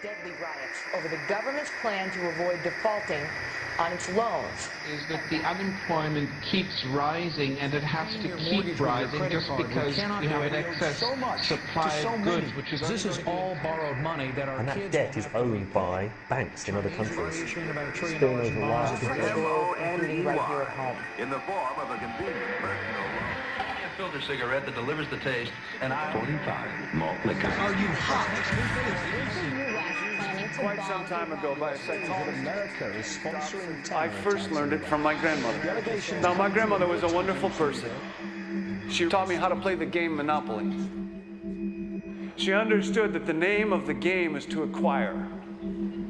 deadly riots over the government's plan to avoid defaulting on its loans. Is that the unemployment keeps rising, and it has to keep rising just because you have an excess supply of goods, which is this is all borrowed money that our and that debt is owned by banks in other countries. Spilling over lives. M-O-N-E-Y, in the form of a convenient personal loan. A filter cigarette that delivers the taste, and 45 malt liquor. Are you hot? Quite some time ago, by a psychologist, America is sponsoring I first learned it from my grandmother. Now, my grandmother was a wonderful person. She taught me how to play the game Monopoly. She understood that the name of the game is to acquire.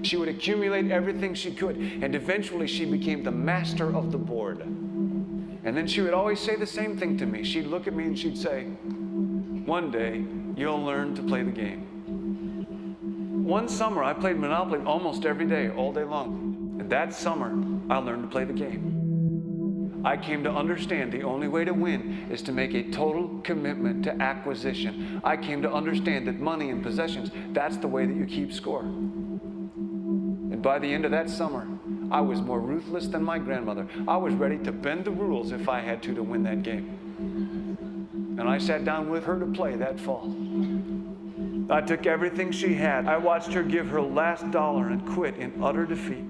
She would accumulate everything she could, and eventually she became the master of the board. And then she would always say the same thing to me. She'd look at me and she'd say, "One day, you'll learn to play the game." One summer, I played Monopoly almost every day, all day long. And that summer, I learned to play the game. I came to understand the only way to win is to make a total commitment to acquisition. I came to understand that money and possessions, that's the way that you keep score. And by the end of that summer, I was more ruthless than my grandmother. I was ready to bend the rules if I had to win that game. And I sat down with her to play that fall. I took everything she had. I watched her give her last dollar and quit in utter defeat.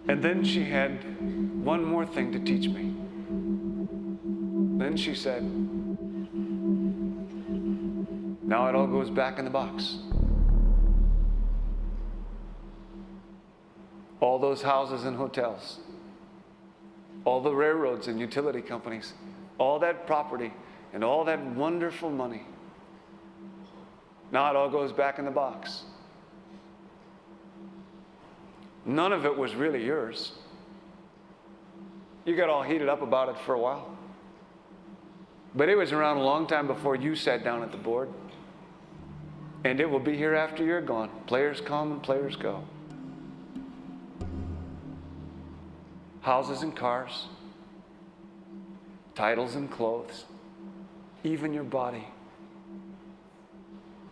And then she had one more thing to teach me. Then she said, "Now it all goes back in the box." All those houses and hotels, all the railroads and utility companies, all that property and all that wonderful money. Now it all goes back in the box. None of it was really yours. You got all heated up about it for a while. But it was around a long time before you sat down at the board. And it will be here after you're gone. Players come and players go. Houses and cars, titles and clothes, even your body.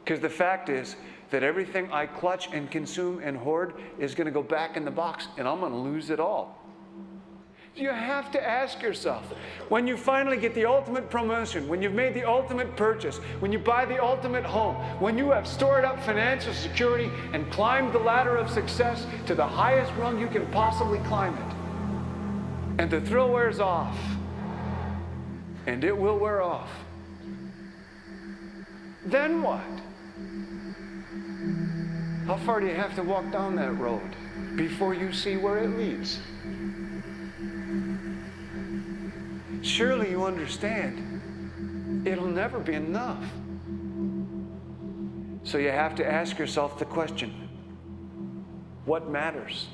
Because the fact is that everything I clutch and consume and hoard is going to go back in the box, and I'm going to lose it all. You have to ask yourself, when you finally get the ultimate promotion, when you've made the ultimate purchase, when you buy the ultimate home, when you have stored up financial security and climbed the ladder of success to the highest rung you can possibly climb it, and the thrill wears off, and it will wear off, then what? How far do you have to walk down that road before you see where it leads? Surely you understand, it'll never be enough. So you have to ask yourself the question, what matters?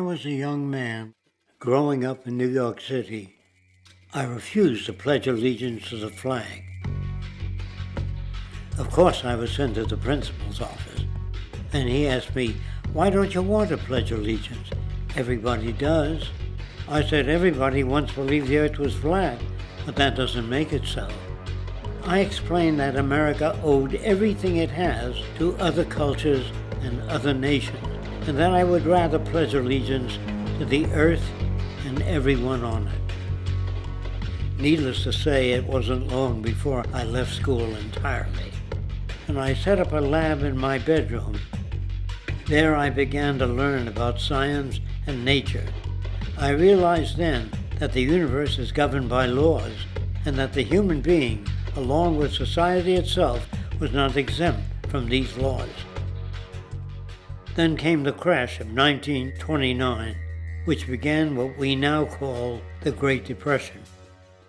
was a young man growing up in New York City, I refused to pledge allegiance to the flag. Of course, I was sent to the principal's office, and he asked me, "Why don't you want to pledge allegiance? Everybody does." I said, "Everybody once believed the earth was flat, but that doesn't make it so." I explained that America owed everything it has to other cultures and other nations, and that I would rather pledge allegiance to the earth and everyone on it. Needless to say, it wasn't long before I left school entirely, and I set up a lab in my bedroom. There I began to learn about science and nature. I realized then that the universe is governed by laws, and that the human being, along with society itself, was not exempt from these laws. Then came the crash of 1929, which began what we now call the Great Depression.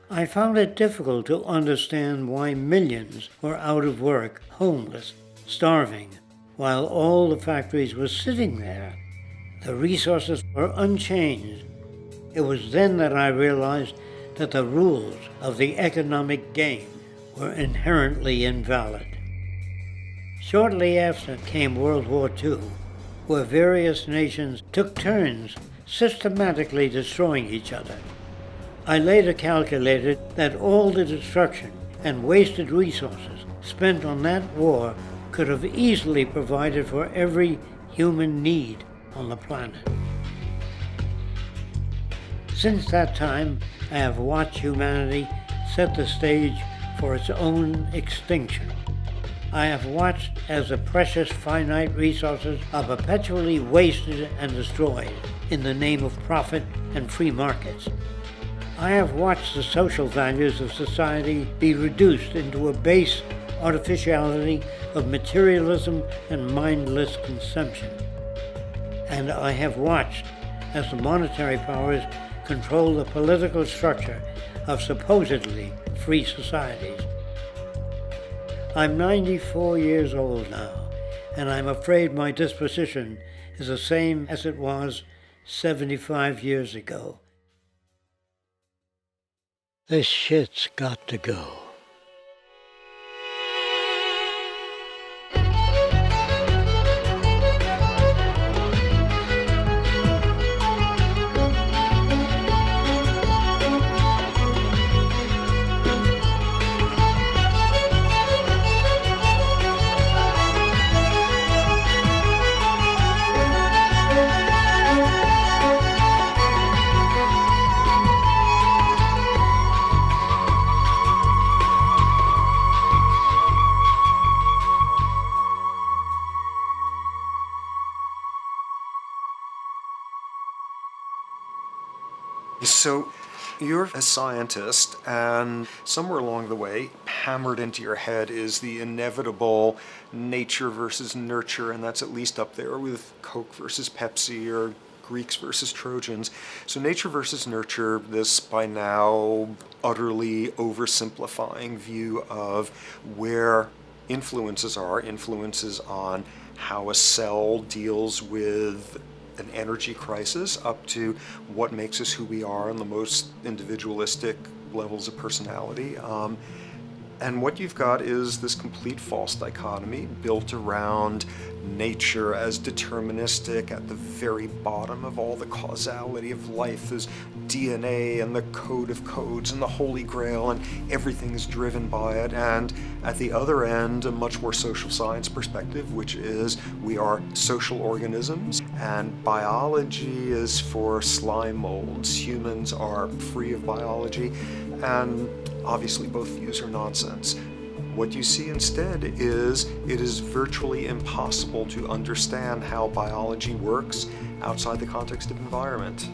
I found it difficult to understand why millions were out of work, homeless, starving, while all the factories were sitting there. The resources were unchanged. It was then that I realized that the rules of the economic game were inherently invalid. Shortly after came World War II, where various nations took turns systematically destroying each other. I later calculated that all the destruction and wasted resources spent on that war could have easily provided for every human need on the planet. Since that time, I have watched humanity set the stage for its own extinction. I have watched as the precious finite resources are perpetually wasted and destroyed in the name of profit and free markets. I have watched the social values of society be reduced into a base artificiality of materialism and mindless consumption. And I have watched as the monetary powers control the political structure of supposedly free societies. I'm 94 years old now, and I'm afraid my disposition is the same as it was 75 years ago. This shit's got to go. So you're a scientist, and somewhere along the way, hammered into your head is the inevitable nature versus nurture, and that's at least up there with Coke versus Pepsi or Greeks versus Trojans. So nature versus nurture, this by now utterly oversimplifying view of where influences on how a cell deals with an energy crisis, up to what makes us who we are on the most individualistic levels of personality. And what you've got is this complete false dichotomy built around nature as deterministic. At the very bottom of all the causality of life is DNA and the code of codes and the Holy Grail, and everything is driven by it. And at the other end, a much more social science perspective, which is we are social organisms, and biology is for slime molds. Humans are free of biology, and obviously both views are nonsense. What you see instead is it is virtually impossible to understand how biology works outside the context of environment.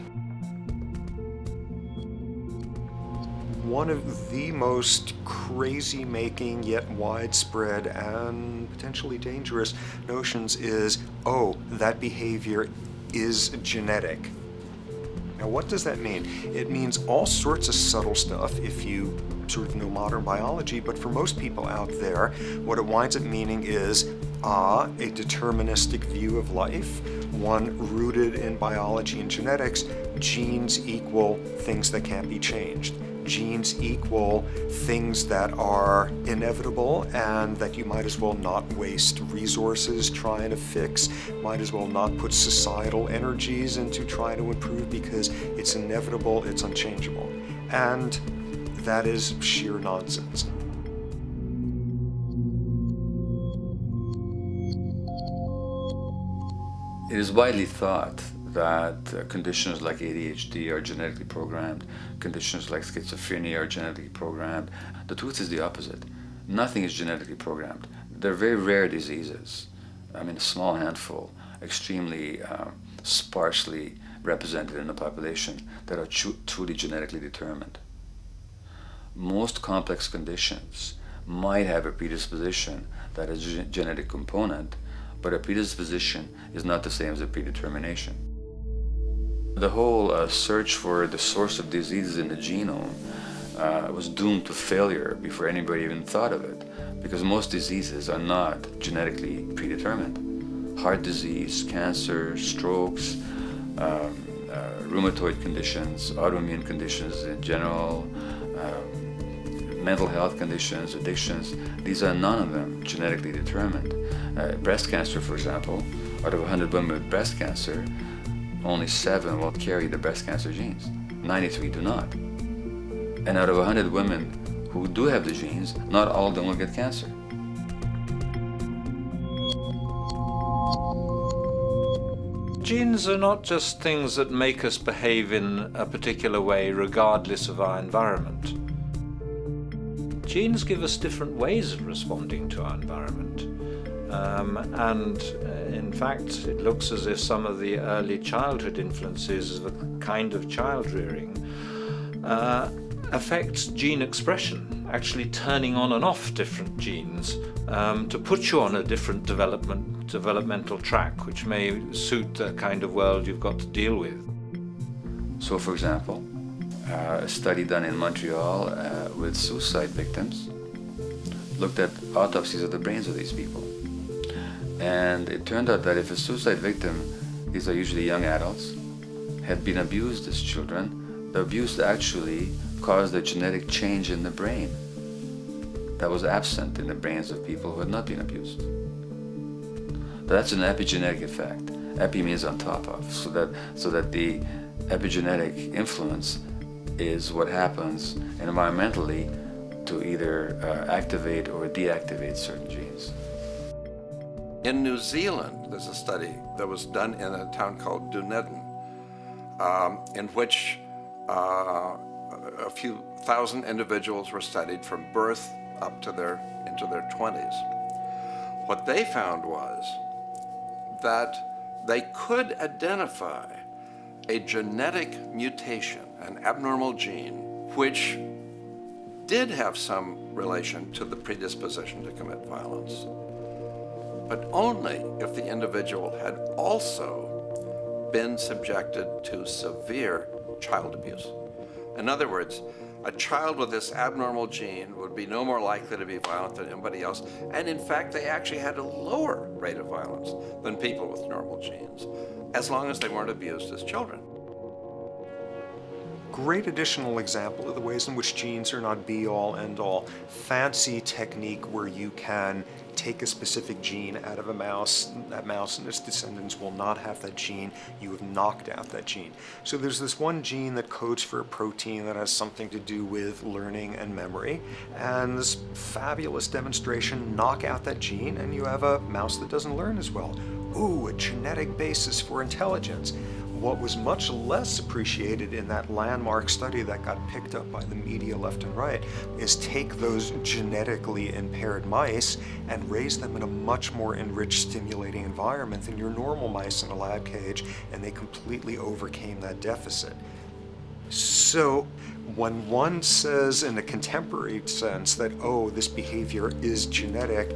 One of the most crazy-making yet widespread and potentially dangerous notions is, oh, that behavior is genetic. Now, what does that mean? It means all sorts of subtle stuff if you sort of know modern biology, but for most people out there, what it winds up meaning is a deterministic view of life, one rooted in biology and genetics. Genes equal things that can't be changed. Genes equal things that are inevitable and that you might as well not waste resources trying to fix, might as well not put societal energies into trying to improve because it's inevitable, it's unchangeable. And that is sheer nonsense. It is widely thought that conditions like ADHD are genetically programmed, conditions like schizophrenia are genetically programmed. The truth is the opposite. Nothing is genetically programmed. They're very rare diseases. I mean, a small handful, extremely sparsely represented in the population that are truly genetically determined. Most complex conditions might have a predisposition that is a genetic component, but a predisposition is not the same as a predetermination. The whole search for the source of diseases in the genome was doomed to failure before anybody even thought of it, because most diseases are not genetically predetermined. Heart disease, cancer, strokes, rheumatoid conditions, autoimmune conditions in general, mental health conditions, addictions, these are none of them genetically determined. Breast cancer, for example, out of 100 women with breast cancer, only 7 will carry the breast cancer genes. 93 do not. And out of 100 women who do have the genes, not all of them will get cancer. Genes are not just things that make us behave in a particular way regardless of our environment. Genes give us different ways of responding to our environment. And in fact, it looks as if some of the early childhood influences of a kind of child rearing affects gene expression, actually turning on and off different genes to put you on a different developmental track, which may suit the kind of world you've got to deal with. So, for example, a study done in Montreal with suicide victims looked at autopsies of the brains of these people. And it turned out that if a suicide victim, these are usually young adults, had been abused as children, the abuse actually caused a genetic change in the brain that was absent in the brains of people who had not been abused. That's an epigenetic effect. Epi means on top of, so that the epigenetic influence is what happens environmentally to either activate or deactivate certain genes. In New Zealand, there's a study that was done in a town called Dunedin, in which a few thousand individuals were studied from birth up to into their 20s. What they found was that they could identify a genetic mutation, an abnormal gene, which did have some relation to the predisposition to commit violence, but only if the individual had also been subjected to severe child abuse. In other words, a child with this abnormal gene would be no more likely to be violent than anybody else, and in fact they actually had a lower rate of violence than people with normal genes, as long as they weren't abused as children. Great additional example of the ways in which genes are not be-all, end-all. Fancy technique where you can take a specific gene out of a mouse, that mouse and its descendants will not have that gene, you have knocked out that gene. So there's this one gene that codes for a protein that has something to do with learning and memory, and this fabulous demonstration, knock out that gene and you have a mouse that doesn't learn as well. Ooh, a genetic basis for intelligence. What was much less appreciated in that landmark study that got picked up by the media left and right is take those genetically impaired mice and raise them in a much more enriched, stimulating environment than your normal mice in a lab cage, and they completely overcame that deficit. So when one says in a contemporary sense that, oh, this behavior is genetic,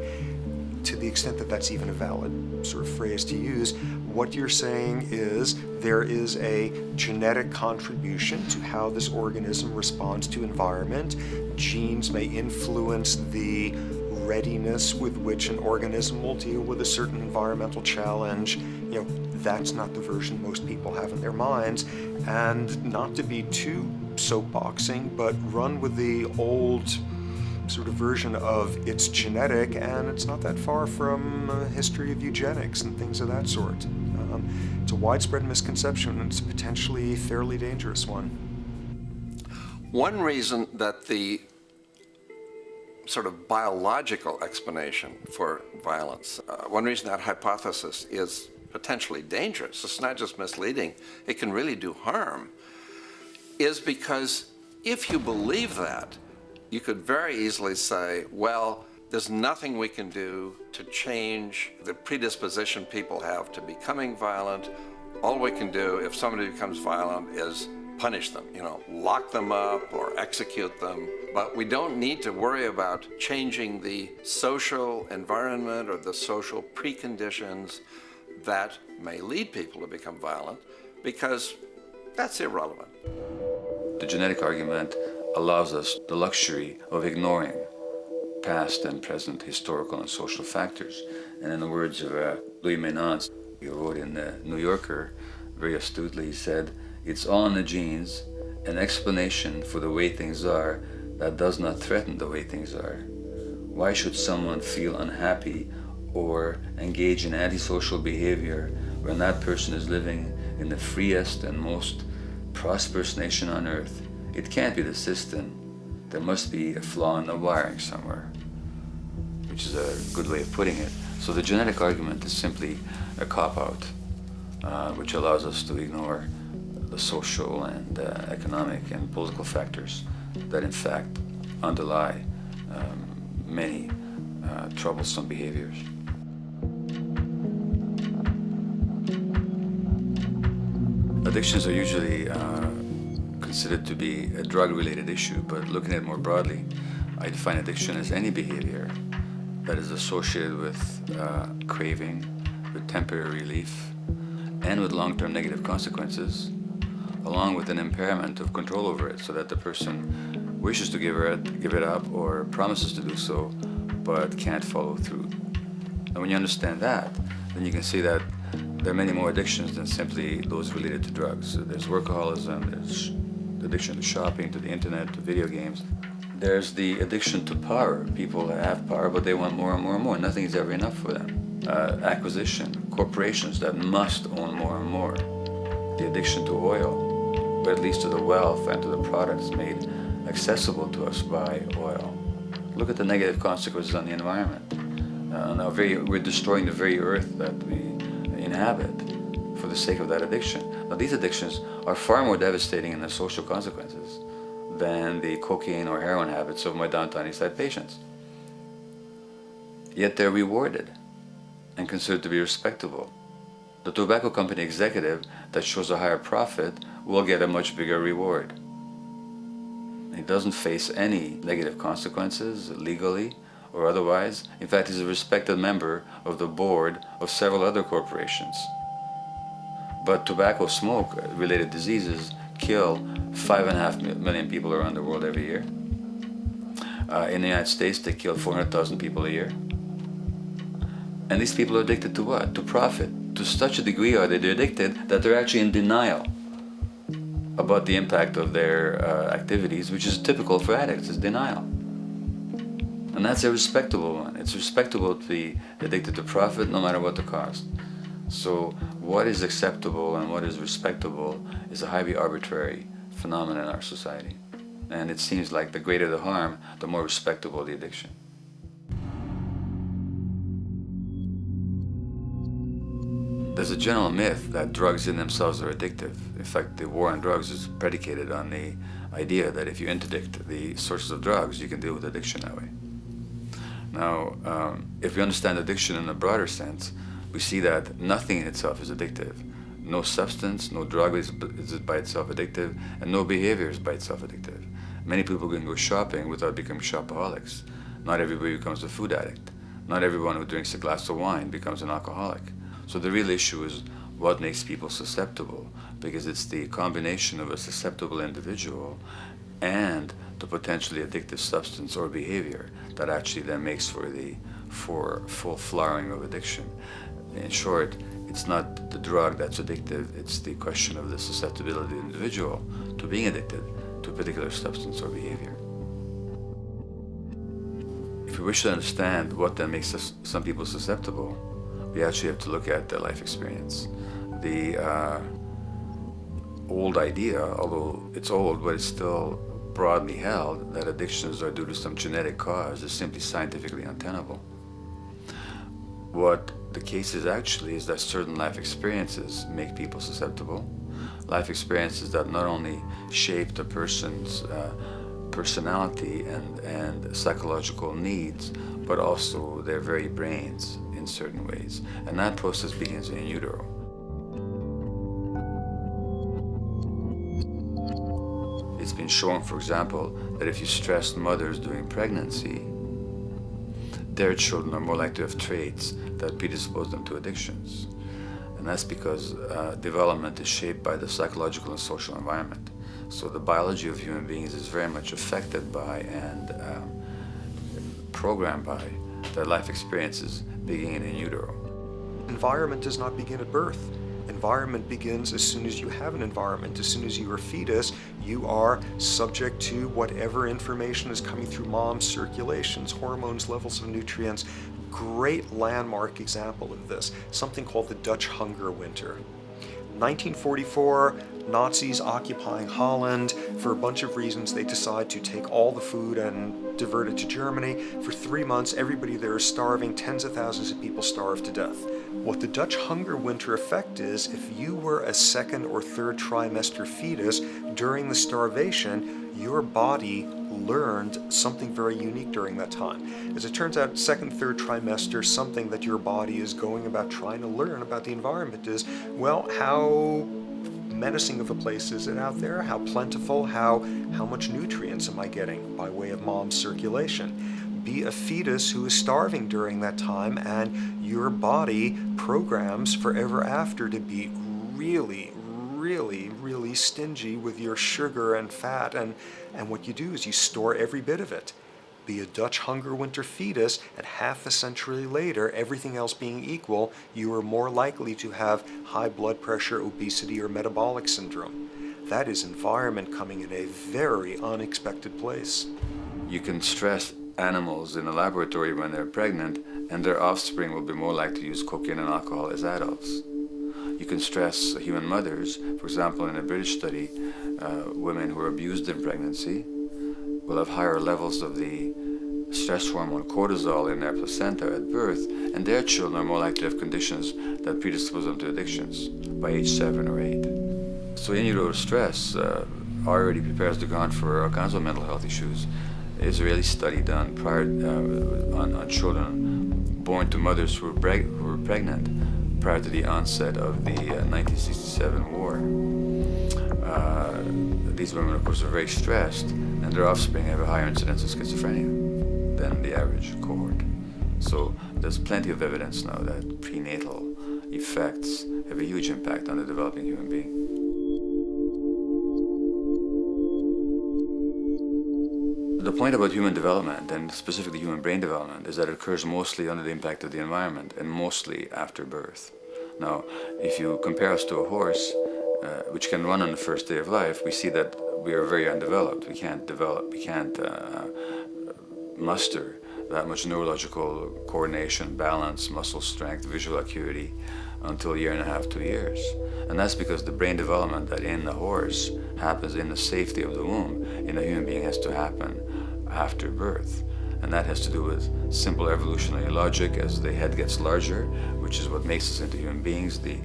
to the extent that that's even a valid sort of phrase to use, what you're saying is there is a genetic contribution to how this organism responds to environment. Genes may influence the readiness with which an organism will deal with a certain environmental challenge. That's not the version most people have in their minds. And not to be too soapboxing, but run with the old sort of version of it's genetic, and it's not that far from a history of eugenics and things of that sort. It's a widespread misconception, and it's a potentially fairly dangerous one. One reason that the sort of biological explanation for violence, one reason that hypothesis is potentially dangerous, it's not just misleading, it can really do harm, is because if you believe that, you could very easily say, well, there's nothing we can do to change the predisposition people have to becoming violent. All we can do if somebody becomes violent is punish them, lock them up or execute them. But we don't need to worry about changing the social environment or the social preconditions that may lead people to become violent, because that's irrelevant. The genetic argument allows us the luxury of ignoring past and present historical and social factors. And in the words of Louis Menand, he wrote in the New Yorker, very astutely, he said, "It's all in the genes, an explanation for the way things are that does not threaten the way things are. Why should someone feel unhappy or engage in antisocial behavior when that person is living in the freest and most prosperous nation on earth? It can't be the system. There must be a flaw in the wiring somewhere," which is a good way of putting it. So the genetic argument is simply a cop-out, which allows us to ignore the social and economic and political factors that in fact underlie many troublesome behaviors. Addictions are usually considered to be a drug-related issue, but looking at it more broadly, I define addiction as any behavior that is associated with craving, with temporary relief, and with long-term negative consequences, along with an impairment of control over it, so that the person wishes to give it up or promises to do so, but can't follow through. And when you understand that, then you can see that there are many more addictions than simply those related to drugs. So there's workaholism, there's addiction to shopping, to the internet, to video games. There's the addiction to power. People have power, but they want more and more and more. Nothing is ever enough for them. Acquisition, corporations that must own more and more. The addiction to oil, or at least to the wealth and to the products made accessible to us by oil. Look at the negative consequences on the environment. We're destroying the very earth that we inhabit for the sake of that addiction. Now, these addictions are far more devastating in their social consequences than the cocaine or heroin habits of my downtown East Side patients. Yet they're rewarded and considered to be respectable. The tobacco company executive that shows a higher profit will get a much bigger reward. He doesn't face any negative consequences legally or otherwise. In fact, he's a respected member of the board of several other corporations. But tobacco smoke-related diseases kill 5.5 million people around the world every year. In the United States, they kill 400,000 people a year. And these people are addicted to what? To profit. To such a degree are they addicted that they're actually in denial about the impact of their activities, which is typical for addicts, is denial. And that's a respectable one. It's respectable to be addicted to profit no matter what the cost. So what is acceptable and what is respectable is a highly arbitrary phenomenon in our society. And it seems like the greater the harm, the more respectable the addiction. There's a general myth that drugs in themselves are addictive. In fact, the war on drugs is predicated on the idea that if you interdict the sources of drugs, you can deal with addiction that way. Now, if we understand addiction in a broader sense, we see that nothing in itself is addictive. No substance, no drug is by itself addictive, and no behavior is by itself addictive. Many people can go shopping without becoming shopaholics. Not everybody becomes a food addict. Not everyone who drinks a glass of wine becomes an alcoholic. So the real issue is what makes people susceptible, because it's the combination of a susceptible individual and the potentially addictive substance or behavior that actually then makes for full flowering of addiction. In short, it's not the drug that's addictive, it's the question of the susceptibility of the individual to being addicted to a particular substance or behavior. If we wish to understand what then makes some people susceptible, we actually have to look at their life experience. The old idea, although it's old, but it's still broadly held, that addictions are due to some genetic cause is simply scientifically untenable. What the case is actually is that certain life experiences make people susceptible. Life experiences that not only shape the person's personality and psychological needs, but also their very brains in certain ways. And that process begins in utero. It's been shown, for example, that if you stress mothers during pregnancy, their children are more likely to have traits that predispose them to addictions. And that's because development is shaped by the psychological and social environment. So the biology of human beings is very much affected by and programmed by their life experiences beginning in utero. Environment does not begin at birth. Environment begins as soon as you have an environment. As soon as you are a fetus, you are subject to whatever information is coming through mom's circulations, hormones, levels of nutrients. Great landmark example of this, something called the Dutch hunger winter. 1944, Nazis occupying Holland. For a bunch of reasons, they decide to take all the food and divert it to Germany. For 3 months, everybody there is starving. Tens of thousands of people starve to death. What the Dutch hunger winter effect is, if you were a second or third trimester fetus during the starvation, your body learned something very unique during that time. As it turns out, second, third trimester, something that your body is going about trying to learn about the environment is, well, how menacing of a place is it out there? How plentiful? How much nutrients am I getting by way of mom's circulation? Be a fetus who is starving during that time, and your body programs forever after to be really, really, really stingy with your sugar and fat, and what you do is you store every bit of it. Be a Dutch hunger winter fetus, and half a century later, everything else being equal, you are more likely to have high blood pressure, obesity, or metabolic syndrome. That is environment coming in a very unexpected place. You can stress animals in a laboratory when they're pregnant, and their offspring will be more likely to use cocaine and alcohol as adults. You can stress human mothers. For example, in a British study, women who are abused in pregnancy will have higher levels of the stress hormone cortisol in their placenta at birth, and their children are more likely to have conditions that predispose them to addictions by age 7 or 8. So in utero stress already prepares the ground for all kinds of mental health issues. Israeli study done prior on children born to mothers who were pregnant prior to the onset of the 1967 war. These women, of course, are very stressed, and their offspring have a higher incidence of schizophrenia than the average cohort. So there's plenty of evidence now that prenatal effects have a huge impact on the developing human being. The point about human development, and specifically human brain development, is that it occurs mostly under the impact of the environment and mostly after birth. Now, if you compare us to a horse, which can run on the first day of life, we see that we are very undeveloped. We can't muster that much neurological coordination, balance, muscle strength, visual acuity until a year and a half, 2 years. And that's because the brain development that in the horse happens in the safety of the womb, in a human being has to happen after birth. And that has to do with simple evolutionary logic. As the head gets larger, which is what makes us into human beings, the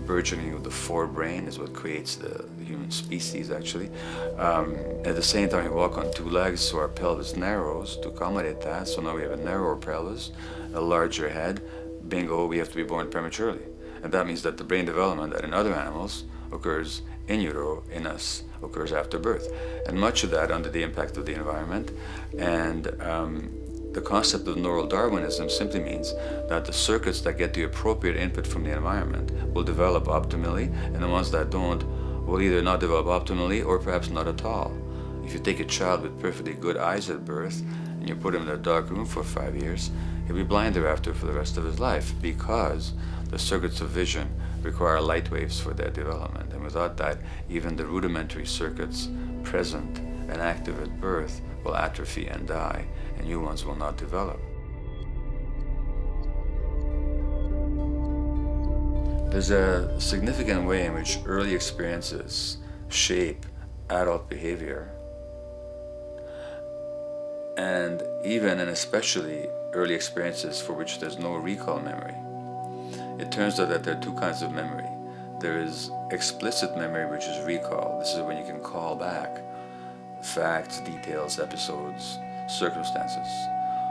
burgeoning of the forebrain is what creates the human species, actually. At the same time, we walk on 2 legs, so our pelvis narrows to accommodate that. So now we have a narrower pelvis, a larger head. Bingo, we have to be born prematurely. And that means that the brain development that in other animals occurs in utero, in us, occurs after birth. And much of that under the impact of the environment. And the concept of neural Darwinism simply means that the circuits that get the appropriate input from the environment will develop optimally, and the ones that don't will either not develop optimally or perhaps not at all. If you take a child with perfectly good eyes at birth and you put him in a dark room for 5 years, he'll be blind thereafter for the rest of his life, because the circuits of vision require light waves for their development. And without that, even the rudimentary circuits present and active at birth will atrophy and die, and new ones will not develop. There's a significant way in which early experiences shape adult behavior, and even and especially early experiences for which there's no recall memory. It turns out that there are two kinds of memory. There is explicit memory, which is recall. This is when you can call back facts, details, episodes, circumstances.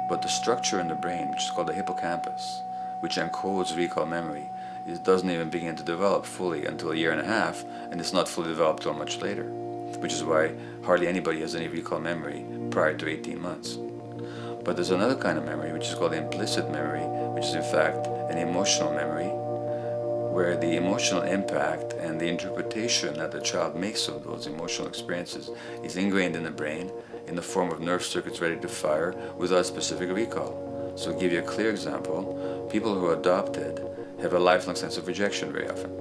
But the structure in the brain, which is called the hippocampus, which encodes recall memory, it doesn't even begin to develop fully until 1.5 years, and it's not fully developed till much later, which is why hardly anybody has any recall memory prior to 18 months. But there's another kind of memory, which is called implicit memory, which is in fact an emotional memory, where the emotional impact and the interpretation that the child makes of those emotional experiences is ingrained in the brain in the form of nerve circuits ready to fire without specific recall. So to give you a clear example, people who are adopted have a lifelong sense of rejection very often.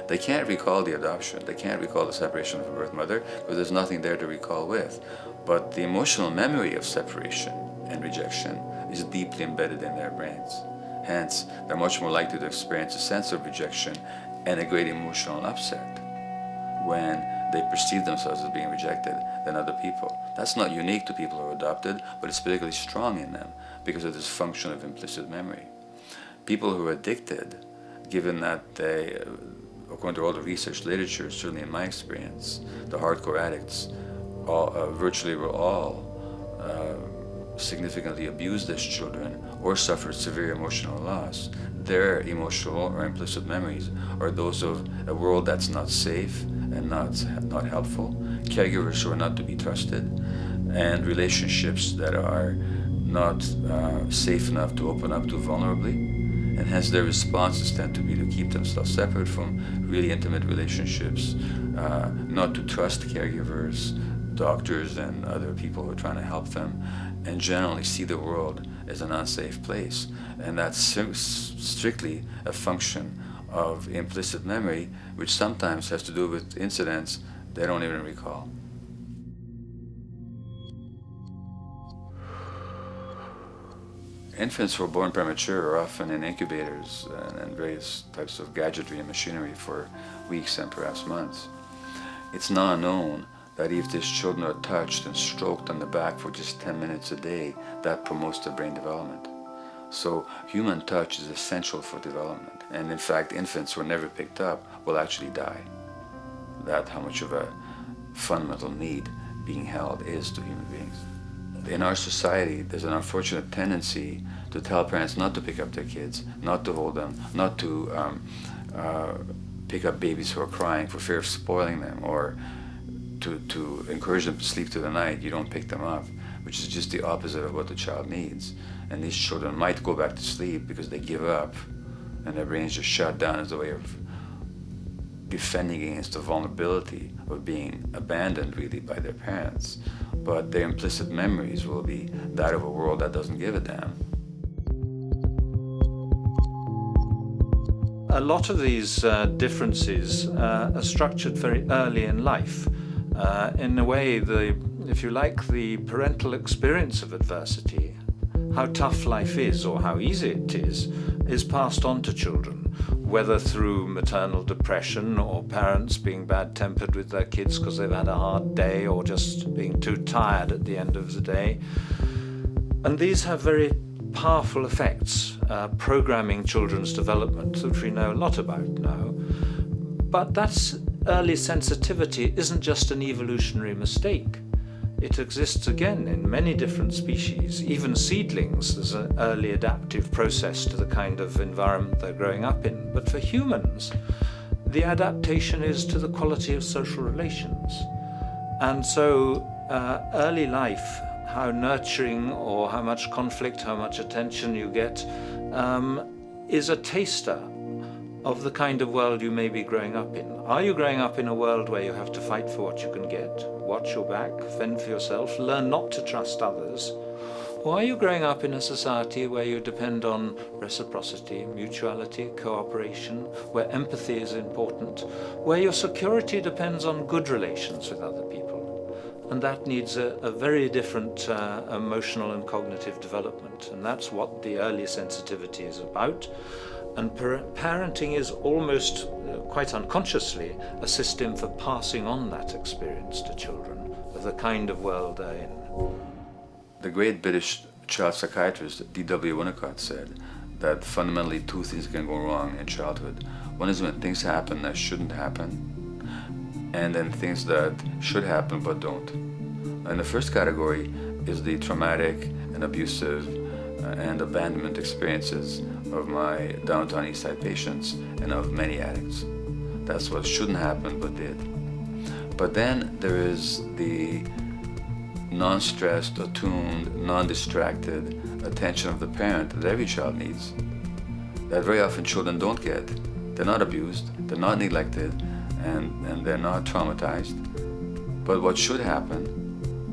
They can't recall the adoption, they can't recall the separation from birth mother, because there's nothing there to recall with. But the emotional memory of separation and rejection is deeply embedded in their brains. Hence, they're much more likely to experience a sense of rejection and a great emotional upset when they perceive themselves as being rejected than other people. That's not unique to people who are adopted, but it's particularly strong in them because of this function of implicit memory. People who are addicted, given that they, according to all the research literature, certainly in my experience, the hardcore addicts virtually were all significantly abused as children or suffered severe emotional loss. Their emotional or implicit memories are those of a world that's not safe and not helpful, caregivers who are not to be trusted, and relationships that are not safe enough to open up to vulnerably. And hence their responses tend to be to keep themselves separate from really intimate relationships, not to trust caregivers, doctors and other people who are trying to help them, and generally see the world as an unsafe place. And that's strictly a function of implicit memory, which sometimes has to do with incidents they don't even recall. Infants who are born premature are often in incubators and various types of gadgetry and machinery for weeks and perhaps months. It's now known that if these children are touched and stroked on the back for just 10 minutes a day, that promotes their brain development. So human touch is essential for development. And in fact, infants who are never picked up will actually die. That's how much of a fundamental need being held is to human beings. In our society, there's an unfortunate tendency to tell parents not to pick up their kids, not to hold them, not to pick up babies who are crying for fear of spoiling them, or to encourage them to sleep through the night. You don't pick them up, which is just the opposite of what the child needs. And these children might go back to sleep because they give up and their brains just shut down as a way of defending against the vulnerability of being abandoned really by their parents. But their implicit memories will be that of a world that doesn't give a damn. A lot of these differences are structured very early in life. In a way, if you like, the parental experience of adversity, how tough life is or how easy it is passed on to children, whether through maternal depression or parents being bad-tempered with their kids because they've had a hard day or just being too tired at the end of the day. And these have very powerful effects, programming children's development, which we know a lot about now. But that's early sensitivity isn't just an evolutionary mistake. It exists again in many different species. Even seedlings, there's an early adaptive process to the kind of environment they're growing up in. But for humans, the adaptation is to the quality of social relations. And so early life, how nurturing or how much conflict, how much attention you get, is a taster of the kind of world you may be growing up in. Are you growing up in a world where you have to fight for what you can get, watch your back, fend for yourself, learn not to trust others? Or are you growing up in a society where you depend on reciprocity, mutuality, cooperation, where empathy is important, where your security depends on good relations with other people? And that needs a very different emotional and cognitive development. And that's what the early sensitivity is about. And parenting is almost, quite unconsciously, a system for passing on that experience to children of the kind of world they're in. The great British child psychiatrist D.W. Winnicott said that fundamentally two things can go wrong in childhood. One is when things happen that shouldn't happen, and then things that should happen but don't. And the first category is the traumatic and abusive and abandonment experiences of my downtown East Side patients and of many addicts. That's what shouldn't happen but did. But then there is the non-stressed, attuned, non-distracted attention of the parent that every child needs, that very often children don't get. They're not abused, they're not neglected, and they're not traumatized. But what should happen,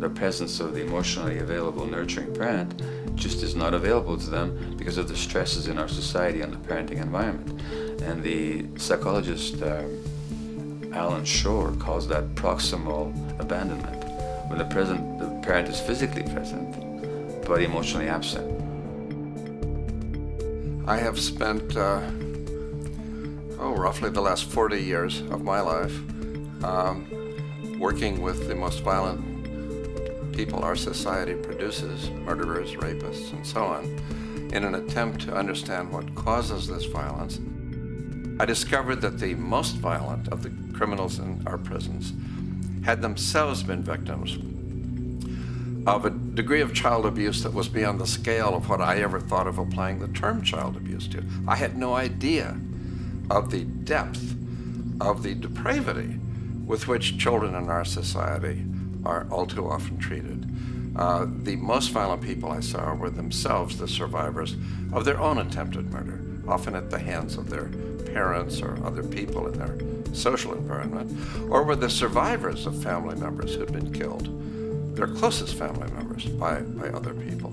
the presence of the emotionally available, nurturing parent, just is not available to them because of the stresses in our society and the parenting environment. And the psychologist Alan Shore calls that proximal abandonment, when the parent is physically present, but emotionally absent. I have spent, roughly the last 40 years of my life working with the most violent people our society produces, murderers, rapists, and so on, in an attempt to understand what causes this violence. I discovered that the most violent of the criminals in our prisons had themselves been victims of a degree of child abuse that was beyond the scale of what I ever thought of applying the term child abuse to. I had no idea of the depth of the depravity with which children in our society are all too often treated. The most violent people I saw were themselves the survivors of their own attempted murder, often at the hands of their parents or other people in their social environment, or were the survivors of family members who'd been killed, their closest family members, by other people.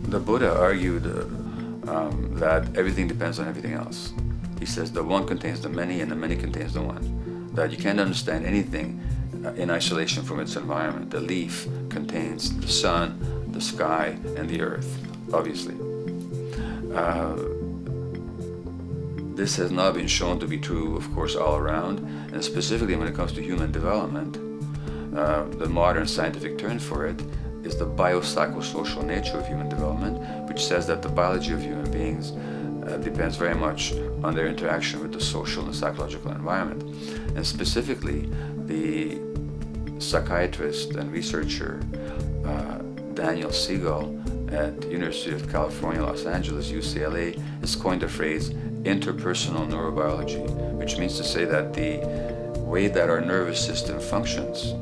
The Buddha argued that everything depends on everything else. He says the one contains the many and the many contains the one. That you can't understand anything in isolation from its environment. The leaf contains the sun, the sky, and the earth, obviously. This has not been shown to be true, of course, all around, and specifically when it comes to human development. The modern scientific term for it is the biopsychosocial nature of human development, which says that the biology of human beings depends very much on their interaction with the social and psychological environment. And specifically, the psychiatrist and researcher Daniel Siegel at University of California, Los Angeles, UCLA, has coined the phrase interpersonal neurobiology, which means to say that the way that our nervous system functions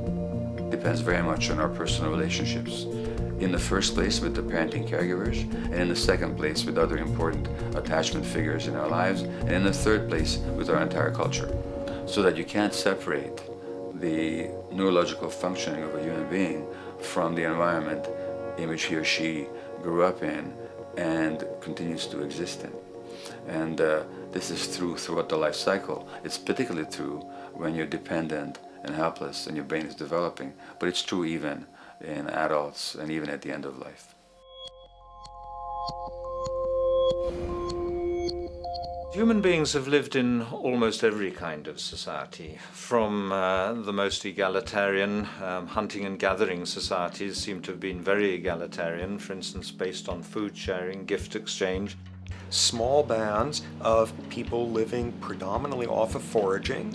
depends very much on our personal relationships. In the first place with the parenting caregivers, and in the second place with other important attachment figures in our lives, and in the third place with our entire culture. So that you can't separate the neurological functioning of a human being from the environment in which he or she grew up in and continues to exist in. And this is true throughout the life cycle. It's particularly true when you're dependent and helpless and your brain is developing, but it's true even in adults and even at the end of life. Human beings have lived in almost every kind of society, from the most egalitarian, hunting and gathering societies seem to have been very egalitarian, for instance, based on food sharing, gift exchange. Small bands of people living predominantly off of foraging,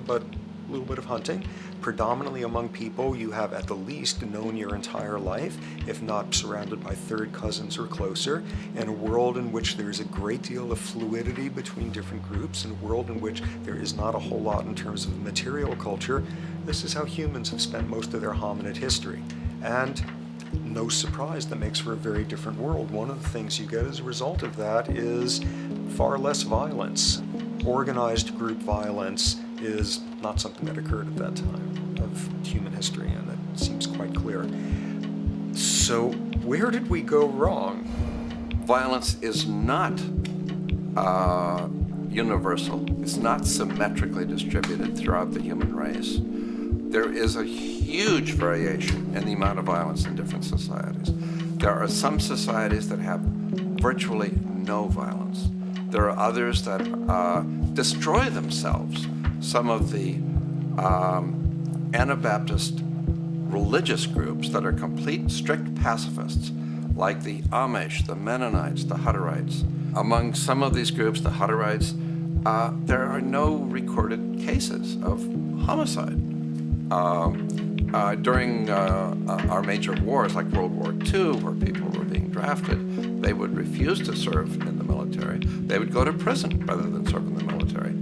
but a little bit of hunting. Predominantly among people you have at the least known your entire life, if not surrounded by third cousins or closer, in a world in which there is a great deal of fluidity between different groups, in a world in which there is not a whole lot in terms of material culture. This is how humans have spent most of their hominid history. And no surprise, that makes for a very different world. One of the things you get as a result of that is far less violence. Organized group violence is not something that occurred at that time. of human history, and that seems quite clear. So where did we go wrong? Violence is not universal. It's not symmetrically distributed throughout the human race. There is a huge variation in the amount of violence in different societies. There are some societies that have virtually no violence. There are others that destroy themselves. Some of the Anabaptist religious groups that are complete strict pacifists, like the Amish, the Mennonites, the Hutterites. Among some of these groups, the Hutterites, there are no recorded cases of homicide. During our major wars, like World War II, where people were being drafted, they would refuse to serve in the military. They would go to prison rather than serve in the military.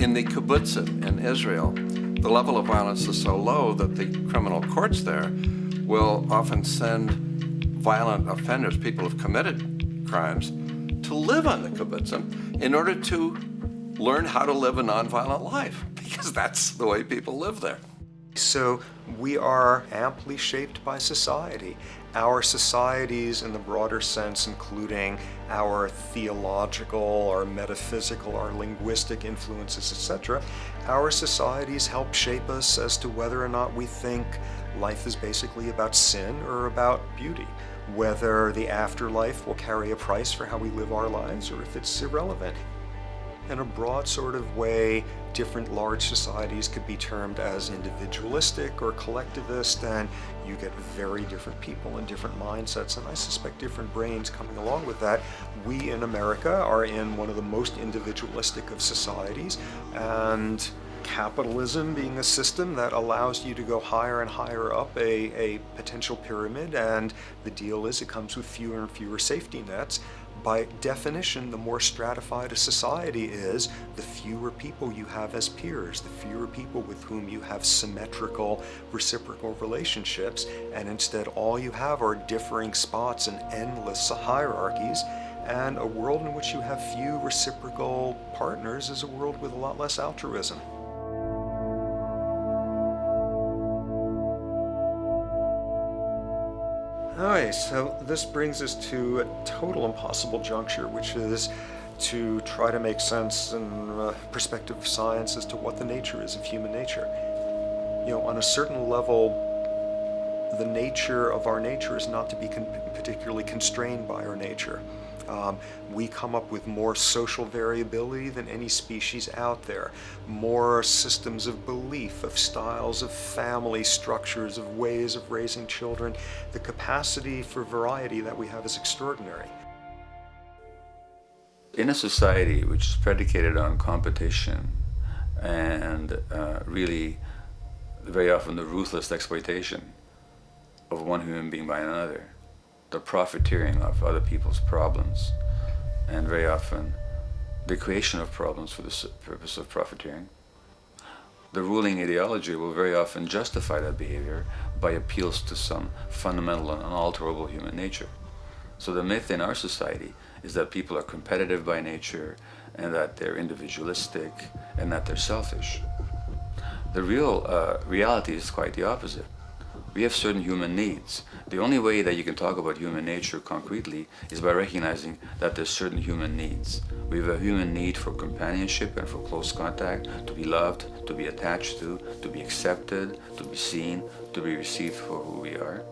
In the kibbutzim in Israel, the level of violence is so low that the criminal courts there will often send violent offenders, people who've committed crimes, to live on the kibbutzim in order to learn how to live a nonviolent life, because that's the way people live there. So we are amply shaped by society. Our societies in the broader sense, including our theological, our metaphysical, our linguistic influences, etc., our societies help shape us as to whether or not we think life is basically about sin or about beauty, whether the afterlife will carry a price for how we live our lives or if it's irrelevant. In a broad sort of way, different large societies could be termed as individualistic or collectivist, and you get very different people and different mindsets, and I suspect different brains coming along with that. We in America are in one of the most individualistic of societies, and capitalism being a system that allows you to go higher and higher up a potential pyramid, and the deal is it comes with fewer and fewer safety nets. By definition, the more stratified a society is, the fewer people you have as peers, the fewer people with whom you have symmetrical, reciprocal relationships, and instead all you have are differing spots and endless hierarchies. And a world in which you have few reciprocal partners is a world with a lot less altruism. Alright, so this brings us to a total impossible juncture, which is to try to make sense in perspective of science as to what the nature is of human nature. You know, on a certain level, the nature of our nature is not to be particularly constrained by our nature. We come up with more social variability than any species out there, more systems of belief, of styles of family structures, of ways of raising children. The capacity for variety that we have is extraordinary. In a society which is predicated on competition and really very often the ruthless exploitation of one human being by another, the profiteering of other people's problems, and very often the creation of problems for the purpose of profiteering, the ruling ideology will very often justify that behavior by appeals to some fundamental and unalterable human nature. So the myth in our society is that people are competitive by nature, and that they're individualistic, and that they're selfish. The real reality is quite the opposite. We have certain human needs. The only way that you can talk about human nature concretely is by recognizing that there's certain human needs. We have a human need for companionship and for close contact, to be loved, to be attached to be accepted, to be seen, to be received for who we are.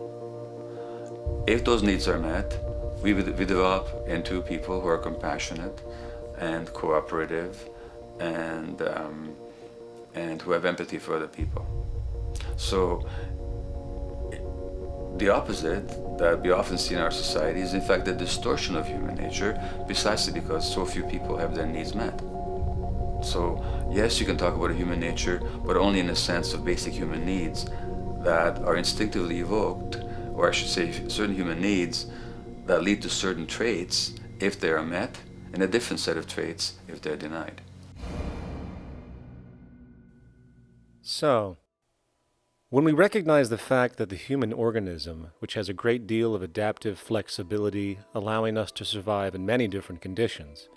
If those needs are met, we develop into people who are compassionate and cooperative and who have empathy for other people. So the opposite that we often see in our society is in fact the distortion of human nature, precisely because so few people have their needs met. So yes, you can talk about a human nature, but only in the sense of basic human needs that are instinctively evoked, or I should say certain human needs that lead to certain traits if they are met, and a different set of traits if they're denied. So, when we recognize the fact that the human organism, which has a great deal of adaptive flexibility, allowing us to survive in many different conditions,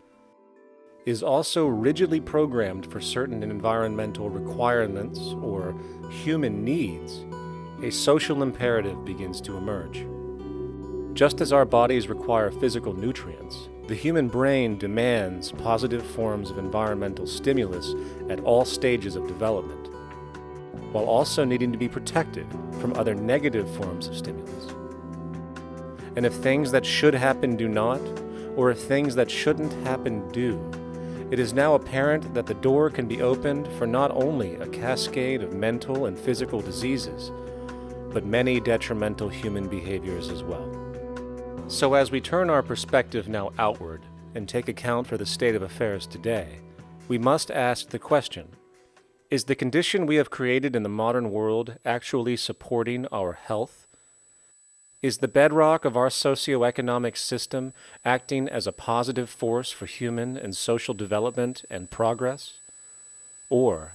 is also rigidly programmed for certain environmental requirements or human needs, a social imperative begins to emerge. Just as our bodies require physical nutrients, the human brain demands positive forms of environmental stimulus at all stages of development, while also needing to be protected from other negative forms of stimulus. And if things that should happen do not, or if things that shouldn't happen do, it is now apparent that the door can be opened for not only a cascade of mental and physical diseases, but many detrimental human behaviors as well. So as we turn our perspective now outward and take account for the state of affairs today, we must ask the question, is the condition we have created in the modern world actually supporting our health? Is the bedrock of our socioeconomic system acting as a positive force for human and social development and progress? Or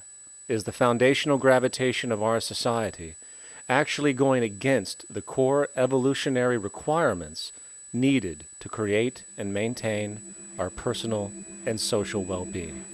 is the foundational gravitation of our society actually going against the core evolutionary requirements needed to create and maintain our personal and social well-being?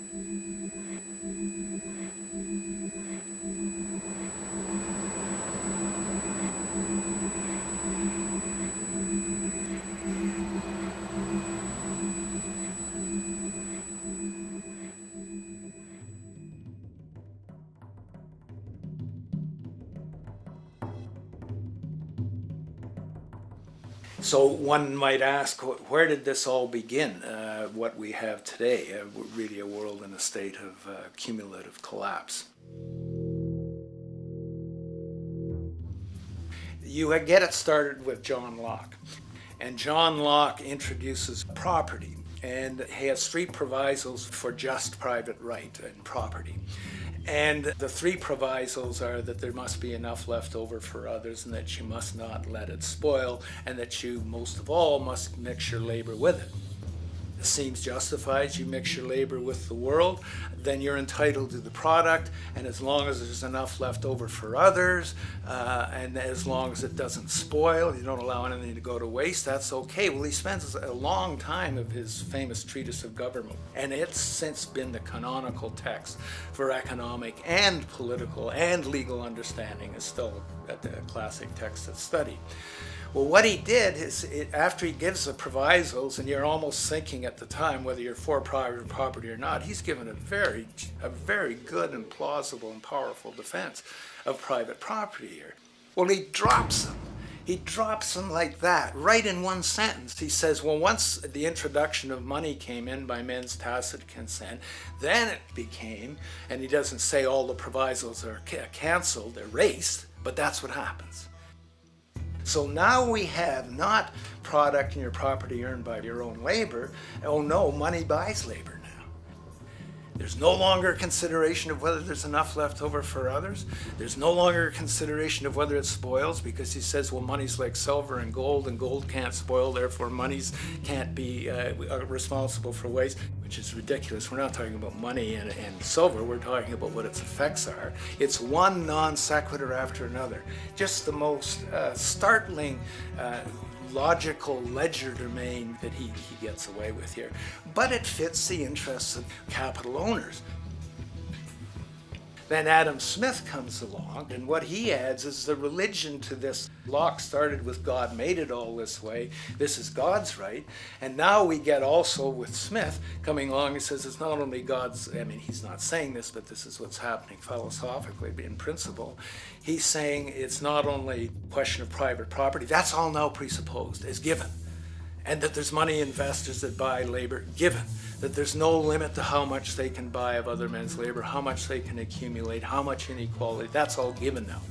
So one might ask, where did this all begin? What we have today, really a world in a state of cumulative collapse. You get it started with John Locke. And John Locke introduces property, and he has three provisos for just private right and property. And the three provisos are that there must be enough left over for others, and that you must not let it spoil, and that you, most of all, must mix your labor with it. It seems justified. You mix your labor with the world, then you're entitled to the product, and as long as there's enough left over for others, and as long as it doesn't spoil, you don't allow anything to go to waste, that's okay. Well, he spends a long time of his famous treatise of government, and it's since been the canonical text for economic and political and legal understanding. Is still a classic text of study. Well, what he did is, after he gives the provisos, and you're almost thinking at the time whether you're for private property or not, he's given a very good and plausible and powerful defense of private property here. Well, he drops them. He drops them like that, right in one sentence. He says, well, once the introduction of money came in by men's tacit consent, then it became, and he doesn't say all the provisos are canceled, erased, but that's what happens. So now we have not product and your property earned by your own labor. Oh no, money buys labor now. There's no longer a consideration of whether there's enough left over for others. There's no longer a consideration of whether it spoils, because he says, well, money's like silver and gold can't spoil, therefore monies can't be responsible for waste, which is ridiculous. We're not talking about money and silver, we're talking about what its effects are. It's one non sequitur after another. Just the most startling logical legerdemain that he gets away with here. But it fits the interests of capital owners. Then Adam Smith comes along, and what he adds is the religion to this. Locke started with God made it all this way. This is God's right. And now we get also with Smith coming along and says it's not only God's, I mean, he's not saying this, but this is what's happening philosophically in principle. He's saying it's not only a question of private property, that's all now presupposed, is given. And that there's money investors that buy labor, given. That there's no limit to how much they can buy of other men's labor, how much they can accumulate, how much inequality, that's all given now.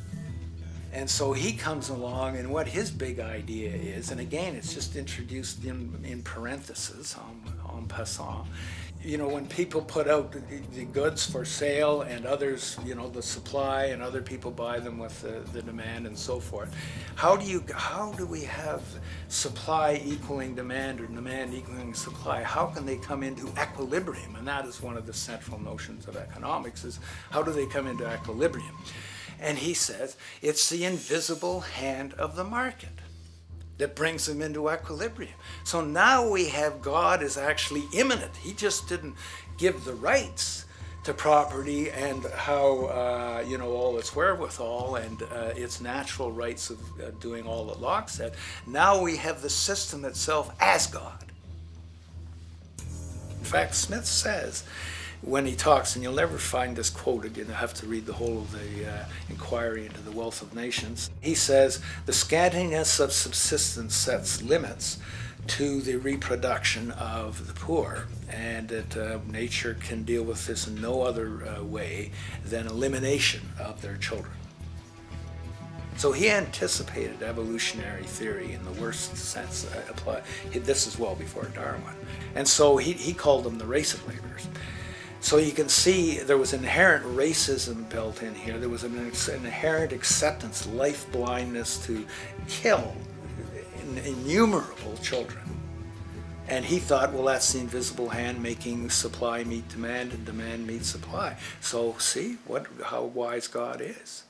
And so he comes along, and what his big idea is, and again, it's just introduced in parentheses, en passant. You know, when people put out the goods for sale and others, you know, the supply, and other people buy them with the demand and so forth, how do we have supply equaling demand or demand equaling supply? How can they come into equilibrium? And that is one of the central notions of economics, is how do they come into equilibrium? And he says it's the invisible hand of the market. that brings them into equilibrium. So now we have God is actually immanent. He just didn't give the rights to property and how, all its wherewithal and its natural rights of doing all that Locke said. Now we have the system itself as God. In fact, Smith says, when he talks, and you'll never find this quoted, you have to read the whole of the Inquiry into the Wealth of Nations. He says, the scantiness of subsistence sets limits to the reproduction of the poor, and that nature can deal with this in no other way than elimination of their children. So he anticipated evolutionary theory in the worst sense applied. This is well before Darwin. And so he called them the race of laborers. So you can see there was inherent racism built in here. There was an inherent acceptance, life blindness to kill innumerable children. And he thought, well, that's the invisible hand making supply meet demand and demand meet supply. So see how wise God is.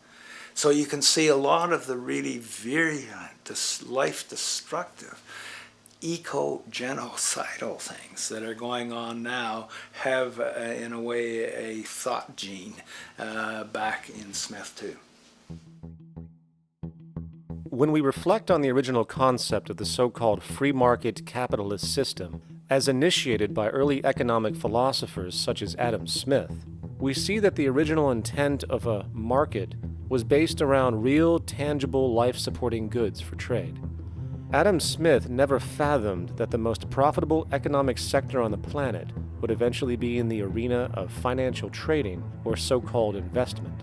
So you can see a lot of the really virulent, life-destructive, eco-genocidal things that are going on now have, in a way, a thought gene back in Smith too. When we reflect on the original concept of the so-called free market capitalist system, as initiated by early economic philosophers such as Adam Smith, we see that the original intent of a market was based around real, tangible, life-supporting goods for trade. Adam Smith never fathomed that the most profitable economic sector on the planet would eventually be in the arena of financial trading or so-called investment,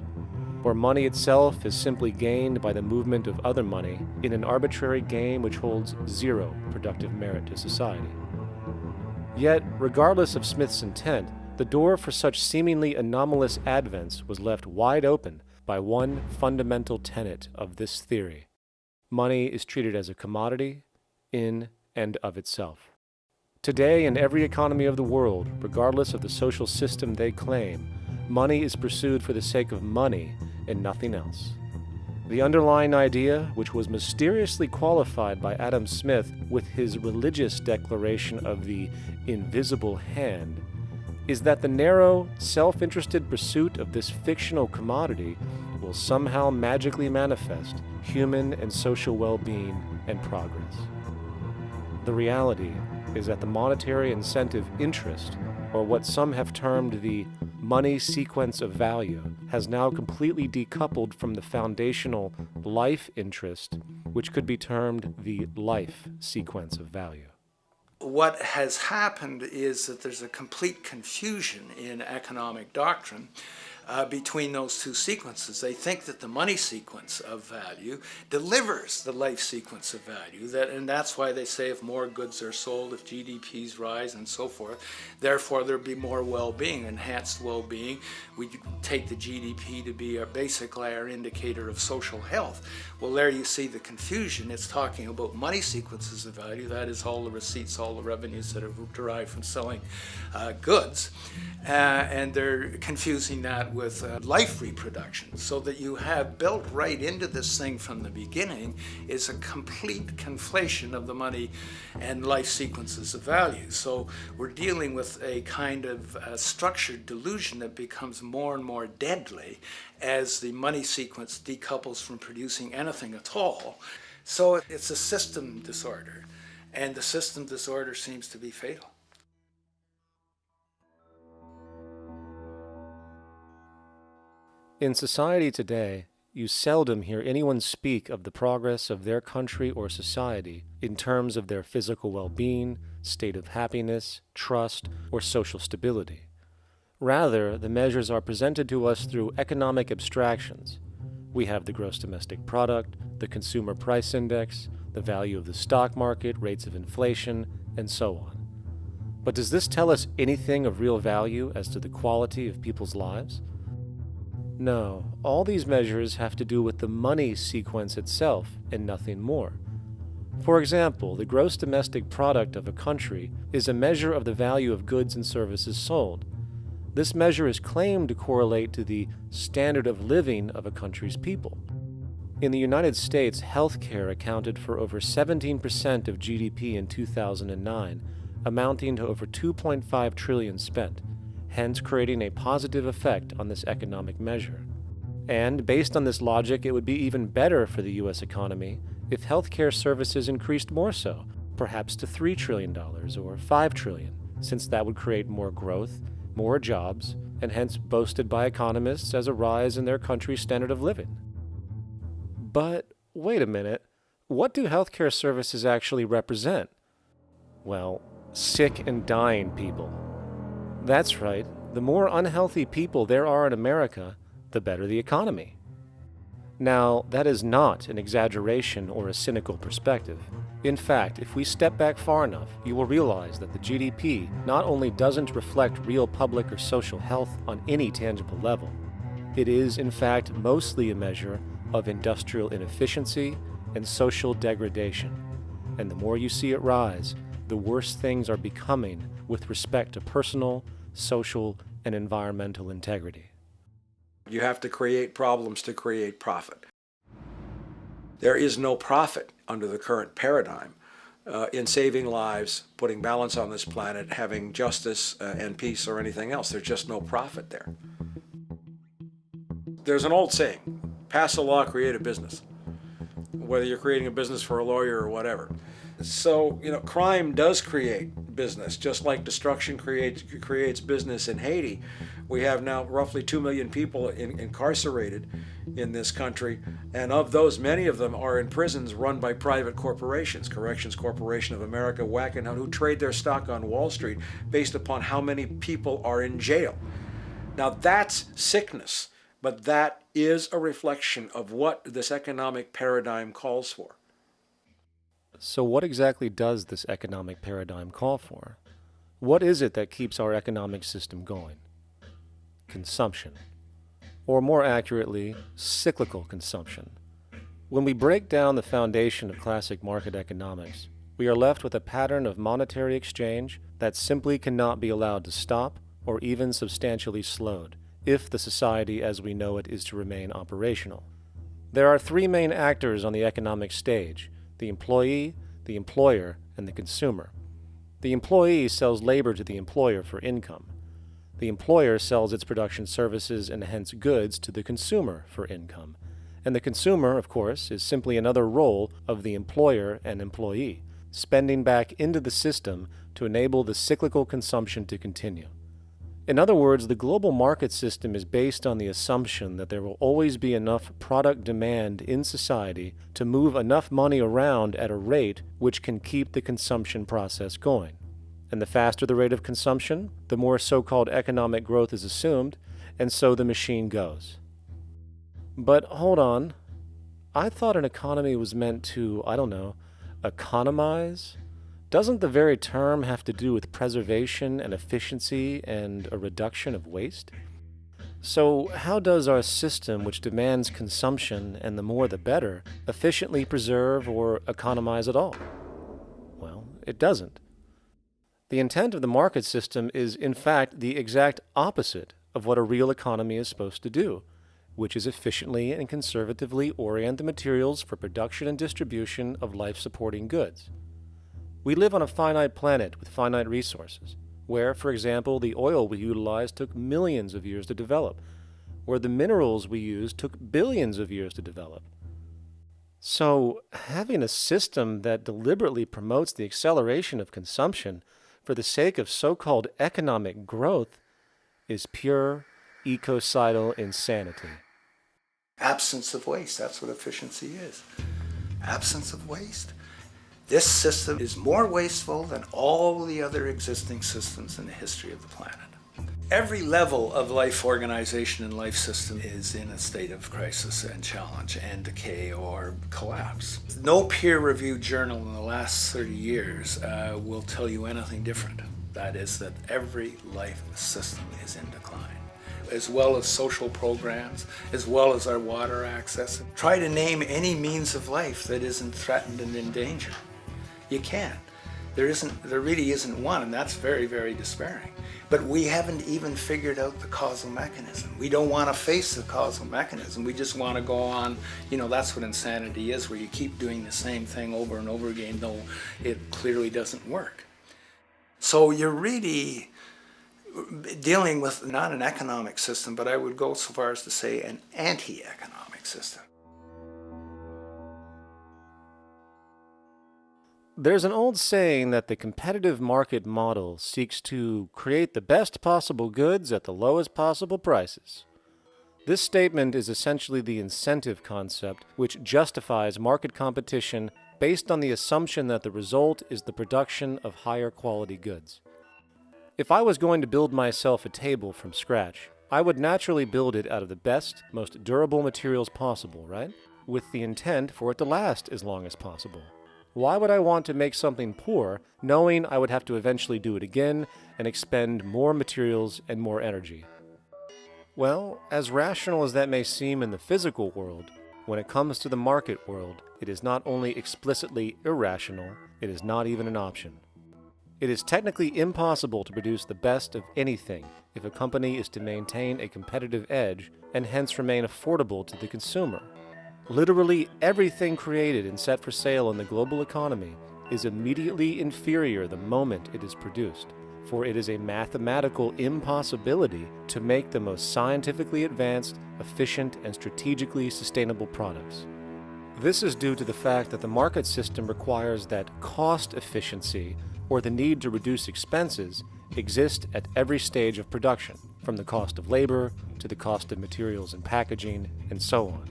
where money itself is simply gained by the movement of other money in an arbitrary game which holds zero productive merit to society. Yet, regardless of Smith's intent, the door for such seemingly anomalous advents was left wide open by one fundamental tenet of this theory. Money is treated as a commodity in and of itself. Today, in every economy of the world, regardless of the social system they claim, money is pursued for the sake of money and nothing else. The underlying idea, which was mysteriously qualified by Adam Smith with his religious declaration of the invisible hand, is that the narrow, self-interested pursuit of this fictional commodity will somehow magically manifest human and social well-being and progress. The reality is that the monetary incentive interest, or what some have termed the money sequence of value, has now completely decoupled from the foundational life interest, which could be termed the life sequence of value. What has happened is that there's a complete confusion in economic doctrine between those two sequences. They think that the money sequence of value delivers the life sequence of value, and that's why they say if more goods are sold, if GDPs rise and so forth, therefore there'll be more well-being, enhanced well-being. We take the GDP to be basically our indicator of social health. Well, there you see the confusion. It's talking about money sequences of value, that is all the receipts, all the revenues that are derived from selling goods, and they're confusing that with life reproduction, so that you have built right into this thing from the beginning is a complete conflation of the money and life sequences of value. So we're dealing with a kind of structured delusion that becomes more and more deadly as the money sequence decouples from producing anything at all. So it's a system disorder, and the system disorder seems to be fatal. In society today, you seldom hear anyone speak of the progress of their country or society in terms of their physical well-being, state of happiness, trust, or social stability. Rather, the measures are presented to us through economic abstractions. We have the gross domestic product, the consumer price index, the value of the stock market, rates of inflation, and so on. But does this tell us anything of real value as to the quality of people's lives? No, all these measures have to do with the money sequence itself and nothing more. For example, the gross domestic product of a country is a measure of the value of goods and services sold. This measure is claimed to correlate to the standard of living of a country's people. In the United States, healthcare accounted for over 17% of GDP in 2009, amounting to over $2.5 trillion spent, hence creating a positive effect on this economic measure. And based on this logic, it would be even better for the U.S. economy if healthcare services increased more so, perhaps to $3 trillion or $5 trillion, since that would create more growth, more jobs, and hence boasted by economists as a rise in their country's standard of living. But wait a minute, what do healthcare services actually represent? Well, sick and dying people. That's right, the more unhealthy people there are in America, the better the economy. Now, that is not an exaggeration or a cynical perspective. In fact, if we step back far enough, you will realize that the GDP not only doesn't reflect real public or social health on any tangible level, it is, in fact, mostly a measure of industrial inefficiency and social degradation. And the more you see it rise, the worse things are becoming with respect to personal, social, and environmental integrity. You have to create problems to create profit. There is no profit under the current paradigm in saving lives, putting balance on this planet, having justice and peace or anything else. There's just no profit there. There's an old saying, pass a law, create a business, whether you're creating a business for a lawyer or whatever. So, crime does create business, just like destruction creates business in Haiti. We have now roughly 2 million people incarcerated in this country, and of those, many of them are in prisons run by private corporations, Corrections Corporation of America, Wackenhut, who trade their stock on Wall Street based upon how many people are in jail. Now that's sickness, but that is a reflection of what this economic paradigm calls for. So what exactly does this economic paradigm call for? What is it that keeps our economic system going? Consumption. Or more accurately, cyclical consumption. When we break down the foundation of classic market economics, we are left with a pattern of monetary exchange that simply cannot be allowed to stop or even substantially slowed, if the society as we know it is to remain operational. There are three main actors on the economic stage: the employee, the employer, and the consumer. The employee sells labor to the employer for income. The employer sells its production services and hence goods to the consumer for income. And the consumer, of course, is simply another role of the employer and employee, spending back into the system to enable the cyclical consumption to continue. In other words, the global market system is based on the assumption that there will always be enough product demand in society to move enough money around at a rate which can keep the consumption process going. And the faster the rate of consumption, the more so-called economic growth is assumed, and so the machine goes. But hold on, I thought an economy was meant to, economize? Doesn't the very term have to do with preservation and efficiency and a reduction of waste? So how does our system, which demands consumption and the more the better, efficiently preserve or economize at all? Well, it doesn't. The intent of the market system is, in fact, the exact opposite of what a real economy is supposed to do, which is efficiently and conservatively orient the materials for production and distribution of life-supporting goods. We live on a finite planet with finite resources, where, for example, the oil we utilize took millions of years to develop, where the minerals we use took billions of years to develop. So, having a system that deliberately promotes the acceleration of consumption for the sake of so-called economic growth is pure ecocidal insanity. Absence of waste, that's what efficiency is. Absence of waste. This system is more wasteful than all the other existing systems in the history of the planet. Every level of life organization and life system is in a state of crisis and challenge and decay or collapse. No peer-reviewed journal in the last 30 years will tell you anything different. That is that every life system is in decline, as well as social programs, as well as our water access. Try to name any means of life that isn't threatened and in danger. You can't. There really isn't one, and that's very, very despairing. But we haven't even figured out the causal mechanism. We don't want to face the causal mechanism. We just want to go on, that's what insanity is, where you keep doing the same thing over and over again, though it clearly doesn't work. So you're really dealing with not an economic system, but I would go so far as to say an anti-economic system. There's an old saying that the competitive market model seeks to create the best possible goods at the lowest possible prices. This statement is essentially the incentive concept, which justifies market competition based on the assumption that the result is the production of higher quality goods. If I was going to build myself a table from scratch, I would naturally build it out of the best, most durable materials possible, right? With the intent for it to last as long as possible. Why would I want to make something poor, knowing I would have to eventually do it again and expend more materials and more energy? Well, as rational as that may seem in the physical world, when it comes to the market world, it is not only explicitly irrational, it is not even an option. It is technically impossible to produce the best of anything if a company is to maintain a competitive edge and hence remain affordable to the consumer. Literally everything created and set for sale in the global economy is immediately inferior the moment it is produced, for it is a mathematical impossibility to make the most scientifically advanced, efficient, and strategically sustainable products. This is due to the fact that the market system requires that cost efficiency, or the need to reduce expenses, exist at every stage of production, from the cost of labor to the cost of materials and packaging, and so on.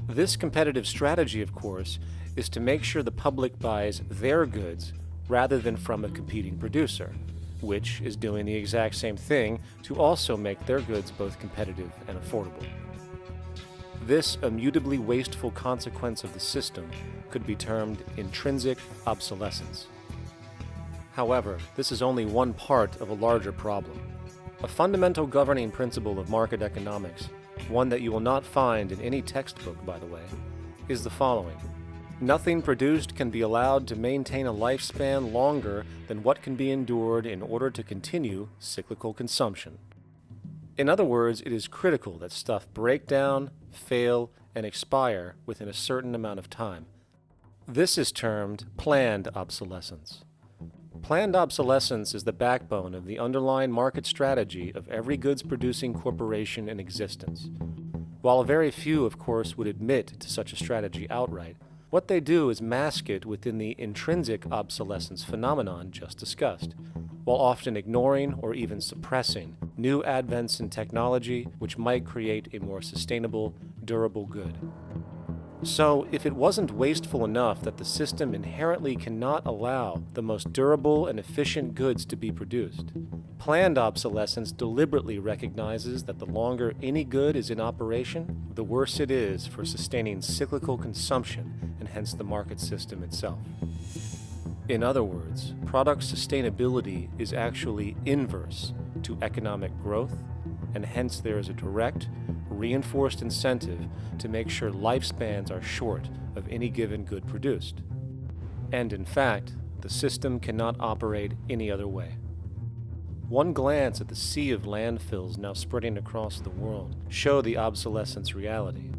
This competitive strategy, of course, is to make sure the public buys their goods rather than from a competing producer, which is doing the exact same thing to also make their goods both competitive and affordable. This immutably wasteful consequence of the system could be termed intrinsic obsolescence. However, this is only one part of a larger problem. A fundamental governing principle of market economics, one that you will not find in any textbook, by the way, is the following. Nothing produced can be allowed to maintain a lifespan longer than what can be endured in order to continue cyclical consumption. In other words, it is critical that stuff break down, fail, and expire within a certain amount of time. This is termed planned obsolescence. Planned obsolescence is the backbone of the underlying market strategy of every goods-producing corporation in existence. While very few, of course, would admit to such a strategy outright, what they do is mask it within the intrinsic obsolescence phenomenon just discussed, while often ignoring or even suppressing new advents in technology which might create a more sustainable, durable good. So, if it wasn't wasteful enough that the system inherently cannot allow the most durable and efficient goods to be produced, planned obsolescence deliberately recognizes that the longer any good is in operation, the worse it is for sustaining cyclical consumption and hence the market system itself. In other words, product sustainability is actually inverse to economic growth, and hence there is a direct, reinforced incentive to make sure lifespans are short of any given good produced. And in fact, the system cannot operate any other way. One glance at the sea of landfills now spreading across the world show the obsolescence reality.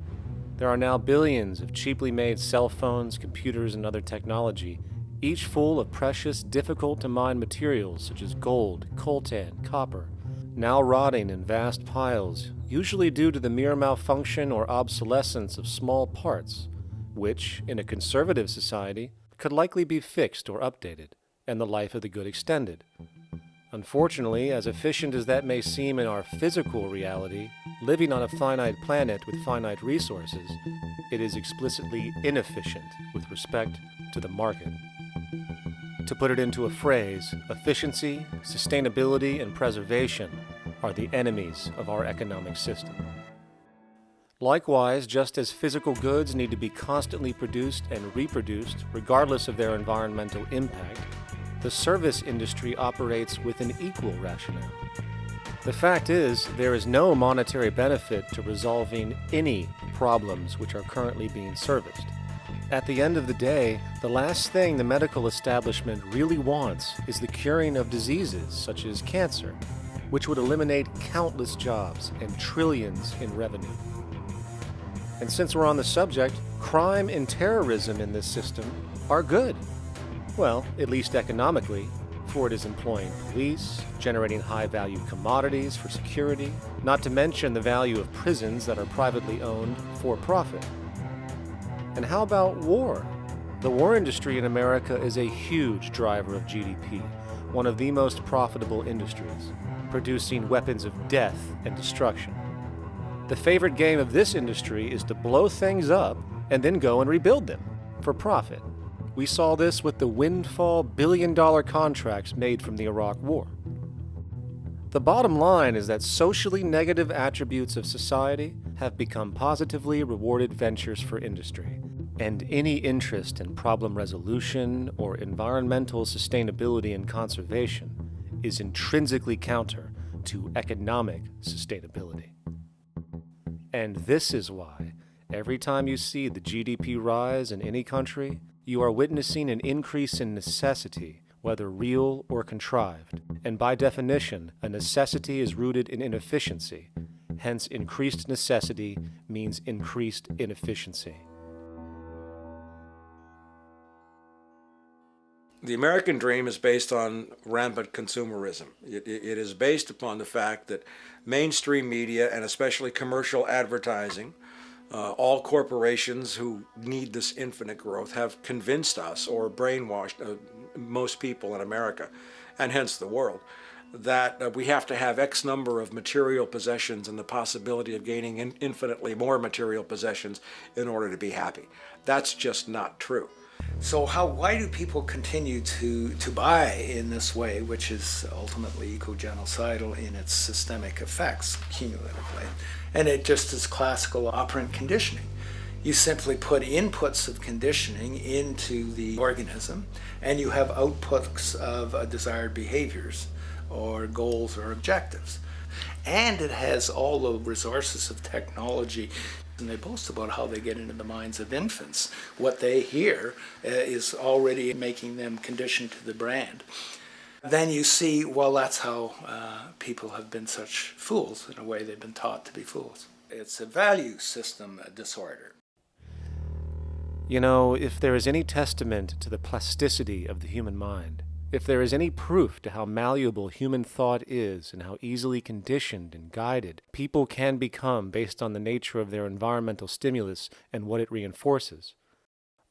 There are now billions of cheaply made cell phones, computers, and other technology, each full of precious, difficult-to-mine materials such as gold, coltan, copper, now rotting in vast piles, usually due to the mere malfunction or obsolescence of small parts, which, in a conservative society, could likely be fixed or updated, and the life of the good extended. Unfortunately, as efficient as that may seem in our physical reality, living on a finite planet with finite resources, it is explicitly inefficient with respect to the market. To put it into a phrase, efficiency, sustainability, and preservation are the enemies of our economic system. Likewise, just as physical goods need to be constantly produced and reproduced regardless of their environmental impact, the service industry operates with an equal rationale. The fact is, there is no monetary benefit to resolving any problems which are currently being serviced. At the end of the day, the last thing the medical establishment really wants is the curing of diseases such as cancer, which would eliminate countless jobs and trillions in revenue. And since we're on the subject, crime and terrorism in this system are good. Well, at least economically, for it is employing police, generating high-value commodities for security, not to mention the value of prisons that are privately owned for profit. And how about war? The war industry in America is a huge driver of GDP, one of the most profitable industries, producing weapons of death and destruction. The favorite game of this industry is to blow things up and then go and rebuild them for profit. We saw this with the windfall billion-dollar contracts made from the Iraq War. The bottom line is that socially negative attributes of society have become positively rewarded ventures for industry, and any interest in problem resolution or environmental sustainability and conservation is intrinsically counter to economic sustainability. And this is why, every time you see the GDP rise in any country, you are witnessing an increase in necessity, whether real or contrived. And by definition, a necessity is rooted in inefficiency. Hence, increased necessity means increased inefficiency. The American dream is based on rampant consumerism. It is based upon the fact that mainstream media, and especially commercial advertising, all corporations who need this infinite growth have convinced us or brainwashed most people in America, and hence the world, that we have to have X number of material possessions and the possibility of gaining infinitely more material possessions in order to be happy. That's just not true. So why do people continue to buy in this way, which is ultimately eco-genocidal in its systemic effects cumulatively? And it just is classical operant conditioning. You simply put inputs of conditioning into the organism, and you have outputs of desired behaviors or goals or objectives. And it has all the resources of technology. And they boast about how they get into the minds of infants. What they hear is already making them conditioned to the brand. Then you see, well, that's how people have been such fools. In a way, they've been taught to be fools. It's a value system disorder. You know, if there is any testament to the plasticity of the human mind, if there is any proof to how malleable human thought is and how easily conditioned and guided people can become based on the nature of their environmental stimulus and what it reinforces,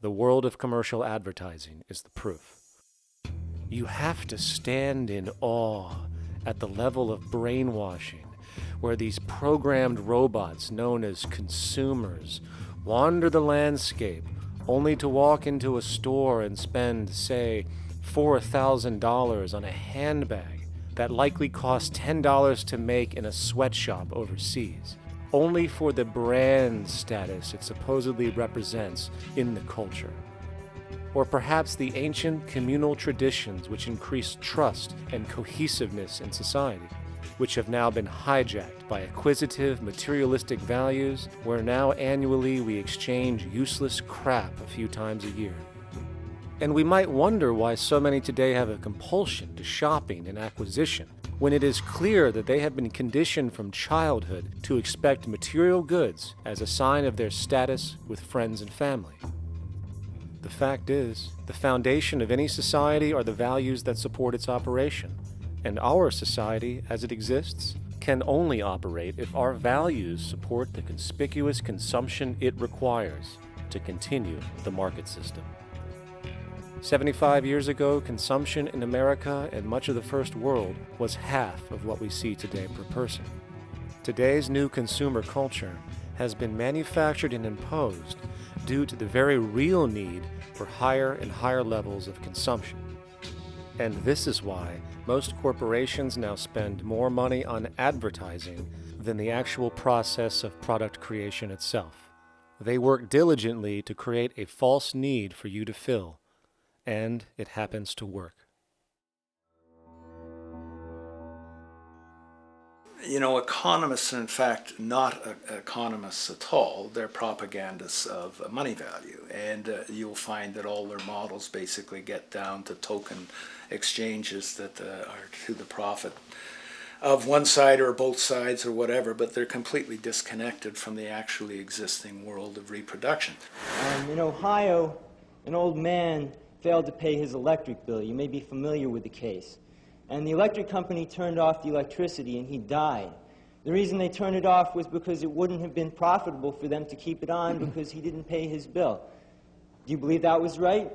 the world of commercial advertising is the proof. You have to stand in awe at the level of brainwashing where these programmed robots known as consumers wander the landscape only to walk into a store and spend, say, $4,000 on a handbag that likely costs $10 to make in a sweatshop overseas, only for the brand status it supposedly represents in the culture. Or perhaps the ancient communal traditions which increased trust and cohesiveness in society, which have now been hijacked by acquisitive, materialistic values, where now annually we exchange useless crap a few times a year. And we might wonder why so many today have a compulsion to shopping and acquisition, when it is clear that they have been conditioned from childhood to expect material goods as a sign of their status with friends and family. The fact is, the foundation of any society are the values that support its operation, and our society, as it exists, can only operate if our values support the conspicuous consumption it requires to continue the market system. 75 years ago, consumption in America and much of the First World was half of what we see today per person. Today's new consumer culture has been manufactured and imposed due to the very real need for higher and higher levels of consumption. And this is why most corporations now spend more money on advertising than the actual process of product creation itself. They work diligently to create a false need for you to fill, and it happens to work. Economists are in fact not economists at all. They're propagandists of money value. And you'll find that all their models basically get down to token exchanges that are to the profit of one side or both sides or whatever, but they're completely disconnected from the actually existing world of reproduction. In Ohio, an old man failed to pay his electric bill. You may be familiar with the case. And the electric company turned off the electricity and he died. The reason they turned it off was because it wouldn't have been profitable for them to keep it on because he didn't pay his bill. Do you believe that was right?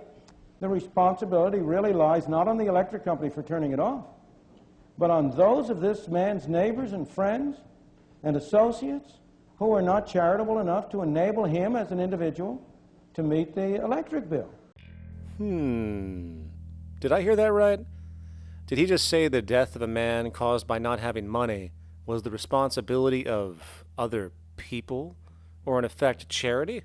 The responsibility really lies not on the electric company for turning it off, but on those of this man's neighbors and friends and associates who are not charitable enough to enable him as an individual to meet the electric bill. Did I hear that right? Did he just say the death of a man caused by not having money was the responsibility of other people, or in effect, charity?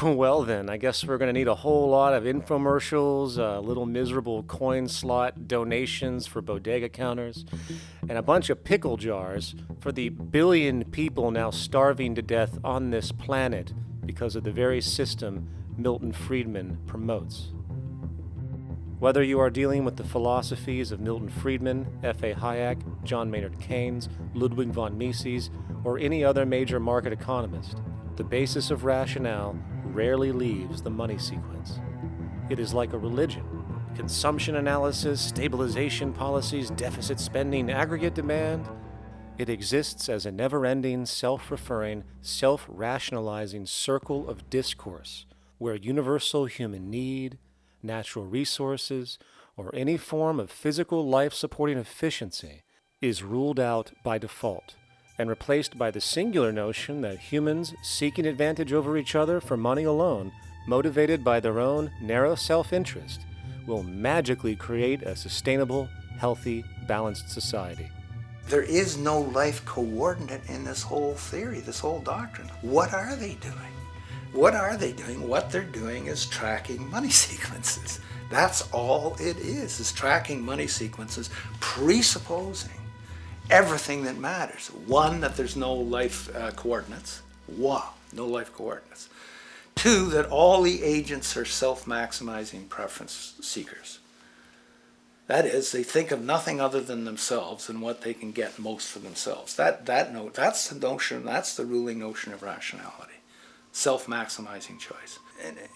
Well then, I guess we're going to need a whole lot of infomercials, little miserable coin slot donations for bodega counters, and a bunch of pickle jars for the billion people now starving to death on this planet because of the very system Milton Friedman promotes. Whether you are dealing with the philosophies of Milton Friedman, F.A. Hayek, John Maynard Keynes, Ludwig von Mises, or any other major market economist, the basis of rationale rarely leaves the money sequence. It is like a religion. Consumption analysis, stabilization policies, deficit spending, aggregate demand. It exists as a never-ending, self-referring, self-rationalizing circle of discourse where universal human need, natural resources, or any form of physical life-supporting efficiency is ruled out by default and replaced by the singular notion that humans seeking advantage over each other for money alone, motivated by their own narrow self-interest, will magically create a sustainable, healthy, balanced society. There is no life coordinate in this whole theory, this whole doctrine. What are they doing? What are they doing? What they're doing is tracking money sequences. That's all it is tracking money sequences, presupposing everything that matters. One, that there's no life coordinates. Wow, no life coordinates. Two, that all the agents are self-maximizing preference seekers. That is, they think of nothing other than themselves and what they can get most for themselves. That's the notion, that's the ruling notion of rationality. Self-maximizing choice.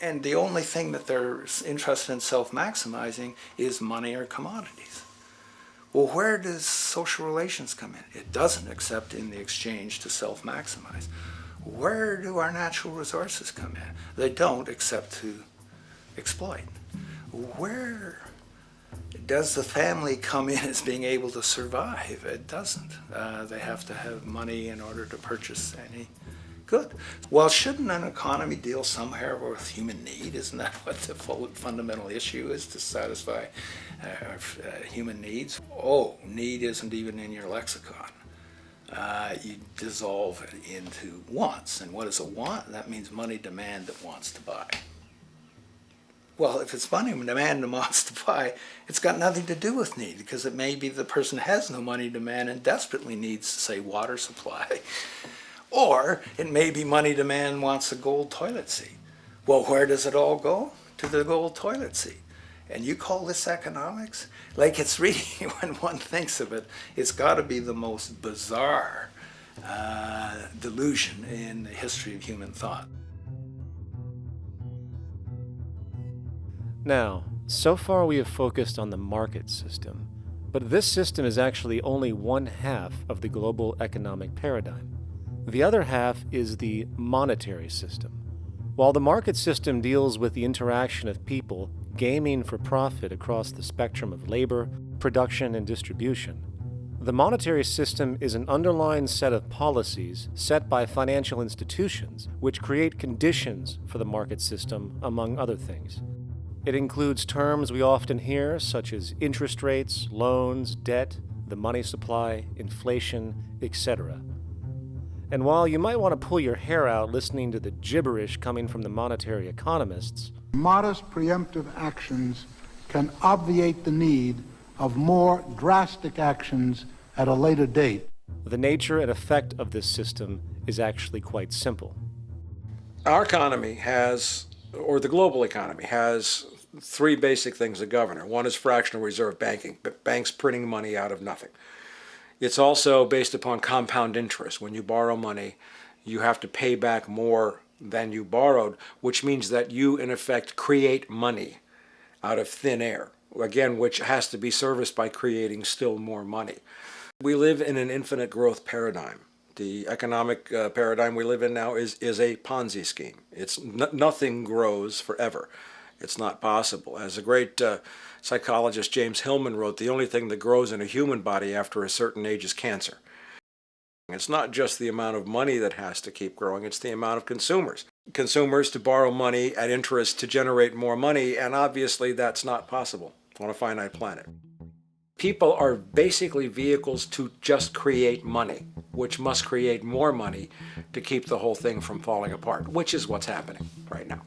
And the only thing that they're interested in self-maximizing is money or commodities. Well, where does social relations come in? It doesn't, except in the exchange to self-maximize. Where do our natural resources come in? They don't, except to exploit. Where does the family come in as being able to survive? It doesn't. They have to have money in order to purchase any good. Well, shouldn't an economy deal somewhere with human need? Isn't that what the fundamental issue is, to satisfy human needs? Oh, need isn't even in your lexicon. You dissolve it into wants. And what is a want? That means money demand that wants to buy. Well, if it's money demand that wants to buy, it's got nothing to do with need, because it may be the person has no money demand and desperately needs, say, water supply. Or it may be money demand wants a gold toilet seat. Well, where does it all go? To the gold toilet seat. And you call this economics? Like, it's really, when one thinks of it, it's got to be the most bizarre delusion in the history of human thought. Now, so far we have focused on the market system, but this system is actually only one half of the global economic paradigm. The other half is the monetary system. While the market system deals with the interaction of people gaming for profit across the spectrum of labor, production, and distribution, the monetary system is an underlying set of policies set by financial institutions which create conditions for the market system, among other things. It includes terms we often hear, such as interest rates, loans, debt, the money supply, inflation, etc. And while you might want to pull your hair out listening to the gibberish coming from the monetary economists, modest preemptive actions can obviate the need of more drastic actions at a later date. The nature and effect of this system is actually quite simple. Our economy has, or the global economy has, three basic things that govern it. One is fractional reserve banking, banks printing money out of nothing. It's also based upon compound interest. When you borrow money, you have to pay back more than you borrowed, which means that you, in effect, create money out of thin air, again, which has to be serviced by creating still more money. We live in an infinite growth paradigm. The economic paradigm we live in now is a Ponzi scheme. It's nothing grows forever. It's not possible. As a great psychologist James Hillman wrote, the only thing that grows in a human body after a certain age is cancer. It's not just the amount of money that has to keep growing, it's the amount of consumers. Consumers to borrow money at interest to generate more money, and obviously that's not possible on a finite planet. People are basically vehicles to just create money, which must create more money to keep the whole thing from falling apart, which is what's happening right now.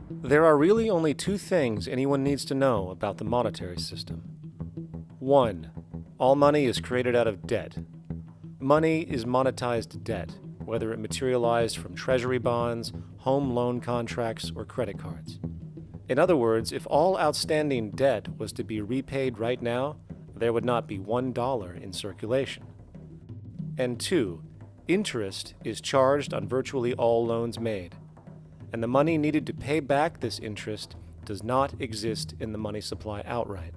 There are really only two things anyone needs to know about the monetary system. 1. All money is created out of debt. Money is monetized debt, whether it materialized from treasury bonds, home loan contracts, or credit cards. In other words, if all outstanding debt was to be repaid right now, there would not be $1 in circulation. And 2, interest is charged on virtually all loans made, and the money needed to pay back this interest does not exist in the money supply outright.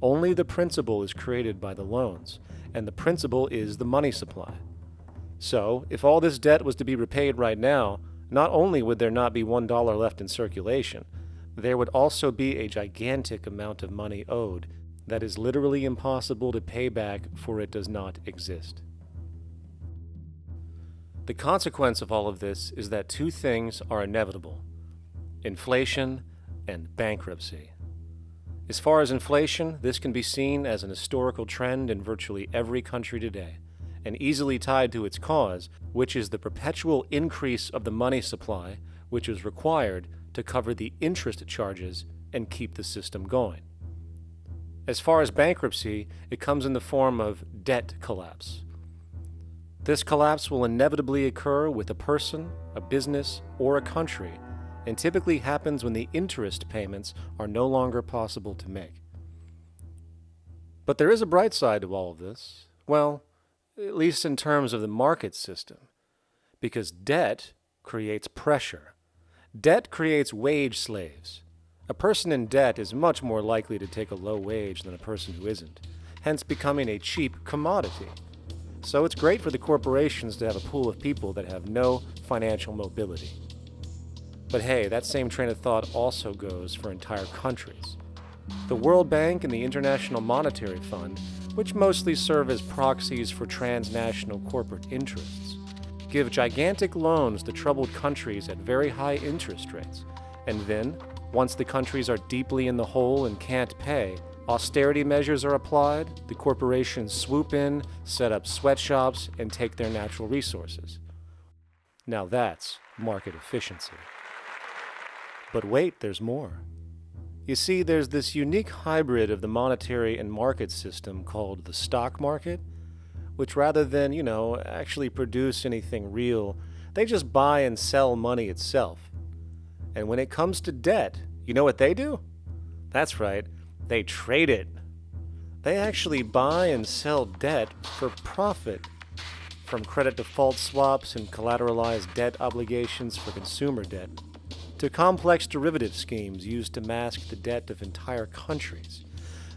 Only the principal is created by the loans, and the principal is the money supply. So, if all this debt was to be repaid right now, not only would there not be $1 left in circulation, there would also be a gigantic amount of money owed that is literally impossible to pay back, for it does not exist. The consequence of all of this is that two things are inevitable: inflation and bankruptcy. As far as inflation, this can be seen as an historical trend in virtually every country today, and easily tied to its cause, which is the perpetual increase of the money supply, which is required to cover the interest charges and keep the system going. As far as bankruptcy, it comes in the form of debt collapse. This collapse will inevitably occur with a person, a business, or a country, and typically happens when the interest payments are no longer possible to make. But there is a bright side to all of this. Well, at least in terms of the market system, because debt creates pressure. Debt creates wage slaves. A person in debt is much more likely to take a low wage than a person who isn't, hence becoming a cheap commodity. So it's great for the corporations to have a pool of people that have no financial mobility. But hey, that same train of thought also goes for entire countries. The World Bank and the International Monetary Fund, which mostly serve as proxies for transnational corporate interests, give gigantic loans to troubled countries at very high interest rates, and then, once the countries are deeply in the hole and can't pay, austerity measures are applied, the corporations swoop in, set up sweatshops, and take their natural resources. Now that's market efficiency. But wait, there's more. You see, there's this unique hybrid of the monetary and market system called the stock market, which rather than, actually produce anything real, they just buy and sell money itself. And when it comes to debt, you know what they do? That's right, they trade it. They actually buy and sell debt for profit, from credit default swaps and collateralized debt obligations for consumer debt, to complex derivative schemes used to mask the debt of entire countries,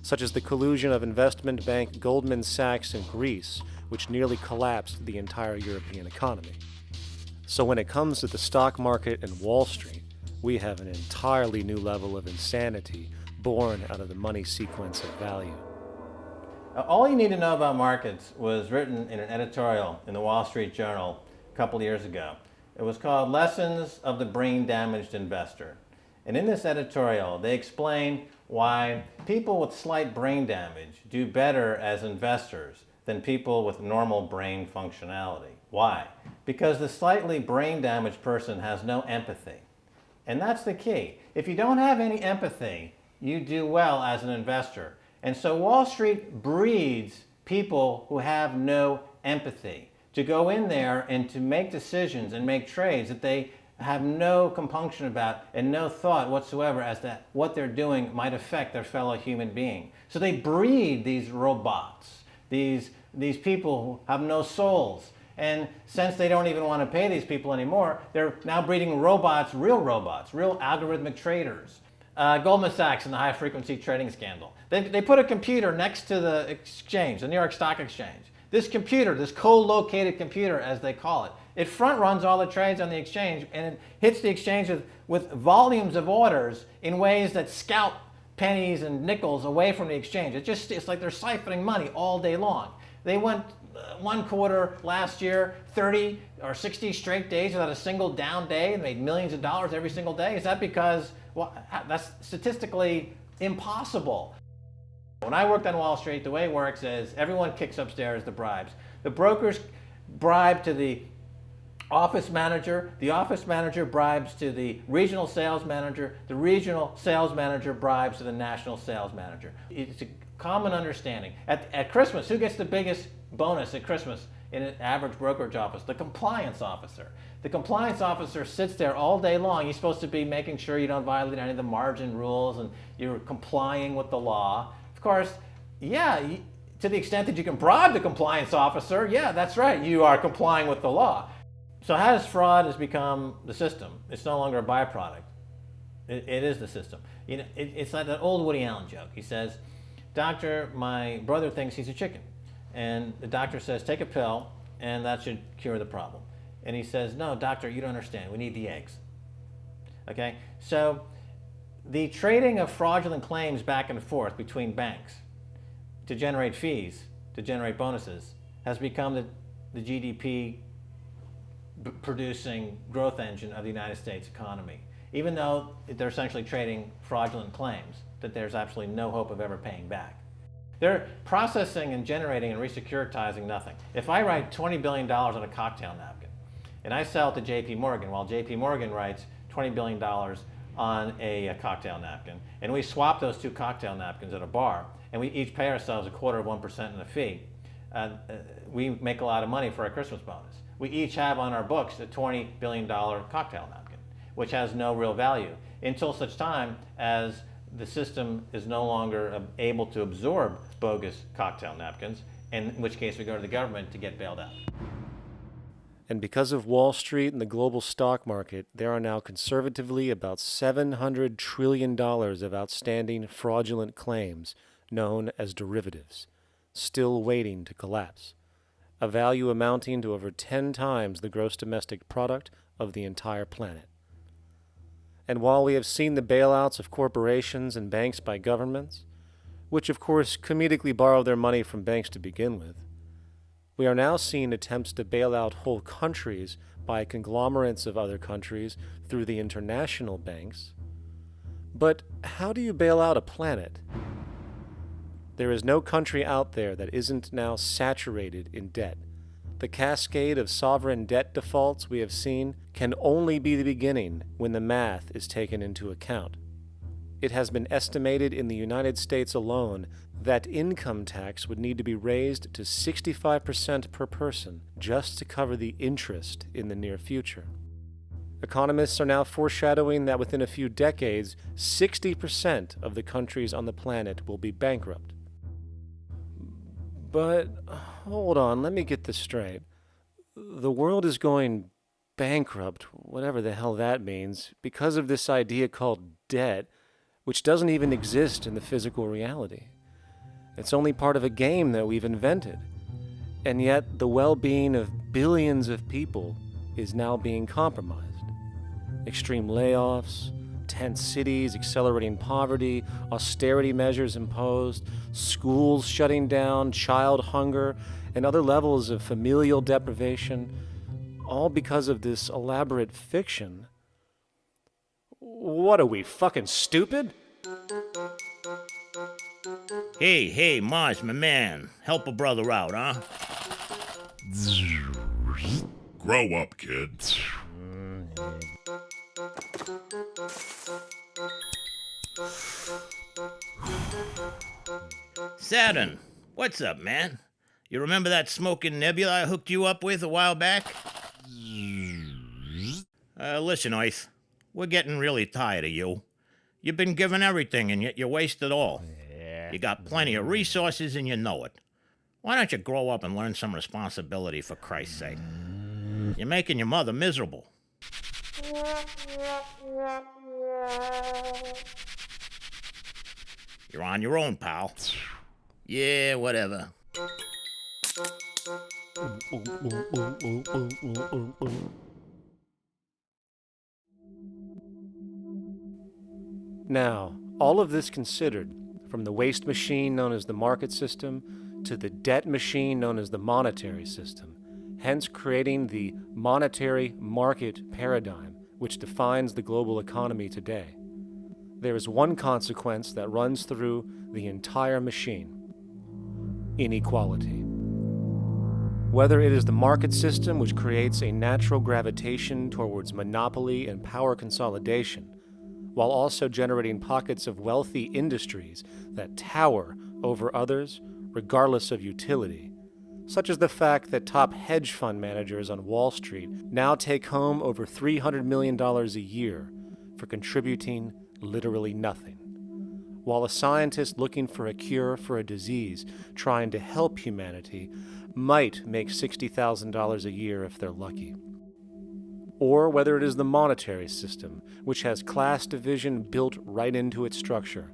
such as the collusion of investment bank Goldman Sachs in Greece, which nearly collapsed the entire European economy. So when it comes to the stock market and Wall Street, we have an entirely new level of insanity born out of the money sequence of value. All you need to know about markets was written in an editorial in the Wall Street Journal a couple years ago. It was called Lessons of the Brain-Damaged Investor. And in this editorial, they explain why people with slight brain damage do better as investors than people with normal brain functionality. Why? Because the slightly brain-damaged person has no empathy. And that's the key. If you don't have any empathy, you do well as an investor. And so Wall Street breeds people who have no empathy, to go in there and to make decisions and make trades that they have no compunction about and no thought whatsoever as to what they're doing might affect their fellow human being. So they breed these robots, these people who have no souls. And since they don't even want to pay these people anymore, they're now breeding robots, real algorithmic traders. Goldman Sachs and the high-frequency trading scandal. They put a computer next to the exchange, the New York Stock Exchange. This computer, this co-located computer, as they call it, it front runs all the trades on the exchange, and it hits the exchange with volumes of orders in ways that scalp pennies and nickels away from the exchange. It's like they're siphoning money all day long. They went one quarter last year, 30 or 60 straight days without a single down day and made millions of dollars every single day. Is that because, well, that's statistically impossible. When I worked on Wall Street, the way it works is everyone kicks upstairs the bribes. The brokers bribe to the office manager bribes to the regional sales manager sales manager bribes to the national sales manager. It's a common understanding. At Christmas, who gets the biggest bonus at Christmas in an average brokerage office? The compliance officer. The compliance officer sits there all day long. He's supposed to be making sure you don't violate any of the margin rules and you're complying with the law. Of course, yeah, to the extent that you can bribe the compliance officer, yeah, that's right, you are complying with the law. So how does fraud has become the system? It's no longer a byproduct. It is the system. You know, it's like that old Woody Allen joke. He says, "Doctor, my brother thinks he's a chicken." And the doctor says, "Take a pill, and that should cure the problem." And he says, "No, doctor, you don't understand. We need the eggs." Okay? So the trading of fraudulent claims back and forth between banks to generate fees, to generate bonuses, has become the GDP producing growth engine of the United States economy, even though they're essentially trading fraudulent claims that there's absolutely no hope of ever paying back. They're processing and generating and resecuritizing nothing. If I write $20 billion on a cocktail napkin and I sell it to JP Morgan, while JP Morgan writes $20 billion on a cocktail napkin, and we swap those two cocktail napkins at a bar, and we each pay ourselves 1/4% in a fee, we make a lot of money for our Christmas bonus. We each have on our books a $20 billion cocktail napkin, which has no real value until such time as the system is no longer able to absorb bogus cocktail napkins, in which case we go to the government to get bailed out. And because of Wall Street and the global stock market, there are now conservatively about $700 trillion of outstanding fraudulent claims known as derivatives, still waiting to collapse, a value amounting to over 10 times the gross domestic product of the entire planet. And while we have seen the bailouts of corporations and banks by governments, which of course comedically borrow their money from banks to begin with, we are now seeing attempts to bail out whole countries by conglomerates of other countries through the international banks. But how do you bail out a planet? There is no country out there that isn't now saturated in debt. The cascade of sovereign debt defaults we have seen can only be the beginning when the math is taken into account. It has been estimated in the United States alone that income tax would need to be raised to 65% per person just to cover the interest in the near future. Economists are now foreshadowing that within a few decades, 60% of the countries on the planet will be bankrupt. But hold on, let me get this straight. The world is going bankrupt, whatever the hell that means, because of this idea called debt, which doesn't even exist in the physical reality. It's only part of a game that we've invented. And yet the well-being of billions of people is now being compromised. Extreme layoffs, tent cities, accelerating poverty, austerity measures imposed, schools shutting down, child hunger, and other levels of familial deprivation, all because of this elaborate fiction. What are we, fucking stupid? Hey, Mars, my man. Help a brother out, huh? Grow up, kid. Saturn, what's up, man? You remember that smoking nebula I hooked you up with a while back? Listen, Earth, we're getting really tired of you. You've been given everything, and yet you waste it all. You got plenty of resources, and you know it. Why don't you grow up and learn some responsibility, for Christ's sake? You're making your mother miserable. You're on your own, pal. Yeah, whatever. Now, all of this considered, from the waste machine known as the market system to the debt machine known as the monetary system, hence creating the monetary market paradigm which defines the global economy today, there is one consequence that runs through the entire machine: inequality. Whether it is the market system which creates a natural gravitation towards monopoly and power consolidation, while also generating pockets of wealthy industries that tower over others regardless of utility, such as the fact that top hedge fund managers on Wall Street now take home over $300 million a year for contributing literally nothing, while a scientist looking for a cure for a disease trying to help humanity might make $60,000 a year if they're lucky. Or whether it is the monetary system, which has class division built right into its structure.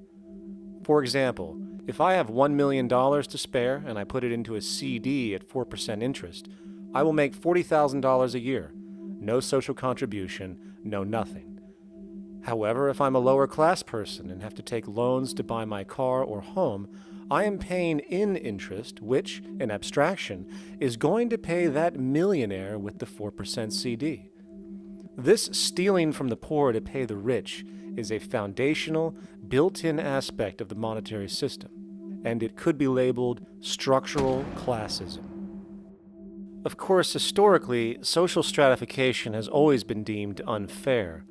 For example, if I have $1 million to spare and I put it into a CD at 4% interest, I will make $40,000 a year. No social contribution, no nothing. However, if I'm a lower class person and have to take loans to buy my car or home, I am paying in interest, which, in abstraction, is going to pay that millionaire with the 4% CD. This stealing from the poor to pay the rich is a foundational, built-in aspect of the monetary system, and it could be labeled structural classism. Of course, historically, social stratification has always been deemed unfair,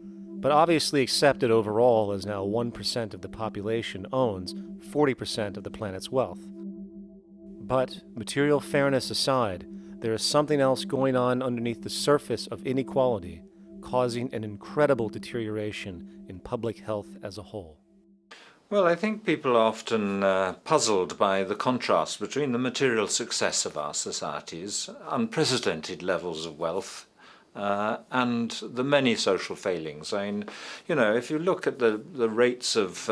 but obviously accepted overall as now 1% of the population owns 40% of the planet's wealth. But, material fairness aside, there is something else going on underneath the surface of inequality, causing an incredible deterioration in public health as a whole. Well, I think people are often puzzled by the contrast between the material success of our societies, unprecedented levels of wealth, and the many social failings. I mean, you know, if you look at the rates of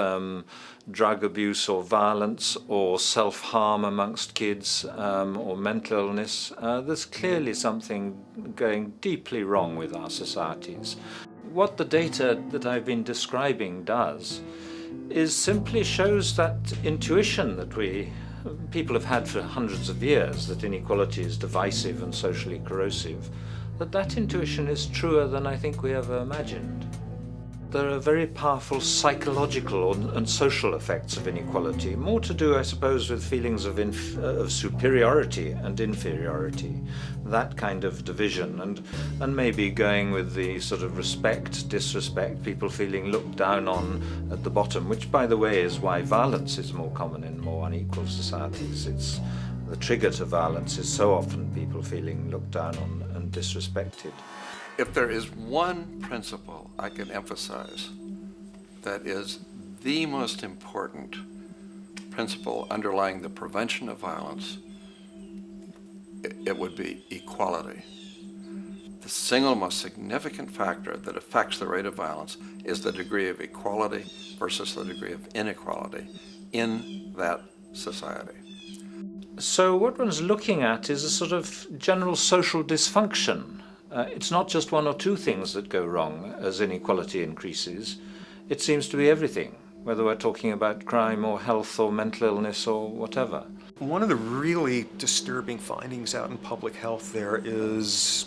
drug abuse or violence or self-harm amongst kids or mental illness, there's clearly something going deeply wrong with our societies. What the data that I've been describing does is simply shows that intuition that people have had for hundreds of years, that inequality is divisive and socially corrosive, that intuition is truer than I think we ever imagined. There are very powerful psychological and social effects of inequality, more to do, I suppose, with feelings of superiority and inferiority, that kind of division, and maybe going with the sort of respect, disrespect, people feeling looked down on at the bottom, which, by the way, is why violence is more common in more unequal societies. It's the trigger to violence is so often people feeling looked down on and disrespected. If there is one principle I can emphasize that is the most important principle underlying the prevention of violence, it would be equality. The single most significant factor that affects the rate of violence is the degree of equality versus the degree of inequality in that society. So what one's looking at is a sort of general social dysfunction. It's not just one or two things that go wrong as inequality increases. It seems to be everything, whether we're talking about crime or health or mental illness or whatever. One of the really disturbing findings out in public health there is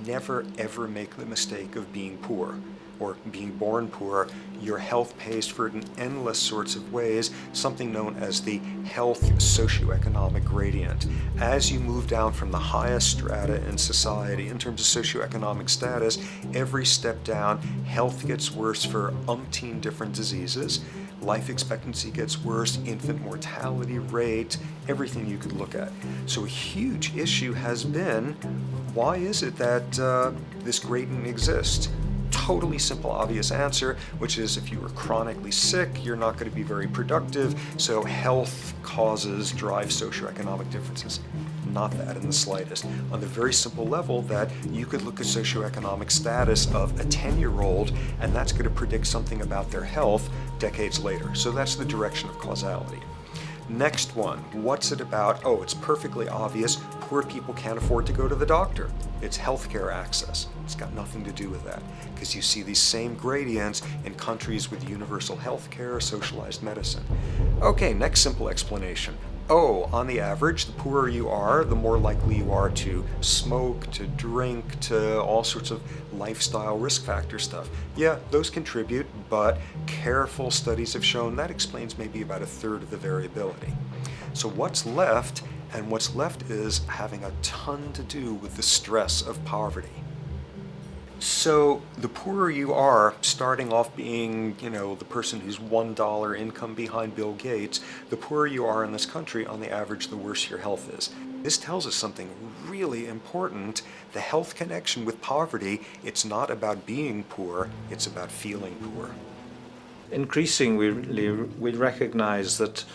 never ever make the mistake of being poor. or being born poor, your health pays for it in endless sorts of ways, something known as the health socioeconomic gradient. As you move down from the highest strata in society in terms of socioeconomic status, every step down, health gets worse for umpteen different diseases. Life expectancy gets worse, infant mortality rate, everything you could look at. So a huge issue has been, why is it that this gradient exists? Totally simple, obvious answer, which is if you are chronically sick, you're not going to be very productive, so health causes drive socioeconomic differences. Not that in the slightest. On the very simple level that you could look at socioeconomic status of a 10-year-old, and that's going to predict something about their health decades later. So that's the direction of causality. Next one, what's it about? Oh, it's perfectly obvious. Poor people can't afford to go to the doctor. It's healthcare access. It's got nothing to do with that, because you see these same gradients in countries with universal healthcare, socialized medicine. Okay, next simple explanation. Oh, on the average, the poorer you are, the more likely you are to smoke, to drink, to all sorts of lifestyle risk factor stuff. Yeah, those contribute, but careful studies have shown that explains maybe about a third of the variability. So what's left? And what's left is having a ton to do with the stress of poverty. So the poorer you are, starting off being, the person who's $1 income behind Bill Gates, the poorer you are in this country, on the average, the worse your health is. This tells us something really important. The health connection with poverty, it's not about being poor, it's about feeling poor. Increasingly, we recognize that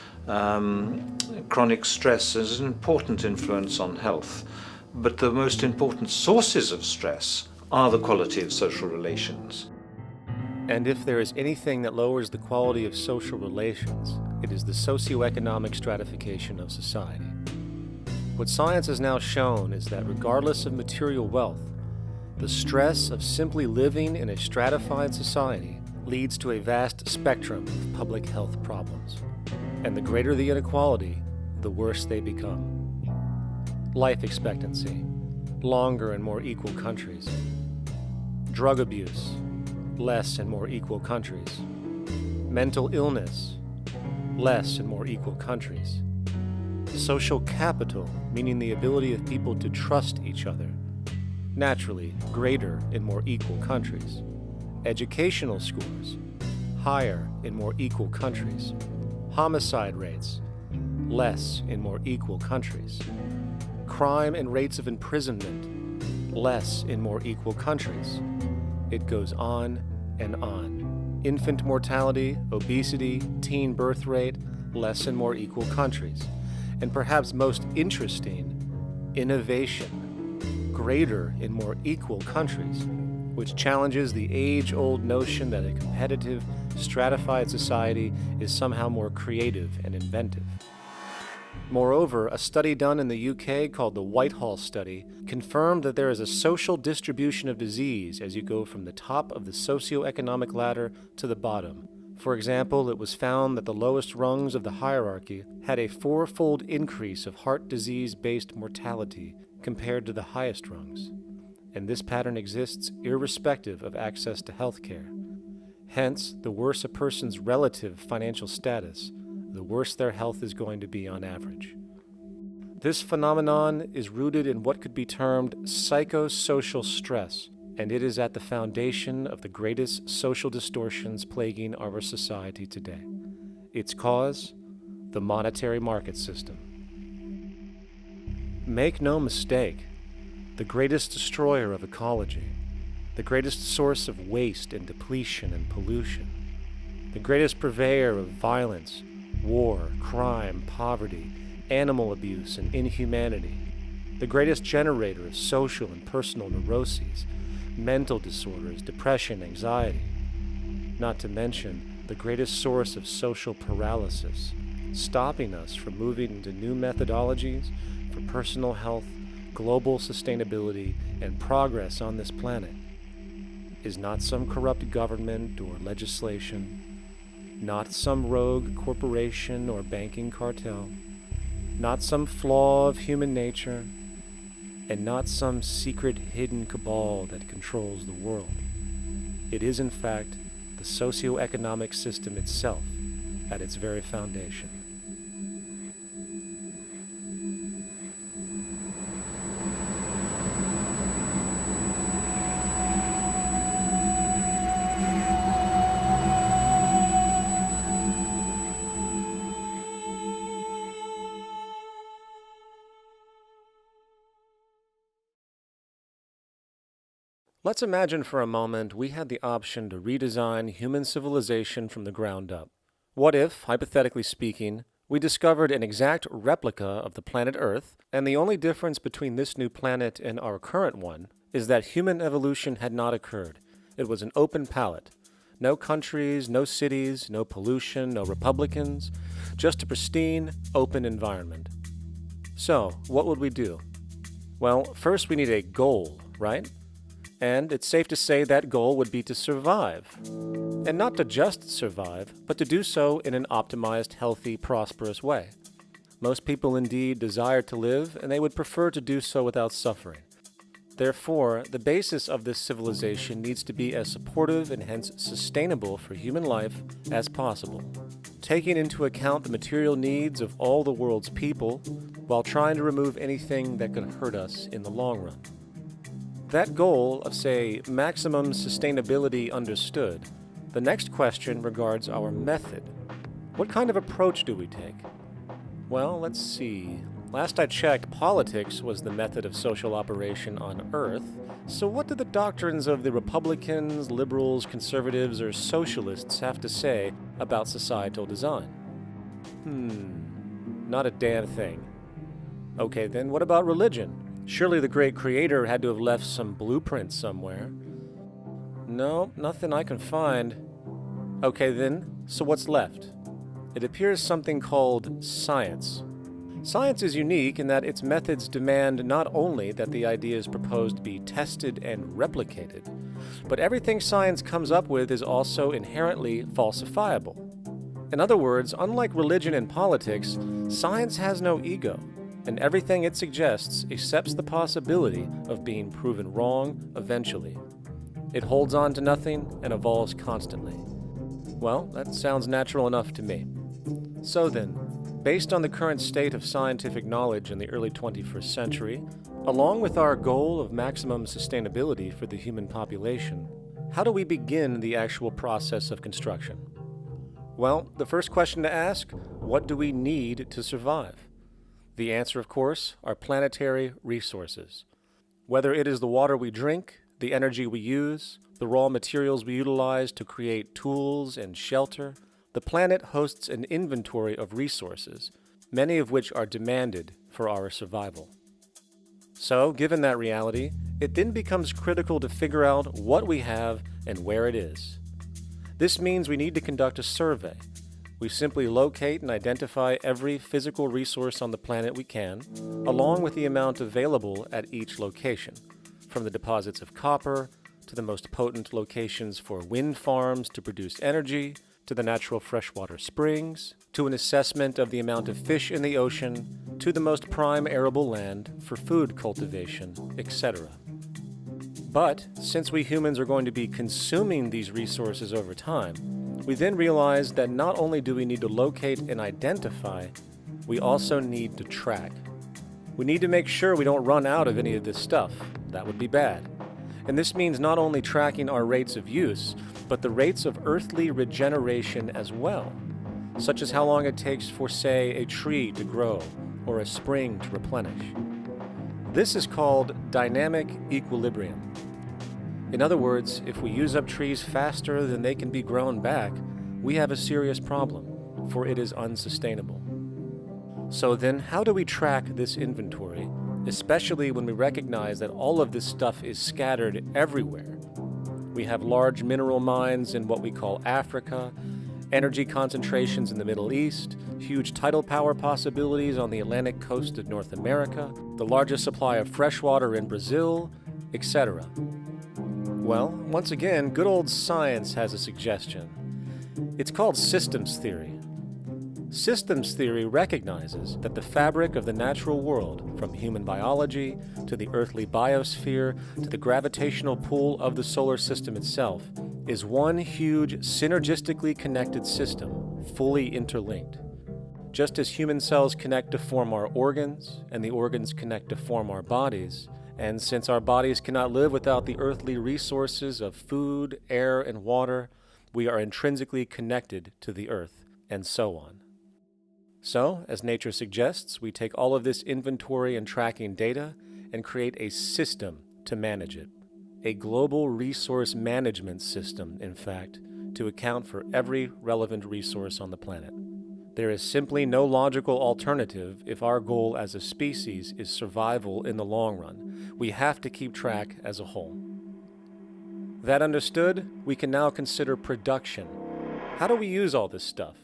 chronic stress is an important influence on health, but the most important sources of stress are the quality of social relations. And if there is anything that lowers the quality of social relations, it is the socioeconomic stratification of society. What science has now shown is that regardless of material wealth, the stress of simply living in a stratified society leads to a vast spectrum of public health problems. And the greater the inequality, the worse they become. Life expectancy, longer in more equal countries. Drug abuse, less in more equal countries. Mental illness, less in more equal countries. Social capital, meaning the ability of people to trust each other, naturally greater in more equal countries. Educational scores, higher in more equal countries. Homicide rates, less in more equal countries. Crime and rates of imprisonment, less in more equal countries. It goes on and on. Infant mortality, obesity, teen birth rate, less in more equal countries. And perhaps most interesting, innovation, greater in more equal countries, which challenges the age-old notion that a competitive, stratified society is somehow more creative and inventive. Moreover, a study done in the UK called the Whitehall Study confirmed that there is a social distribution of disease as you go from the top of the socioeconomic ladder to the bottom. For example, it was found that the lowest rungs of the hierarchy had a 4-fold increase of heart disease-based mortality compared to the highest rungs. And this pattern exists irrespective of access to health care. Hence, the worse a person's relative financial status, the worse their health is going to be on average. This phenomenon is rooted in what could be termed psychosocial stress, and it is at the foundation of the greatest social distortions plaguing our society today. Its cause, the monetary market system. Make no mistake, the greatest destroyer of ecology, the greatest source of waste and depletion and pollution, the greatest purveyor of violence, war, crime, poverty, animal abuse, and inhumanity, the greatest generator of social and personal neuroses, mental disorders, depression, anxiety, not to mention the greatest source of social paralysis, stopping us from moving into new methodologies for personal health, global sustainability, and progress on this planet, is not some corrupt government or legislation, not some rogue corporation or banking cartel, not some flaw of human nature, and not some secret hidden cabal that controls the world. It is, in fact, the socioeconomic system itself at its very foundation. Let's imagine for a moment we had the option to redesign human civilization from the ground up. What if, hypothetically speaking, we discovered an exact replica of the planet Earth, and the only difference between this new planet and our current one is that human evolution had not occurred. It was an open palette. No countries, no cities, no pollution, no Republicans, just a pristine, open environment. So, what would we do? Well, first we need a goal, right? And it's safe to say that goal would be to survive. And not to just survive, but to do so in an optimized, healthy, prosperous way. Most people indeed desire to live, and they would prefer to do so without suffering. Therefore, the basis of this civilization needs to be as supportive and hence sustainable for human life as possible, taking into account the material needs of all the world's people, while trying to remove anything that could hurt us in the long run. That goal of, say, maximum sustainability understood, the next question regards our method. What kind of approach do we take? Well, let's see. Last I checked, politics was the method of social operation on Earth. So what do the doctrines of the Republicans, liberals, conservatives, or socialists have to say about societal design? Not a damn thing. Okay, then what about religion? Surely the great creator had to have left some blueprint somewhere. No, nothing I can find. Okay then, so what's left? It appears something called science. Science is unique in that its methods demand not only that the ideas proposed be tested and replicated, but everything science comes up with is also inherently falsifiable. In other words, unlike religion and politics, science has no ego, and everything it suggests accepts the possibility of being proven wrong eventually. It holds on to nothing and evolves constantly. Well, that sounds natural enough to me. So then, based on the current state of scientific knowledge in the early 21st century, along with our goal of maximum sustainability for the human population, how do we begin the actual process of construction? Well, the first question to ask, what do we need to survive? The answer, of course, are planetary resources. Whether it is the water we drink, the energy we use, the raw materials we utilize to create tools and shelter, the planet hosts an inventory of resources, many of which are demanded for our survival. So, given that reality, it then becomes critical to figure out what we have and where it is. This means we need to conduct a survey. We simply locate and identify every physical resource on the planet we can, along with the amount available at each location, from the deposits of copper, to the most potent locations for wind farms to produce energy, to the natural freshwater springs, to an assessment of the amount of fish in the ocean, to the most prime arable land for food cultivation, etc. But since we humans are going to be consuming these resources over time, we then realize that not only do we need to locate and identify, we also need to track. We need to make sure we don't run out of any of this stuff. That would be bad. And this means not only tracking our rates of use, but the rates of earthly regeneration as well, such as how long it takes for, say, a tree to grow or a spring to replenish. This is called dynamic equilibrium. In other words, if we use up trees faster than they can be grown back, we have a serious problem, for it is unsustainable. So then, how do we track this inventory, especially when we recognize that all of this stuff is scattered everywhere? We have large mineral mines in what we call Africa, energy concentrations in the Middle East, huge tidal power possibilities on the Atlantic coast of North America, the largest supply of freshwater in Brazil, etc. Well, once again, good old science has a suggestion. It's called systems theory. Systems theory recognizes that the fabric of the natural world, from human biology to the earthly biosphere to the gravitational pull of the solar system itself, is one huge, synergistically connected system, fully interlinked. Just as human cells connect to form our organs, and the organs connect to form our bodies, and since our bodies cannot live without the earthly resources of food, air, and water, we are intrinsically connected to the earth, and so on. So, as nature suggests, we take all of this inventory and tracking data and create a system to manage it. A global resource management system, in fact, to account for every relevant resource on the planet. There is simply no logical alternative if our goal as a species is survival in the long run. We have to keep track as a whole. That understood, we can now consider production. How do we use all this stuff?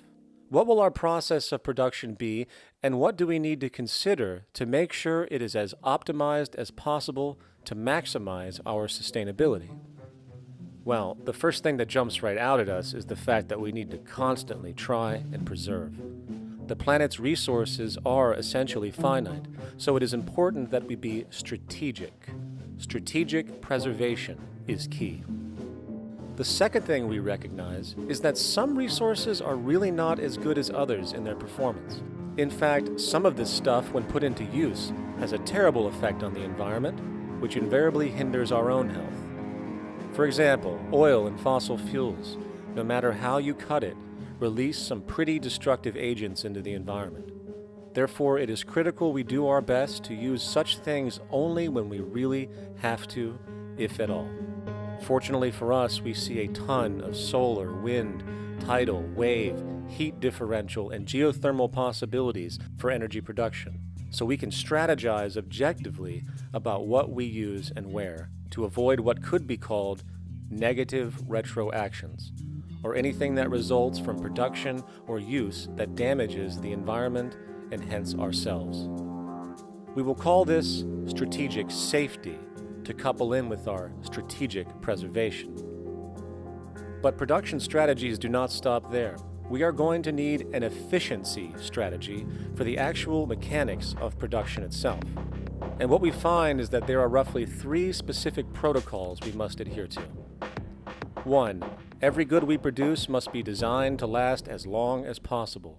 What will our process of production be, and what do we need to consider to make sure it is as optimized as possible to maximize our sustainability? Well, the first thing that jumps right out at us is the fact that we need to constantly try and preserve. The planet's resources are essentially finite, so it is important that we be strategic. Strategic preservation is key. The second thing we recognize is that some resources are really not as good as others in their performance. In fact, some of this stuff, when put into use, has a terrible effect on the environment, which invariably hinders our own health. For example, oil and fossil fuels, no matter how you cut it, release some pretty destructive agents into the environment. Therefore, it is critical we do our best to use such things only when we really have to, if at all. Fortunately for us, we see a ton of solar, wind, tidal, wave, heat differential, and geothermal possibilities for energy production, so we can strategize objectively about what we use and where to avoid what could be called negative retroactions, or anything that results from production or use that damages the environment and hence ourselves. We will call this strategic safety to couple in with our strategic preservation. But production strategies do not stop there. We are going to need an efficiency strategy for the actual mechanics of production itself. And what we find is that there are roughly 3 specific protocols we must adhere to. 1. Every good we produce must be designed to last as long as possible.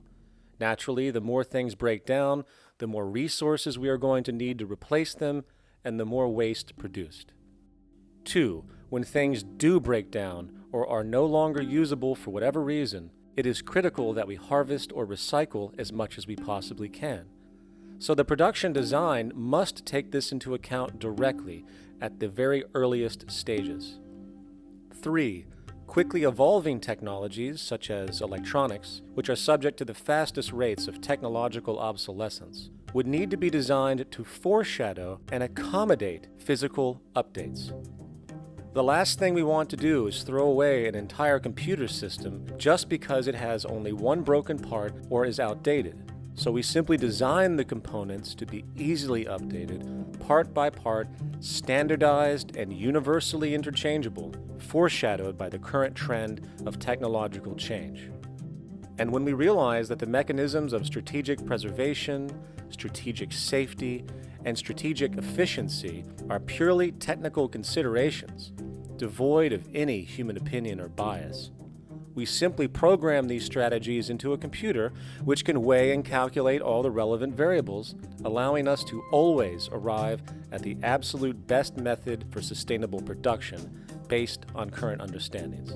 Naturally, the more things break down, the more resources we are going to need to replace them, and the more waste produced. 2. When things do break down or are no longer usable for whatever reason, it is critical that we harvest or recycle as much as we possibly can. So the production design must take this into account directly at the very earliest stages. 3. Quickly evolving technologies, such as electronics, which are subject to the fastest rates of technological obsolescence, would need to be designed to foreshadow and accommodate physical updates. The last thing we want to do is throw away an entire computer system just because it has only one broken part or is outdated. So we simply design the components to be easily updated, part by part, standardized and universally interchangeable, foreshadowed by the current trend of technological change. And when we realize that the mechanisms of strategic preservation, strategic safety, and strategic efficiency are purely technical considerations, devoid of any human opinion or bias, we simply program these strategies into a computer which can weigh and calculate all the relevant variables, allowing us to always arrive at the absolute best method for sustainable production based on current understandings.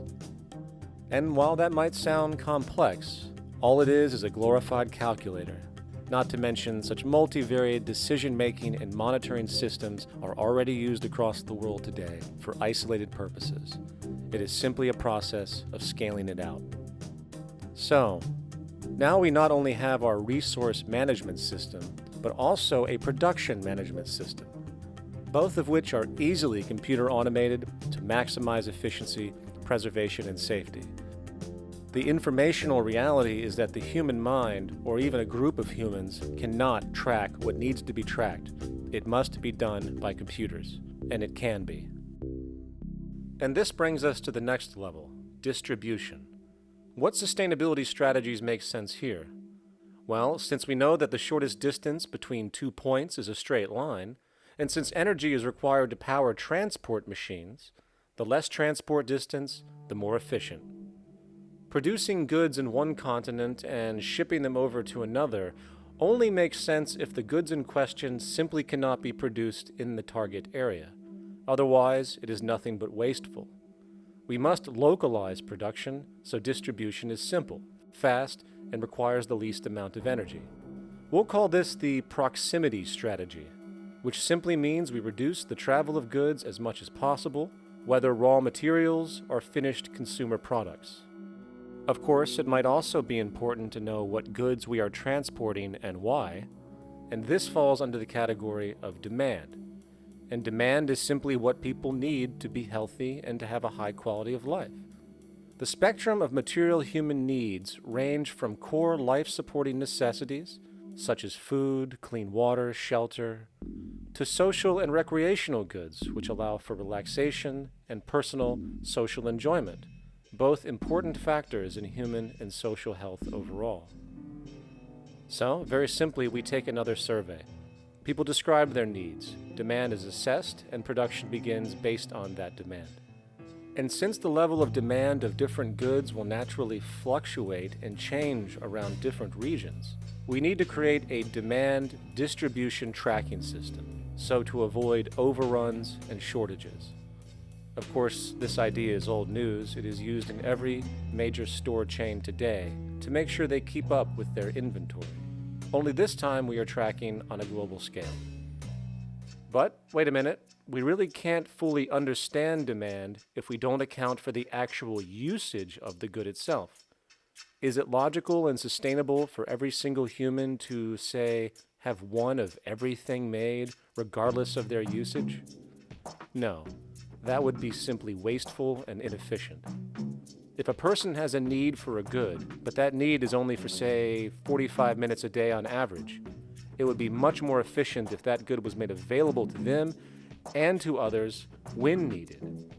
And while that might sound complex, all it is a glorified calculator. Not to mention such multivariate decision-making and monitoring systems are already used across the world today for isolated purposes. It is simply a process of scaling it out. So, now we not only have our resource management system, but also a production management system, both of which are easily computer automated to maximize efficiency, preservation, and safety. The informational reality is that the human mind, or even a group of humans, cannot track what needs to be tracked. It must be done by computers, and it can be. And this brings us to the next level, distribution. What sustainability strategies make sense here? Well, since we know that the shortest distance between 2 points is a straight line, and since energy is required to power transport machines, The less transport distance, the more efficient. Producing goods in one continent and shipping them over to another only makes sense if the goods in question simply cannot be produced in the target area. Otherwise, it is nothing but wasteful. We must localize production so distribution is simple, fast, and requires the least amount of energy. We'll call this the proximity strategy, which simply means we reduce the travel of goods as much as possible, whether raw materials or finished consumer products. Of course, it might also be important to know what goods we are transporting and why, and this falls under the category of demand. And demand is simply what people need to be healthy and to have a high quality of life. The spectrum of material human needs range from core life-supporting necessities, such as food, clean water, shelter, to social and recreational goods, which allow for relaxation and personal social enjoyment, both important factors in human and social health overall. So, very simply, we take another survey. People describe their needs, demand is assessed, and production begins based on that demand. And since the level of demand of different goods will naturally fluctuate and change around different regions, we need to create a demand distribution tracking system, so to avoid overruns and shortages. Of course, this idea is old news. It is used in every major store chain today to make sure they keep up with their inventory. Only this time we are tracking on a global scale. But, wait a minute, we really can't fully understand demand if we don't account for the actual usage of the good itself. Is it logical and sustainable for every single human to, say, have one of everything made, regardless of their usage? No, that would be simply wasteful and inefficient. If a person has a need for a good, but that need is only for, say, 45 minutes a day on average, it would be much more efficient if that good was made available to them and to others when needed.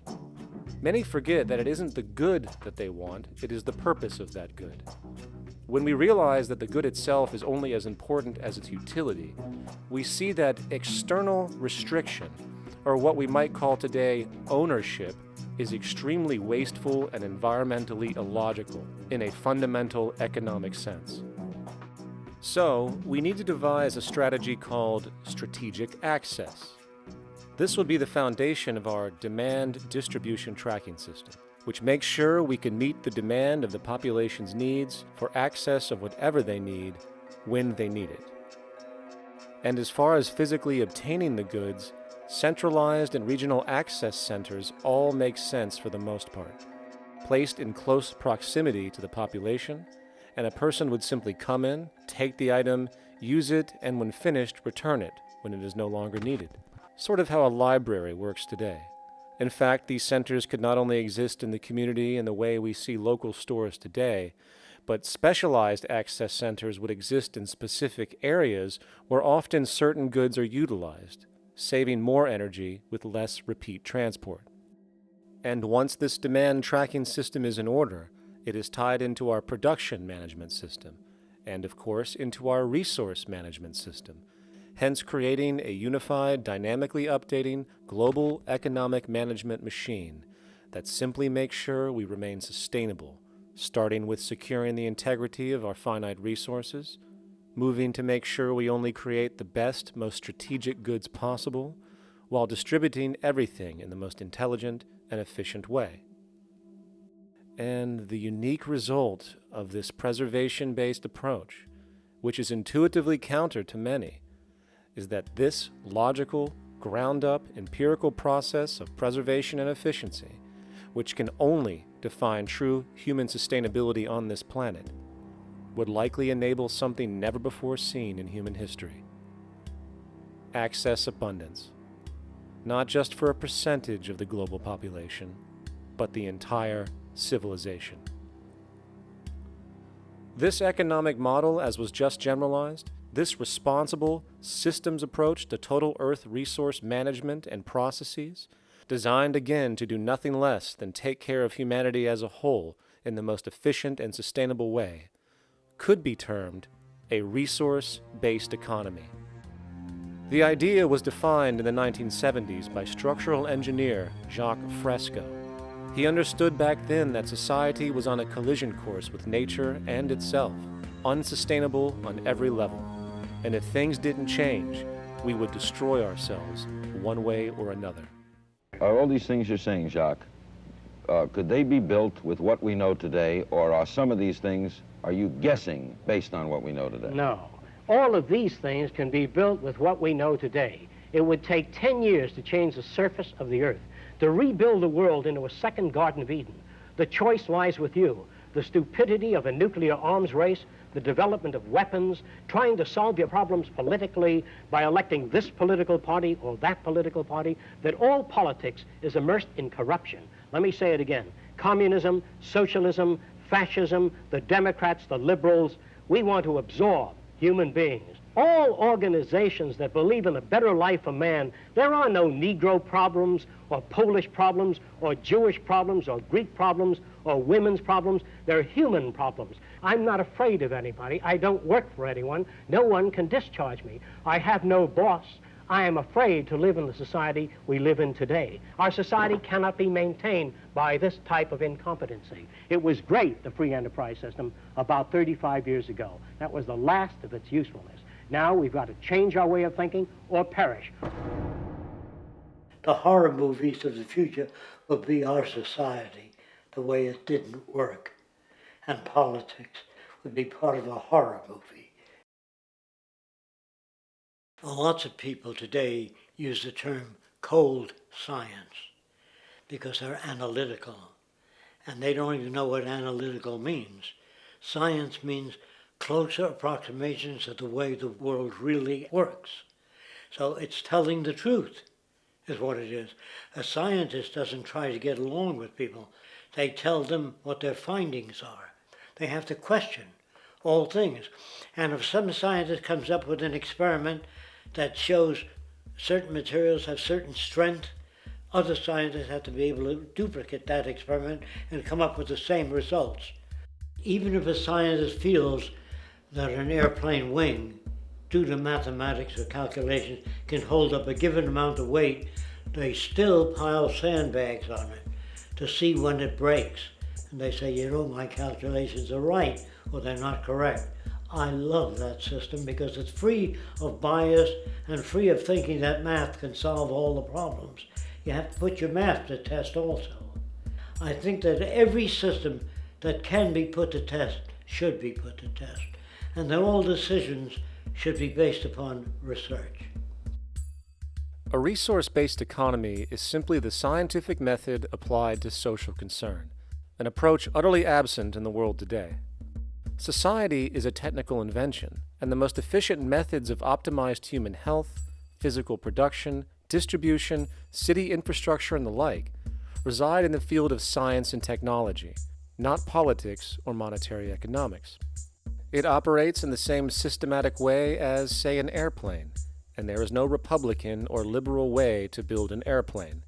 Many forget that it isn't the good that they want, it is the purpose of that good. When we realize that the good itself is only as important as its utility, we see that external restriction, or what we might call today ownership, is extremely wasteful and environmentally illogical in a fundamental economic sense. So, we need to devise a strategy called strategic access. This would be the foundation of our demand distribution tracking system, which makes sure we can meet the demand of the population's needs for access of whatever they need when they need it. And as far as physically obtaining the goods, centralized and regional access centers all make sense for the most part, placed in close proximity to the population, and a person would simply come in, take the item, use it, and when finished, return it when it is no longer needed. Sort of how a library works today. In fact, these centers could not only exist in the community in the way we see local stores today, but specialized access centers would exist in specific areas where often certain goods are utilized, saving more energy with less repeat transport. And once this demand tracking system is in order, it is tied into our production management system, and of course into our resource management system, hence creating a unified, dynamically updating, global economic management machine that simply makes sure we remain sustainable, starting with securing the integrity of our finite resources, moving to make sure we only create the best, most strategic goods possible, while distributing everything in the most intelligent and efficient way. And the unique result of this preservation-based approach, which is intuitively counter to many, is that this logical, ground-up, empirical process of preservation and efficiency, which can only define true human sustainability on this planet, would likely enable something never before seen in human history. Access abundance, not just for a percentage of the global population, but the entire civilization. This economic model, as was just generalized, this responsible systems approach to total Earth resource management and processes, designed again to do nothing less than take care of humanity as a whole in the most efficient and sustainable way, could be termed a resource-based economy. The idea was defined in the 1970s by structural engineer Jacques Fresco. He understood back then that society was on a collision course with nature and itself, unsustainable on every level. And if things didn't change, we would destroy ourselves one way or another. Are all these things you're saying, Jacques, could they be built with what we know today, or are some of these things, are you guessing based on what we know today? No. All of these things can be built with what we know today. It would take 10 years to change the surface of the earth, to rebuild the world into a second Garden of Eden. The choice lies with you. The stupidity of a nuclear arms race, the development of weapons, trying to solve your problems politically by electing this political party or that political party, that all politics is immersed in corruption. Let me say it again. Communism, socialism, fascism, the Democrats, the liberals, we want to absorb human beings. All organizations that believe in a better life for man, there are no Negro problems or Polish problems or Jewish problems or Greek problems or women's problems. They're human problems. I'm not afraid of anybody. I don't work for anyone. No one can discharge me. I have no boss. I am afraid to live in the society we live in today. Our society cannot be maintained by this type of incompetency. It was great, the free enterprise system, about 35 years ago. That was the last of its usefulness. Now we've got to change our way of thinking or perish. The horror movies of the future will be our society, the way it didn't work. And politics would be part of a horror movie. Lots of people today use the term cold science because they're analytical, and they don't even know what analytical means. Science means closer approximations of the way the world really works. So it's telling the truth, is what it is. A scientist doesn't try to get along with people. They tell them what their findings are. They have to question all things. And if some scientist comes up with an experiment that shows certain materials have certain strength, other scientists have to be able to duplicate that experiment and come up with the same results. Even if a scientist feels that an airplane wing, due to mathematics or calculations, can hold up a given amount of weight, they still pile sandbags on it to see when it breaks. And they say, you know, my calculations are right, or they're not correct. I love that system because it's free of bias and free of thinking that math can solve all the problems. You have to put your math to test also. I think that every system that can be put to test should be put to test, and that all decisions should be based upon research. A resource-based economy is simply the scientific method applied to social concern, an approach utterly absent in the world today. Society is a technical invention, and the most efficient methods of optimized human health, physical production, distribution, city infrastructure, and the like reside in the field of science and technology, not politics or monetary economics. It operates in the same systematic way as, say, an airplane, and there is no Republican or liberal way to build an airplane.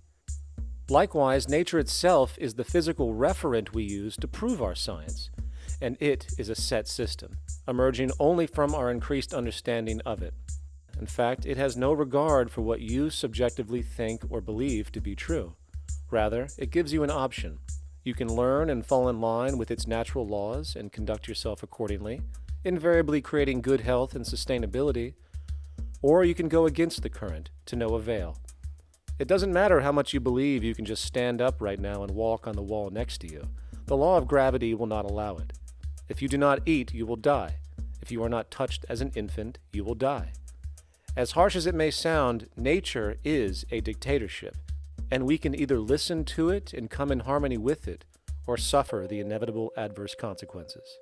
Likewise, nature itself is the physical referent we use to prove our science, and it is a set system, emerging only from our increased understanding of it. In fact, it has no regard for what you subjectively think or believe to be true. Rather, it gives you an option. You can learn and fall in line with its natural laws and conduct yourself accordingly, invariably creating good health and sustainability, or you can go against the current to no avail. It doesn't matter how much you believe you can just stand up right now and walk on the wall next to you. The law of gravity will not allow it. If you do not eat, you will die. If you are not touched as an infant, you will die. As harsh as it may sound, nature is a dictatorship, and we can either listen to it and come in harmony with it, or suffer the inevitable adverse consequences.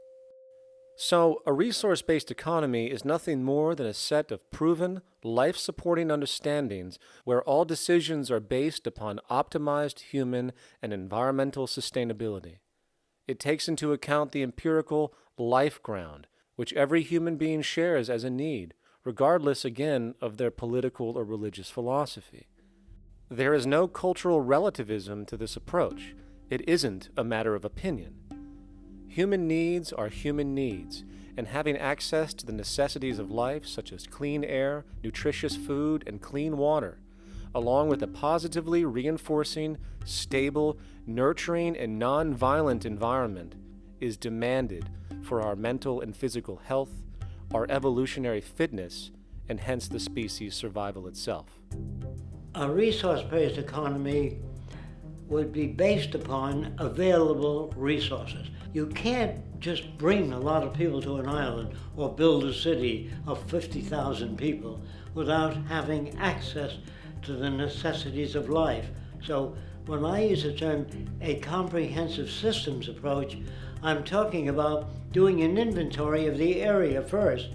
So, a resource-based economy is nothing more than a set of proven, life-supporting understandings where all decisions are based upon optimized human and environmental sustainability. It takes into account the empirical life ground, which every human being shares as a need, regardless, again, of their political or religious philosophy. There is no cultural relativism to this approach. It isn't a matter of opinion. Human needs are human needs, and having access to the necessities of life, such as clean air, nutritious food, and clean water, along with a positively reinforcing, stable, nurturing, and non-violent environment, is demanded for our mental and physical health, our evolutionary fitness, and hence the species' survival itself. A resource-based economy would be based upon available resources. You can't just bring a lot of people to an island or build a city of 50,000 people without having access to the necessities of life. So when I use the term a comprehensive systems approach, I'm talking about doing an inventory of the area first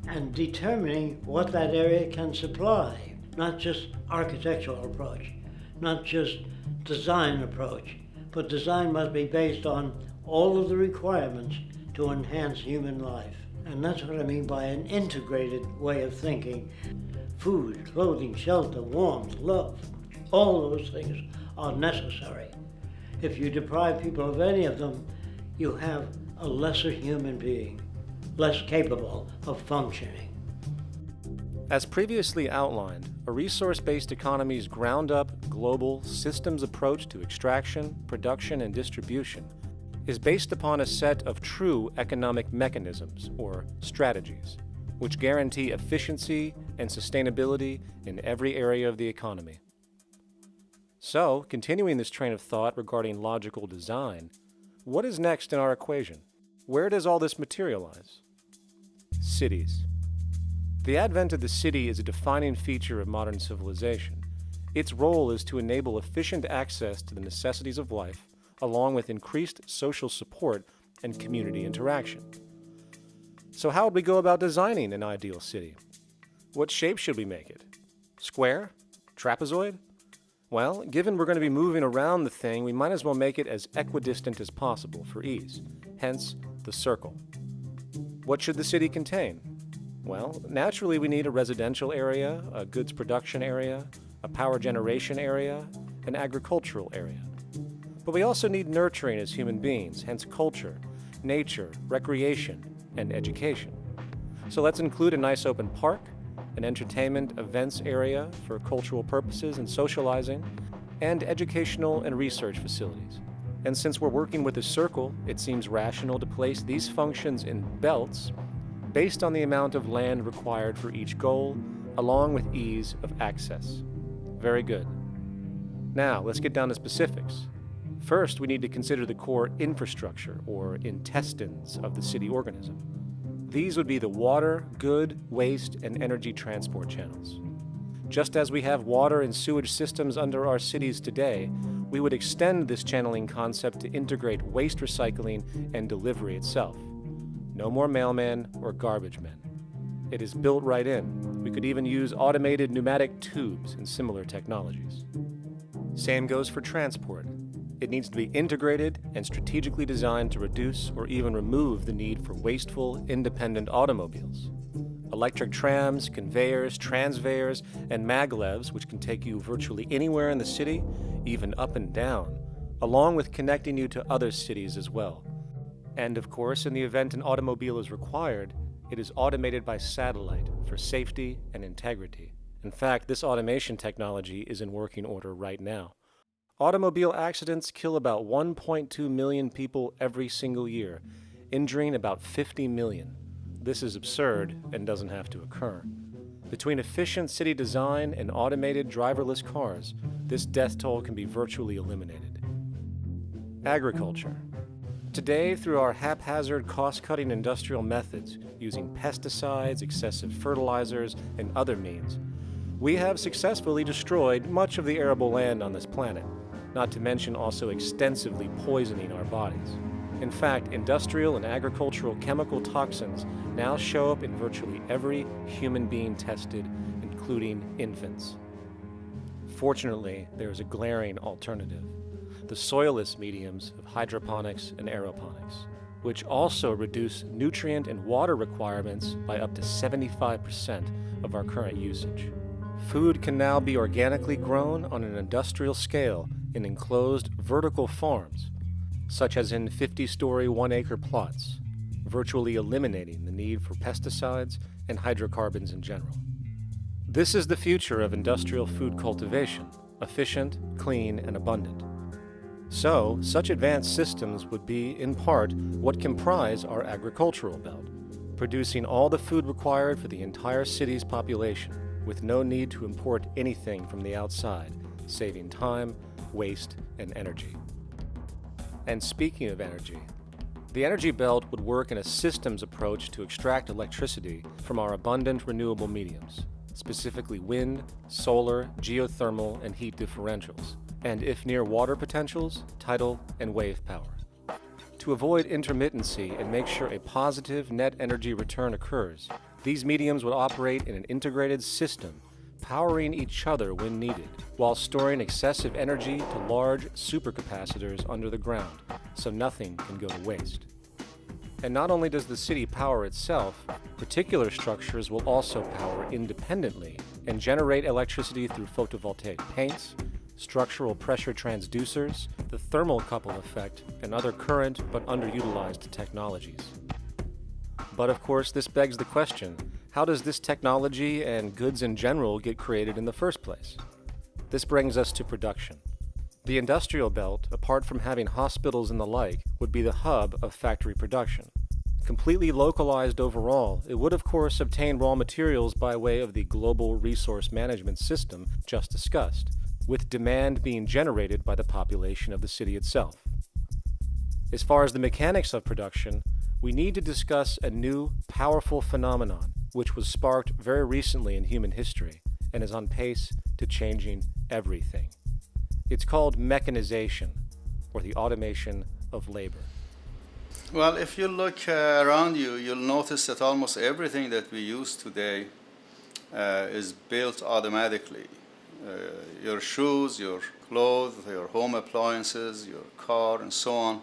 and determining what that area can supply, not just architectural approach, not just design approach, but design must be based on all of the requirements to enhance human life. And that's what I mean by an integrated way of thinking. Food, clothing, shelter, warmth, love, all those things are necessary. If you deprive people of any of them, you have a lesser human being, less capable of functioning. As previously outlined, a resource-based economy's ground-up, global, systems approach to extraction, production, and distribution is based upon a set of true economic mechanisms, or strategies, which guarantee efficiency and sustainability in every area of the economy. So, continuing this train of thought regarding logical design, what is next in our equation? Where does all this materialize? Cities. The advent of the city is a defining feature of modern civilization. Its role is to enable efficient access to the necessities of life, along with increased social support and community interaction. So how would we go about designing an ideal city? What shape should we make it? Square? Trapezoid? Well, given we're going to be moving around the thing, we might as well make it as equidistant as possible for ease, hence the circle. What should the city contain? Well, naturally we need a residential area, a goods production area, a power generation area, an agricultural area. But we also need nurturing as human beings, hence culture, nature, recreation, and education. So let's include a nice open park, an entertainment events area for cultural purposes and socializing, and educational and research facilities. And since we're working with a circle, it seems rational to place these functions in belts based on the amount of land required for each goal, along with ease of access. Very good. Now, let's get down to specifics. First, we need to consider the core infrastructure, or intestines, of the city organism. These would be the water, good, waste, and energy transport channels. Just as we have water and sewage systems under our cities today, we would extend this channeling concept to integrate waste recycling and delivery itself. No more mailmen or garbage men. It is built right in. We could even use automated pneumatic tubes and similar technologies. Same goes for transport. It needs to be integrated and strategically designed to reduce or even remove the need for wasteful, independent automobiles. Electric trams, conveyors, transveyors, and maglevs, which can take you virtually anywhere in the city, even up and down, along with connecting you to other cities as well. And of course, in the event an automobile is required, it is automated by satellite for safety and integrity. In fact, this automation technology is in working order right now. Automobile accidents kill about 1.2 million people every single year, injuring about 50 million. This is absurd and doesn't have to occur. Between efficient city design and automated driverless cars, this death toll can be virtually eliminated. Agriculture. Today, through our haphazard, cost-cutting industrial methods, using pesticides, excessive fertilizers, and other means, we have successfully destroyed much of the arable land on this planet, not to mention also extensively poisoning our bodies. In fact, industrial and agricultural chemical toxins now show up in virtually every human being tested, including infants. Fortunately, there is a glaring alternative: the soilless mediums of hydroponics and aeroponics, which also reduce nutrient and water requirements by up to 75% of our current usage. Food can now be organically grown on an industrial scale in enclosed vertical farms. such as in 50-story 1-acre plots, virtually eliminating the need for pesticides and hydrocarbons in general. This is the future of industrial food cultivation, efficient, clean, and abundant. So, such advanced systems would be, in part, what comprise our agricultural belt, producing all the food required for the entire city's population, with no need to import anything from the outside, saving time, waste, and energy. And speaking of energy, the energy belt would work in a systems approach to extract electricity from our abundant renewable mediums, specifically wind, solar, geothermal, and heat differentials, and if near water potentials, tidal and wave power. To avoid intermittency and make sure a positive net energy return occurs, these mediums would operate in an integrated system, powering each other when needed, while storing excessive energy to large supercapacitors under the ground, so nothing can go to waste. And not only does the city power itself, particular structures will also power independently and generate electricity through photovoltaic paints, structural pressure transducers, the thermocouple effect, and other current but underutilized technologies. But of course, this begs the question, how does this technology and goods in general get created in the first place? This brings us to production. The industrial belt, apart from having hospitals and the like, would be the hub of factory production. Completely localized overall, it would of course obtain raw materials by way of the global resource management system just discussed, with demand being generated by the population of the city itself. As far as the mechanics of production, we need to discuss a new, powerful phenomenon which was sparked very recently in human history and is on pace to changing everything. It's called mechanization, or the automation of labor. Well, if you look around you, you'll notice that almost everything that we use today is built automatically. Your shoes, your clothes, your home appliances, your car, and so on.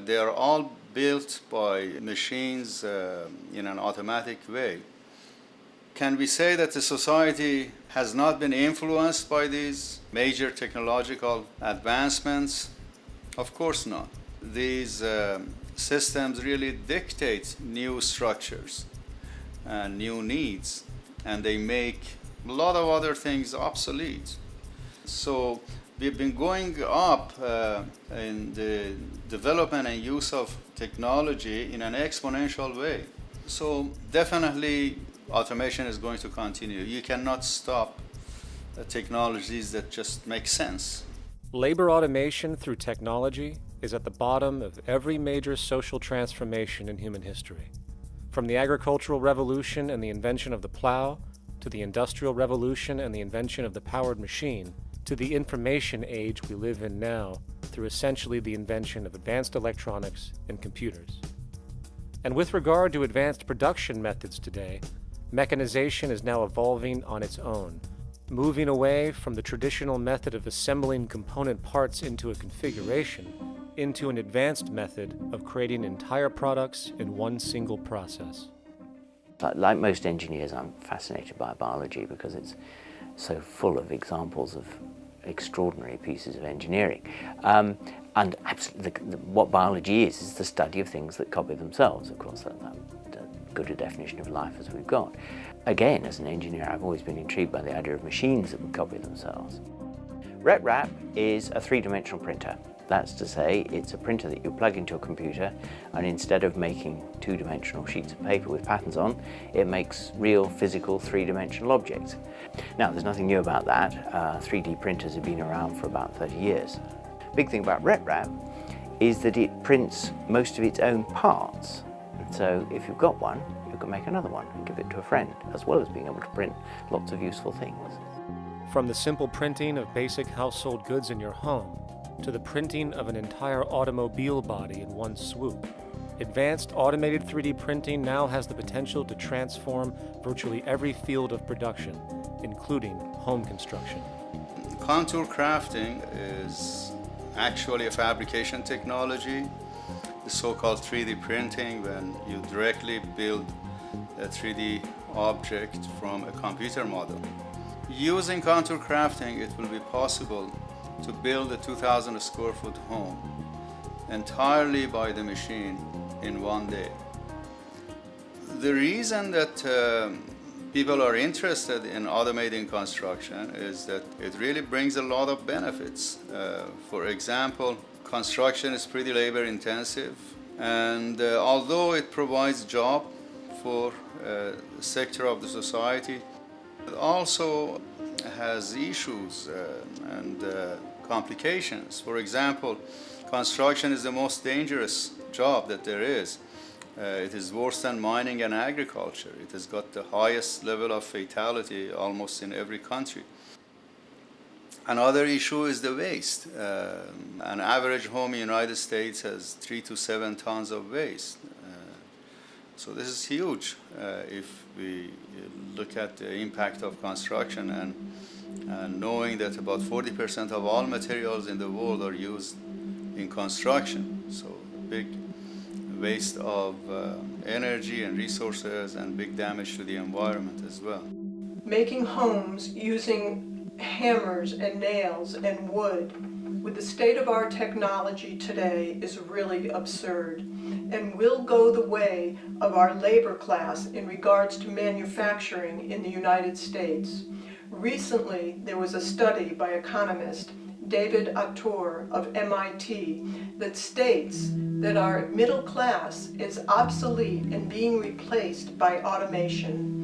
They are all built by machines in an automatic way. Can we say that the society has not been influenced by these major technological advancements? Of course not. These systems really dictate new structures and new needs, and they make a lot of other things obsolete. So we've been going up in the development and use of technology in an exponential way. So definitely automation is going to continue. You cannot stop technologies that just make sense. Labor automation through technology is at the bottom of every major social transformation in human history. From the agricultural revolution and the invention of the plow, to the industrial revolution and the invention of the powered machine, to the information age we live in now through essentially the invention of advanced electronics and computers. And with regard to advanced production methods today, mechanization is now evolving on its own, moving away from the traditional method of assembling component parts into a configuration into an advanced method of creating entire products in one single process. Like most engineers, I'm fascinated by biology because it's so full of examples of extraordinary pieces of engineering. And absolutely, what biology is the study of things that copy themselves. Of course, that's good a definition of life as we've got. Again, as an engineer, I've always been intrigued by the idea of machines that would copy themselves. RepRap is a three-dimensional printer. That's to say, it's a printer that you plug into a computer, and instead of making two-dimensional sheets of paper with patterns on, it makes real, physical, three-dimensional objects. Now, there's nothing new about that. 3D printers have been around for about 30 years. Big thing about RepRap is that it prints most of its own parts. So if you've got one, you can make another one and give it to a friend, as well as being able to print lots of useful things. From the simple printing of basic household goods in your home, to the printing of an entire automobile body in one swoop, advanced automated 3D printing now has the potential to transform virtually every field of production, including home construction. Contour crafting is actually a fabrication technology, the so-called 3D printing, when you directly build a 3D object from a computer model. Using contour crafting, it will be possible to build a 2,000 square foot home entirely by the machine in one day. The reason that people are interested in automating construction is that it really brings a lot of benefits. For example, construction is pretty labor intensive, and although it provides job for a sector of the society, it also has issues and complications. For example, construction is the most dangerous job that there is. It is worse than mining and agriculture. It has got the highest level of fatality almost in every country. Another issue is the waste. An average home in the United States has 3 to 7 tons of waste. So this is huge if we look at the impact of construction and knowing that about 40% of all materials in the world are used in construction. So big waste of energy and resources and big damage to the environment as well. Making homes using hammers and nails and wood with the state of our technology today is really absurd and will go the way of our labor class in regards to manufacturing in the United States. Recently, there was a study by economist David Autor of MIT that states that our middle class is obsolete and being replaced by automation.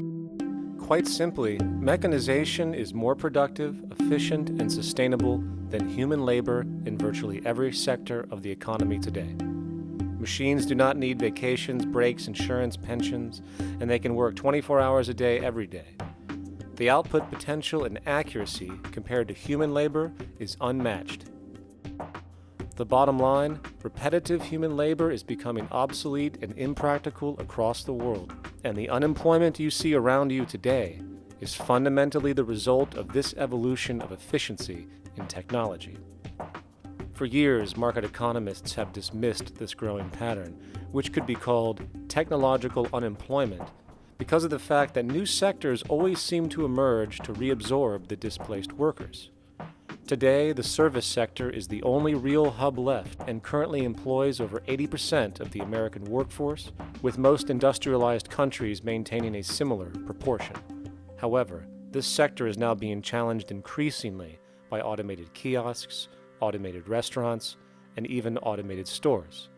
Quite simply, mechanization is more productive, efficient, and sustainable than human labor in virtually every sector of the economy today. Machines do not need vacations, breaks, insurance, pensions, and they can work 24 hours a day every day. The output potential and accuracy compared to human labor is unmatched. The bottom line, repetitive human labor is becoming obsolete and impractical across the world, and the unemployment you see around you today is fundamentally the result of this evolution of efficiency in technology. For years, market economists have dismissed this growing pattern, which could be called technological unemployment, because of the fact that new sectors always seem to emerge to reabsorb the displaced workers. Today, the service sector is the only real hub left and currently employs over 80% of the American workforce, with most industrialized countries maintaining a similar proportion. However, this sector is now being challenged increasingly by automated kiosks, automated restaurants, and even automated stores.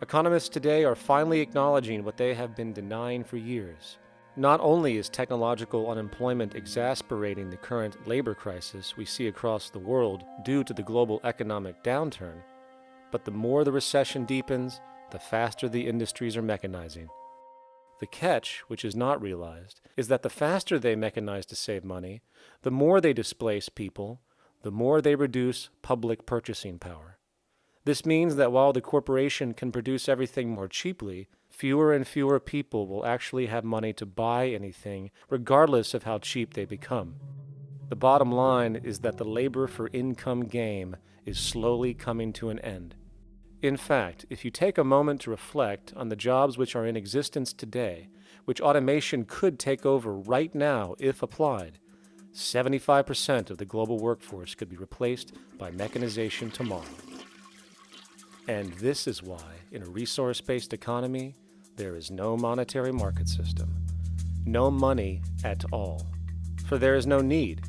Economists today are finally acknowledging what they have been denying for years. Not only is technological unemployment exacerbating the current labor crisis we see across the world due to the global economic downturn, but the more the recession deepens, the faster the industries are mechanizing. The catch, which is not realized, is that the faster they mechanize to save money, the more they displace people, the more they reduce public purchasing power. This means that while the corporation can produce everything more cheaply, fewer and fewer people will actually have money to buy anything, regardless of how cheap they become. The bottom line is that the labor for income game is slowly coming to an end. In fact, if you take a moment to reflect on the jobs which are in existence today, which automation could take over right now if applied, 75% of the global workforce could be replaced by mechanization tomorrow. And this is why, in a resource-based economy, there is no monetary market system, no money at all, for there is no need.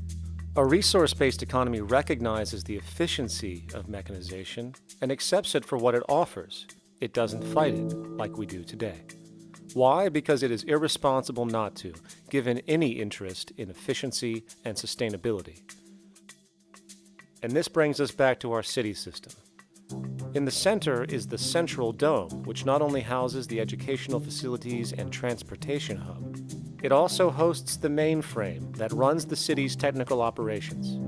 A resource-based economy recognizes the efficiency of mechanization and accepts it for what it offers. It doesn't fight it like we do today. Why? Because it is irresponsible not to, given any interest in efficiency and sustainability. And this brings us back to our city system. In the center is the central dome, which not only houses the educational facilities and transportation hub, it also hosts the mainframe that runs the city's technical operations.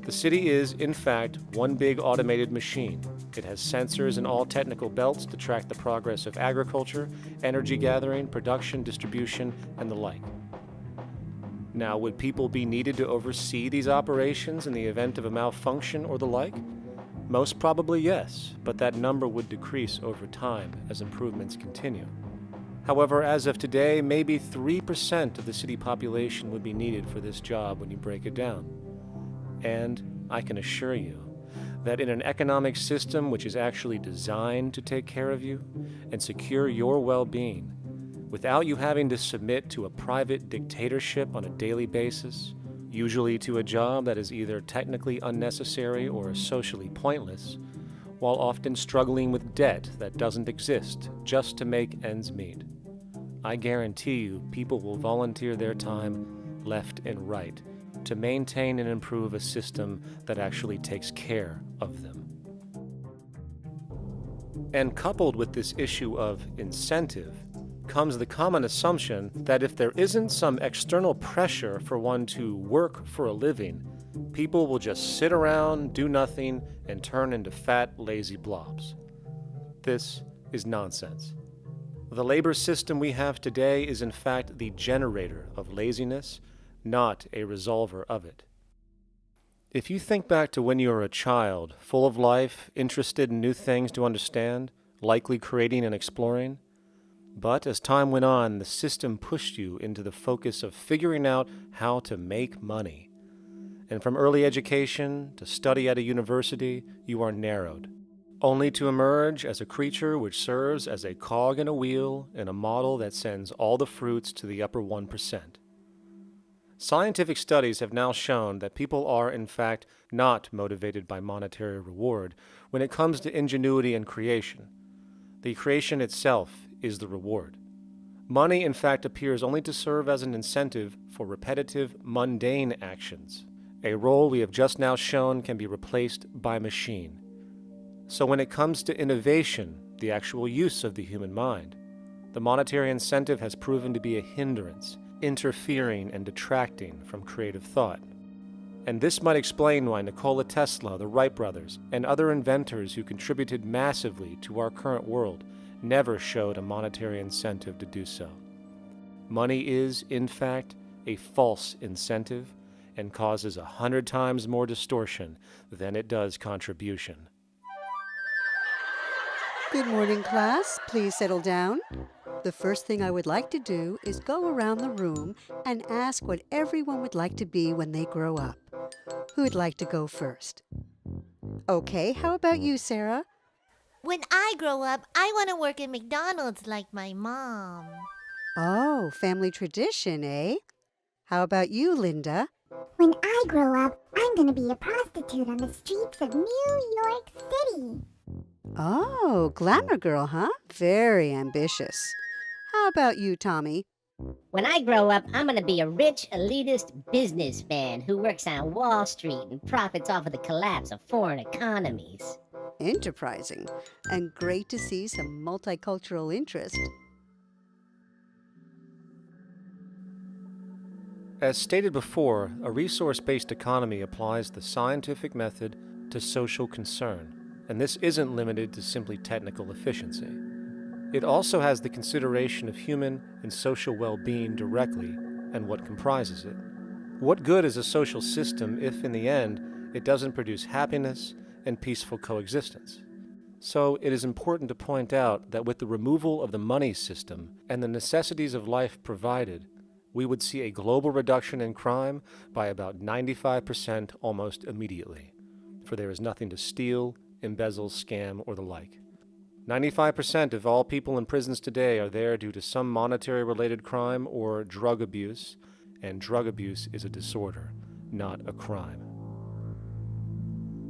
The city is, in fact, one big automated machine. It has sensors in all technical belts to track the progress of agriculture, energy gathering, production, distribution, and the like. Now, would people be needed to oversee these operations in the event of a malfunction or the like? Most probably yes, but that number would decrease over time as improvements continue. However, as of today, maybe 3% of the city population would be needed for this job when you break it down. And I can assure you, that in an economic system which is actually designed to take care of you and secure your well-being, without you having to submit to a private dictatorship on a daily basis, usually to a job that is either technically unnecessary or socially pointless, while often struggling with debt that doesn't exist just to make ends meet. I guarantee you people will volunteer their time left and right to maintain and improve a system that actually takes care of them. And coupled with this issue of incentive comes the common assumption that if there isn't some external pressure for one to work for a living, people will just sit around, do nothing, and turn into fat, lazy blobs. This is nonsense. The labor system we have today is in fact the generator of laziness, not a resolver of it. If you think back to when you were a child, full of life, interested in new things to understand, likely creating and exploring, but as time went on, the system pushed you into the focus of figuring out how to make money. And from early education to study at a university, you are narrowed, only to emerge as a creature which serves as a cog in a wheel in a model that sends all the fruits to the upper 1%. Scientific studies have now shown that people are, in fact, not motivated by monetary reward when it comes to ingenuity and creation. The creation itself is the reward. Money, in fact, appears only to serve as an incentive for repetitive, mundane actions, a role we have just now shown can be replaced by machine. So when it comes to innovation, the actual use of the human mind, the monetary incentive has proven to be a hindrance, interfering and detracting from creative thought. And this might explain why Nikola Tesla, the Wright brothers, and other inventors who contributed massively to our current world never showed a monetary incentive to do so. Money is, in fact, a false incentive and causes 100 times more distortion than it does contribution. Good morning, class. Please settle down. The first thing I would like to do is go around the room and ask what everyone would like to be when they grow up. Who'd like to go first? Okay, how about you, Sarah? When I grow up, I want to work at McDonald's like my mom. Oh, family tradition, eh? How about you, Linda? When I grow up, I'm going to be a prostitute on the streets of New York City. Oh, glamour girl, huh? Very ambitious. How about you, Tommy? When I grow up, I'm going to be a rich, elitist businessman who works on Wall Street and profits off of the collapse of foreign economies. Enterprising, and great to see some multicultural interest. As stated before, a resource-based economy applies the scientific method to social concern, and this isn't limited to simply technical efficiency. It also has the consideration of human and social well-being directly and what comprises it. What good is a social system if, in the end, it doesn't produce happiness and peaceful coexistence? So it is important to point out that with the removal of the money system and the necessities of life provided, we would see a global reduction in crime by about 95% almost immediately, for there is nothing to steal, embezzle, scam, or the like. 95% of all people in prisons today are there due to some monetary-related crime or drug abuse, and drug abuse is a disorder, not a crime.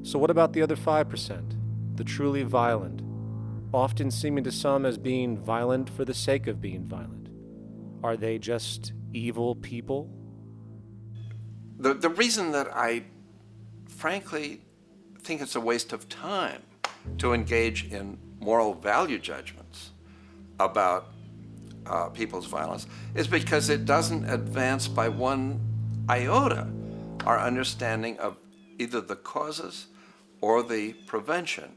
So what about the other 5%, the truly violent, often seeming to some as being violent for the sake of being violent? Are they just evil people? The reason that I frankly think it's a waste of time to engage in moral value judgments about people's violence is because it doesn't advance by one iota our understanding of either the causes or the prevention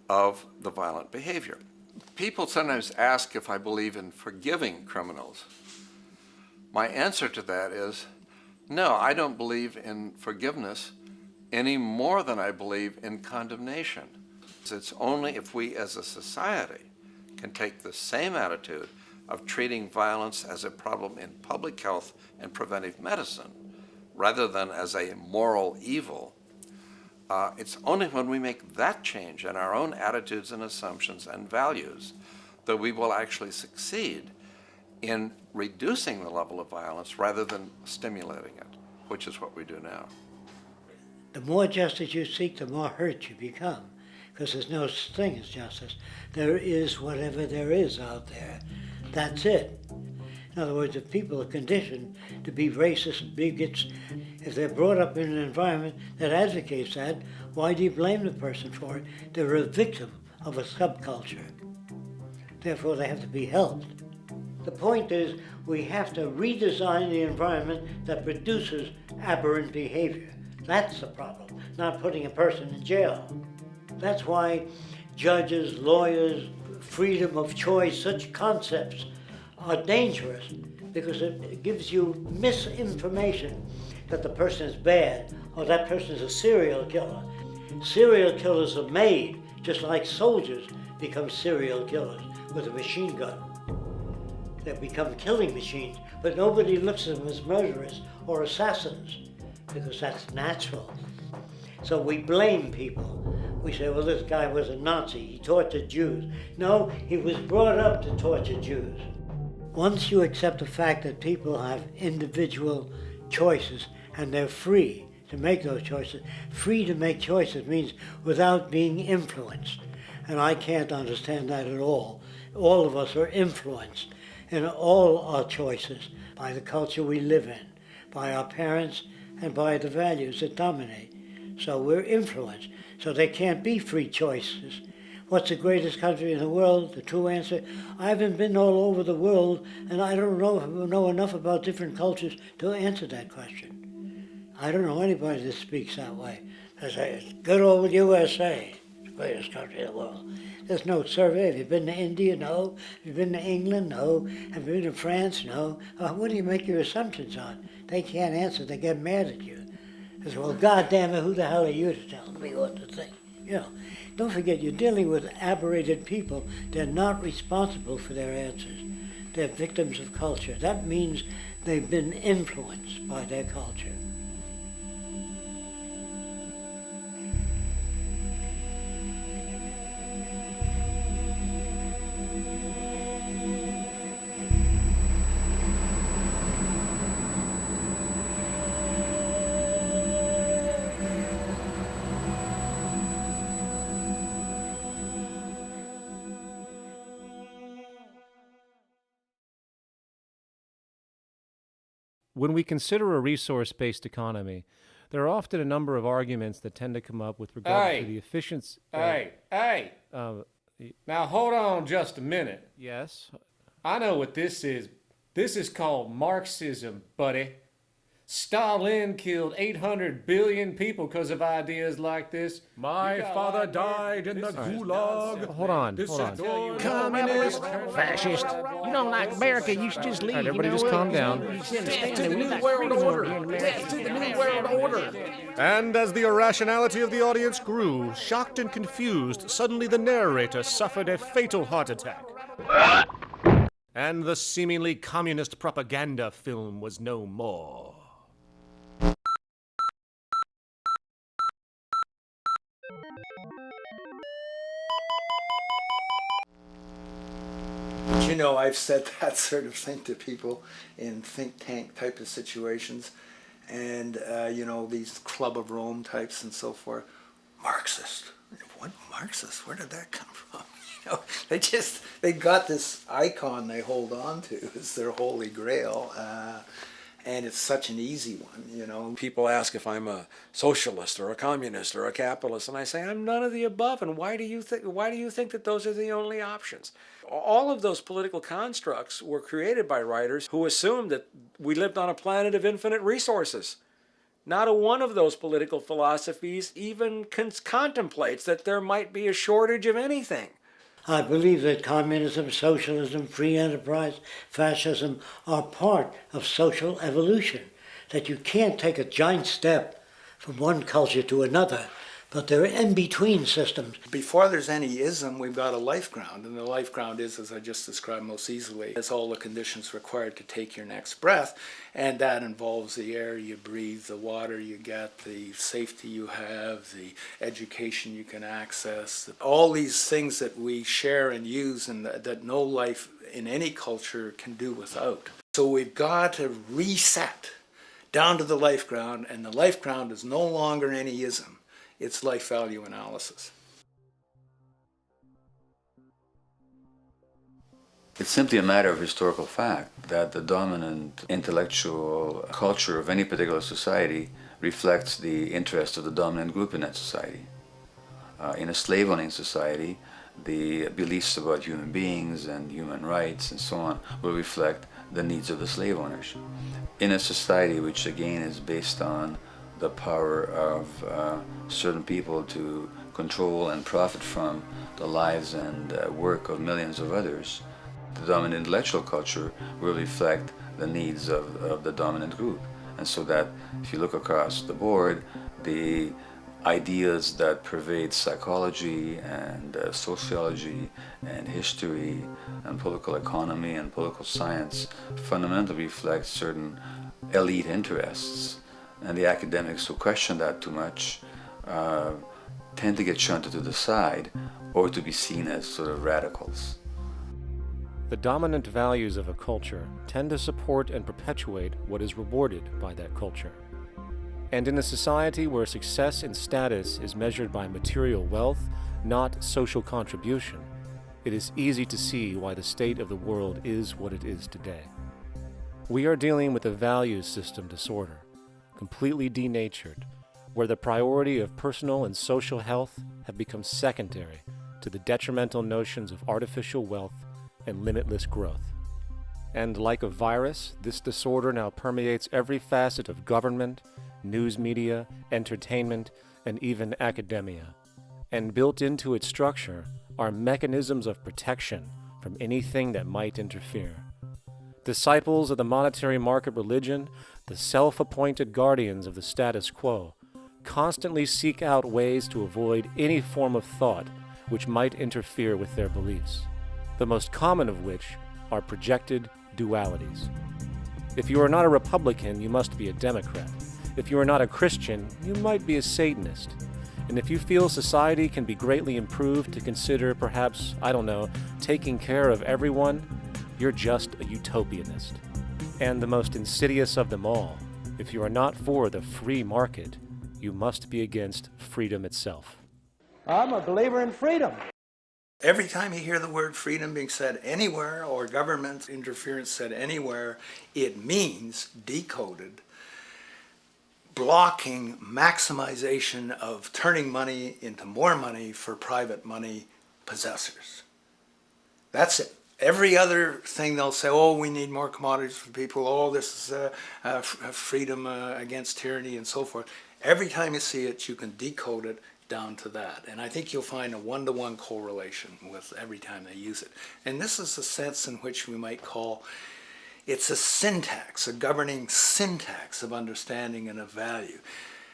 of the violent behavior. People sometimes ask if I believe in forgiving criminals. My answer to that is, no, I don't believe in forgiveness any more than I believe in condemnation. It's only if we as a society can take the same attitude of treating violence as a problem in public health and preventive medicine, rather than as a moral evil, It's only when we make that change in our own attitudes and assumptions and values that we will actually succeed in reducing the level of violence rather than stimulating it, which is what we do now. The more justice you seek, the more hurt you become, because there's no such thing as justice. There is whatever there is out there. That's it. In other words, if people are conditioned to be racist, bigots, if they're brought up in an environment that advocates that, why do you blame the person for it? They're a victim of a subculture. Therefore, they have to be helped. The point is, we have to redesign the environment that produces aberrant behavior. That's the problem, not putting a person in jail. That's why judges, lawyers, freedom of choice, such concepts are dangerous, because it gives you misinformation that the person is bad or that person is a serial killer. Serial killers are made just like soldiers become serial killers with a machine gun. They become killing machines, but nobody looks at them as murderers or assassins because that's natural. So we blame people. We say, well, this guy was a Nazi, he tortured Jews. No, he was brought up to torture Jews. Once you accept the fact that people have individual choices and they're free to make those choices, free to make choices means without being influenced. And I can't understand that at all. All of us are influenced in all our choices by the culture we live in, by our parents, and by the values that dominate. So we're influenced. So there can't be free choices. What's the greatest country in the world? The true answer, I haven't been all over the world, and I don't know enough about different cultures to answer that question. I don't know anybody that speaks that way. They say, it's good old USA, the greatest country in the world. There's no survey. Have you been to India? No. Have you been to England? No. Have you been to France? No. What do you make your assumptions on? They can't answer. They get mad at you. They say, well, goddamn it, who the hell are you to tell me what to think? You know, don't forget, you're dealing with aberrated people. They're not responsible for their answers. They're victims of culture. That means they've been influenced by their culture. When we consider a resource-based economy, there are often a number of arguments that tend to come up with regard to the efficiency. Now hold on just a minute. Yes? I know what this is. This is called Marxism, buddy. Stalin killed 800 billion people because of ideas like this. My father died in the gulag. Hold on. Communist, fascist. You don't like America, you should just leave. All right, everybody just calm down. Death to the New World Order. Death to the New World Order. And as the irrationality of the audience grew, shocked and confused, suddenly the narrator suffered a fatal heart attack. And the seemingly communist propaganda film was no more. You know, I've said that sort of thing to people in think tank type of situations, and you know, these Club of Rome types and so forth. Marxist. What Marxist? Where did that come from? You know, they got this icon they hold on to as their holy grail, and it's such an easy one. You know, people ask if I'm a socialist or a communist or a capitalist, and I say I'm none of the above. And why do you think that those are the only options? All of those political constructs were created by writers who assumed that we lived on a planet of infinite resources. Not a one of those political philosophies even contemplates that there might be a shortage of anything. I believe that communism, socialism, free enterprise, fascism are part of social evolution, that you can't take a giant step from one culture to another But they're in-between systems. Before there's any ism, we've got a life ground, and the life ground is, as I just described most easily, it's all the conditions required to take your next breath, and that involves the air you breathe, the water you get, the safety you have, the education you can access, all these things that we share and use and that no life in any culture can do without. So we've got to reset down to the life ground, and the life ground is no longer any ism. It's life value analysis. It's simply a matter of historical fact that the dominant intellectual culture of any particular society reflects the interest of the dominant group in that society. In a slave-owning society, the beliefs about human beings and human rights and so on will reflect the needs of the slave owners. In a society which again is based on the power of certain people to control and profit from the lives and work of millions of others, the dominant intellectual culture will reflect the needs of the dominant group. And so that if you look across the board, the ideas that pervade psychology and sociology and history and political economy and political science fundamentally reflect certain elite interests. And the academics who question that too much tend to get shunted to the side or to be seen as sort of radicals. The dominant values of a culture tend to support and perpetuate what is rewarded by that culture. And in a society where success and status is measured by material wealth, not social contribution, it is easy to see why the state of the world is what it is today. We are dealing with a values system disorder, completely denatured, where the priority of personal and social health have become secondary to the detrimental notions of artificial wealth and limitless growth. And like a virus, this disorder now permeates every facet of government, news media, entertainment, and even academia. And built into its structure are mechanisms of protection from anything that might interfere. Disciples of the monetary market religion, the self-appointed guardians of the status quo, constantly seek out ways to avoid any form of thought which might interfere with their beliefs, the most common of which are projected dualities. If you are not a Republican, you must be a Democrat. If you are not a Christian, you might be a Satanist. And if you feel society can be greatly improved to consider perhaps, taking care of everyone, you're just a utopianist. And the most insidious of them all, if you are not for the free market, you must be against freedom itself. I'm a believer in freedom. Every time you hear the word freedom being said anywhere or government interference said anywhere, it means, decoded, blocking maximization of turning money into more money for private money possessors. That's it. Every other thing they'll say, oh, we need more commodities for people, oh, this is freedom against tyranny and so forth. Every time you see it, you can decode it down to that. And I think you'll find a one-to-one correlation with every time they use it. And this is a sense in which we might call it's a syntax, a governing syntax of understanding and of value,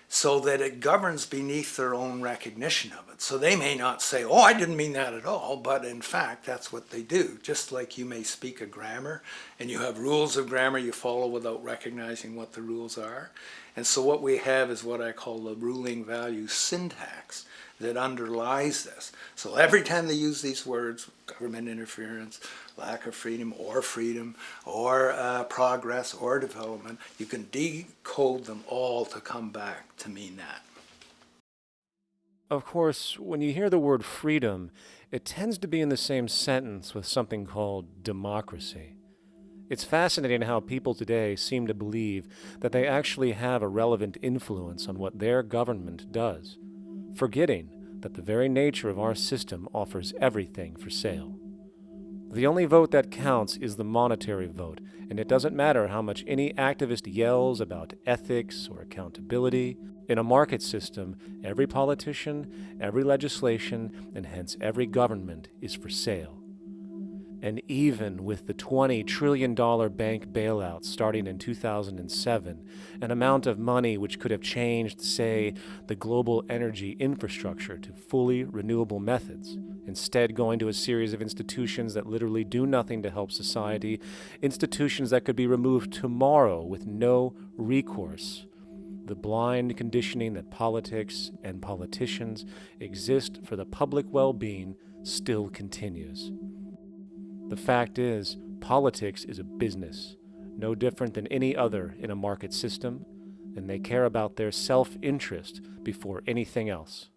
so that it governs beneath their own recognition of it. So they may not say, oh, I didn't mean that at all, but in fact, that's what they do. Just like you may speak a grammar, and you have rules of grammar you follow without recognizing what the rules are. And so what we have is what I call the ruling value syntax that underlies this. So every time they use these words, government interference, lack of freedom, or progress, or development, you can decode them all to come back to mean that. Of course, when you hear the word freedom, it tends to be in the same sentence with something called democracy. It's fascinating how people today seem to believe that they actually have a relevant influence on what their government does, forgetting that the very nature of our system offers everything for sale. The only vote that counts is the monetary vote, and it doesn't matter how much any activist yells about ethics or accountability. In a market system, every politician, every legislation, and hence every government is for sale. And even with the $20 trillion bank bailout starting in 2007, an amount of money which could have changed, say, the global energy infrastructure to fully renewable methods, instead going to a series of institutions that literally do nothing to help society, institutions that could be removed tomorrow with no recourse. The blind conditioning that politics and politicians exist for the public well-being still continues. The fact is, politics is a business, no different than any other in a market system, and they care about their self-interest before anything else.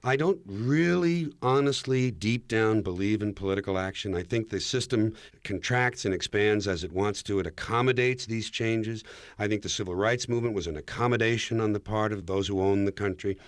I don't really, honestly, deep down believe in political action. I think the system contracts and expands as it wants to. It accommodates these changes. I think the civil rights movement was an accommodation on the part of those who own the country.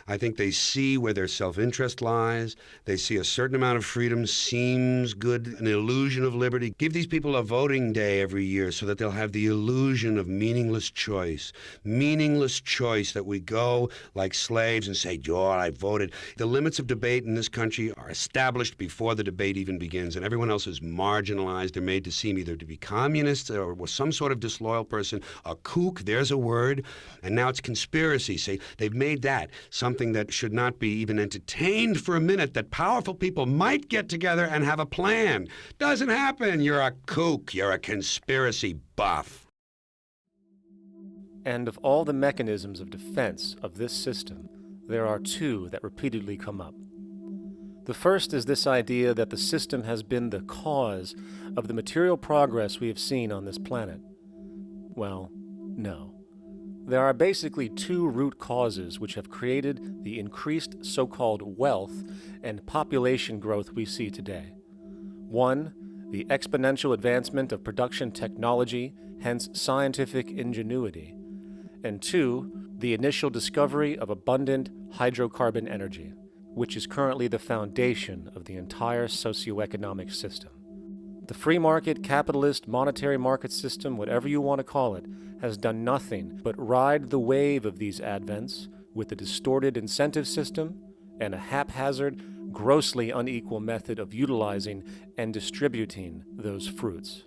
I think they see where their self-interest lies. They see a certain amount of freedom seems good, an illusion of liberty. Give these people a voting day every year so that they'll have the illusion of meaningless choice. Meaningless choice that we go like slaves and say, "Joe, I voted." The limits of debate in this country are established before the debate even begins, and everyone else is marginalized. They're made to seem either to be communists or some sort of disloyal person. A kook, there's a word. And now it's conspiracy. Say, they've made that something that should not be even entertained for a minute, that powerful people might get together and have a plan. Doesn't happen. You're a kook. You're a conspiracy buff. And of all the mechanisms of defense of this system, there are two that repeatedly come up. The first is this idea that the system has been the cause of the material progress we have seen on this planet. Well, no. There are basically two root causes which have created the increased so-called wealth and population growth we see today. One, the exponential advancement of production technology, hence scientific ingenuity. And two, the initial discovery of abundant hydrocarbon energy, which is currently the foundation of the entire socioeconomic system. The free market, capitalist, monetary market system, whatever you want to call it, has done nothing but ride the wave of these advents with a distorted incentive system and a haphazard, grossly unequal method of utilizing and distributing those fruits.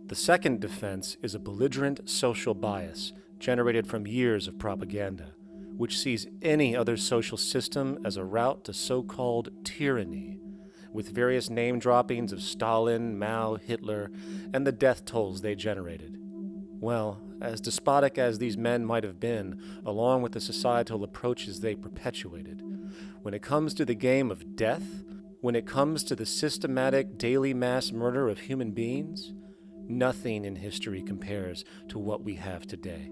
The second defense is a belligerent social bias generated from years of propaganda, which sees any other social system as a route to so-called tyranny, with various name droppings of Stalin, Mao, Hitler, and the death tolls they generated. Well, as despotic as these men might have been, along with the societal approaches they perpetuated, when it comes to the game of death, when it comes to the systematic daily mass murder of human beings, nothing in history compares to what we have today.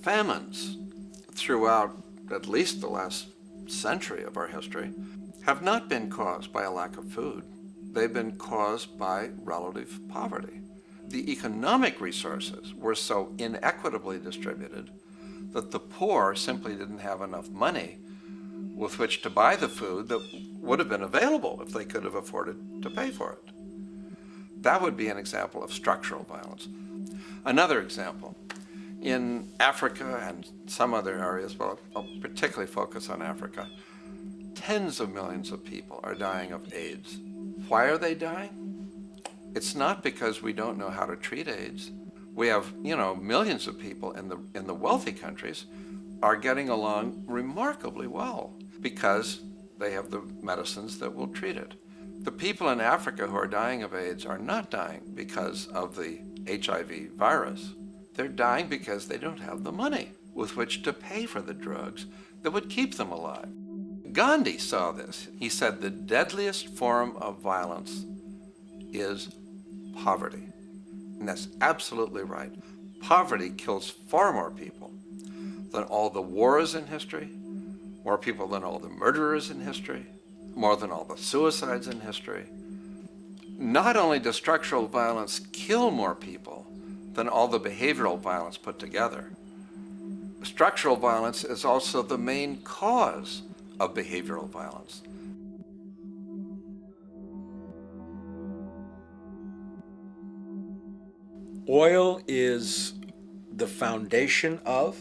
Famines throughout at least the last century of our history have not been caused by a lack of food. They've been caused by relative poverty. The economic resources were so inequitably distributed that the poor simply didn't have enough money with which to buy the food that would have been available if they could have afforded to pay for it. That would be an example of structural violence. Another example, in Africa and some other areas, but I'll particularly focus on Africa, tens of millions of people are dying of AIDS. Why are they dying? It's not because we don't know how to treat AIDS. We have, millions of people in the wealthy countries are getting along remarkably well because they have the medicines that will treat it. The people in Africa who are dying of AIDS are not dying because of the HIV virus. They're dying because they don't have the money with which to pay for the drugs that would keep them alive. Gandhi saw this. He said the deadliest form of violence is poverty. And that's absolutely right. Poverty kills far more people than all the wars in history, more people than all the murderers in history, more than all the suicides in history. Not only does structural violence kill more people than all the behavioral violence put together, structural violence is also the main cause of behavioral violence. Oil is the foundation of,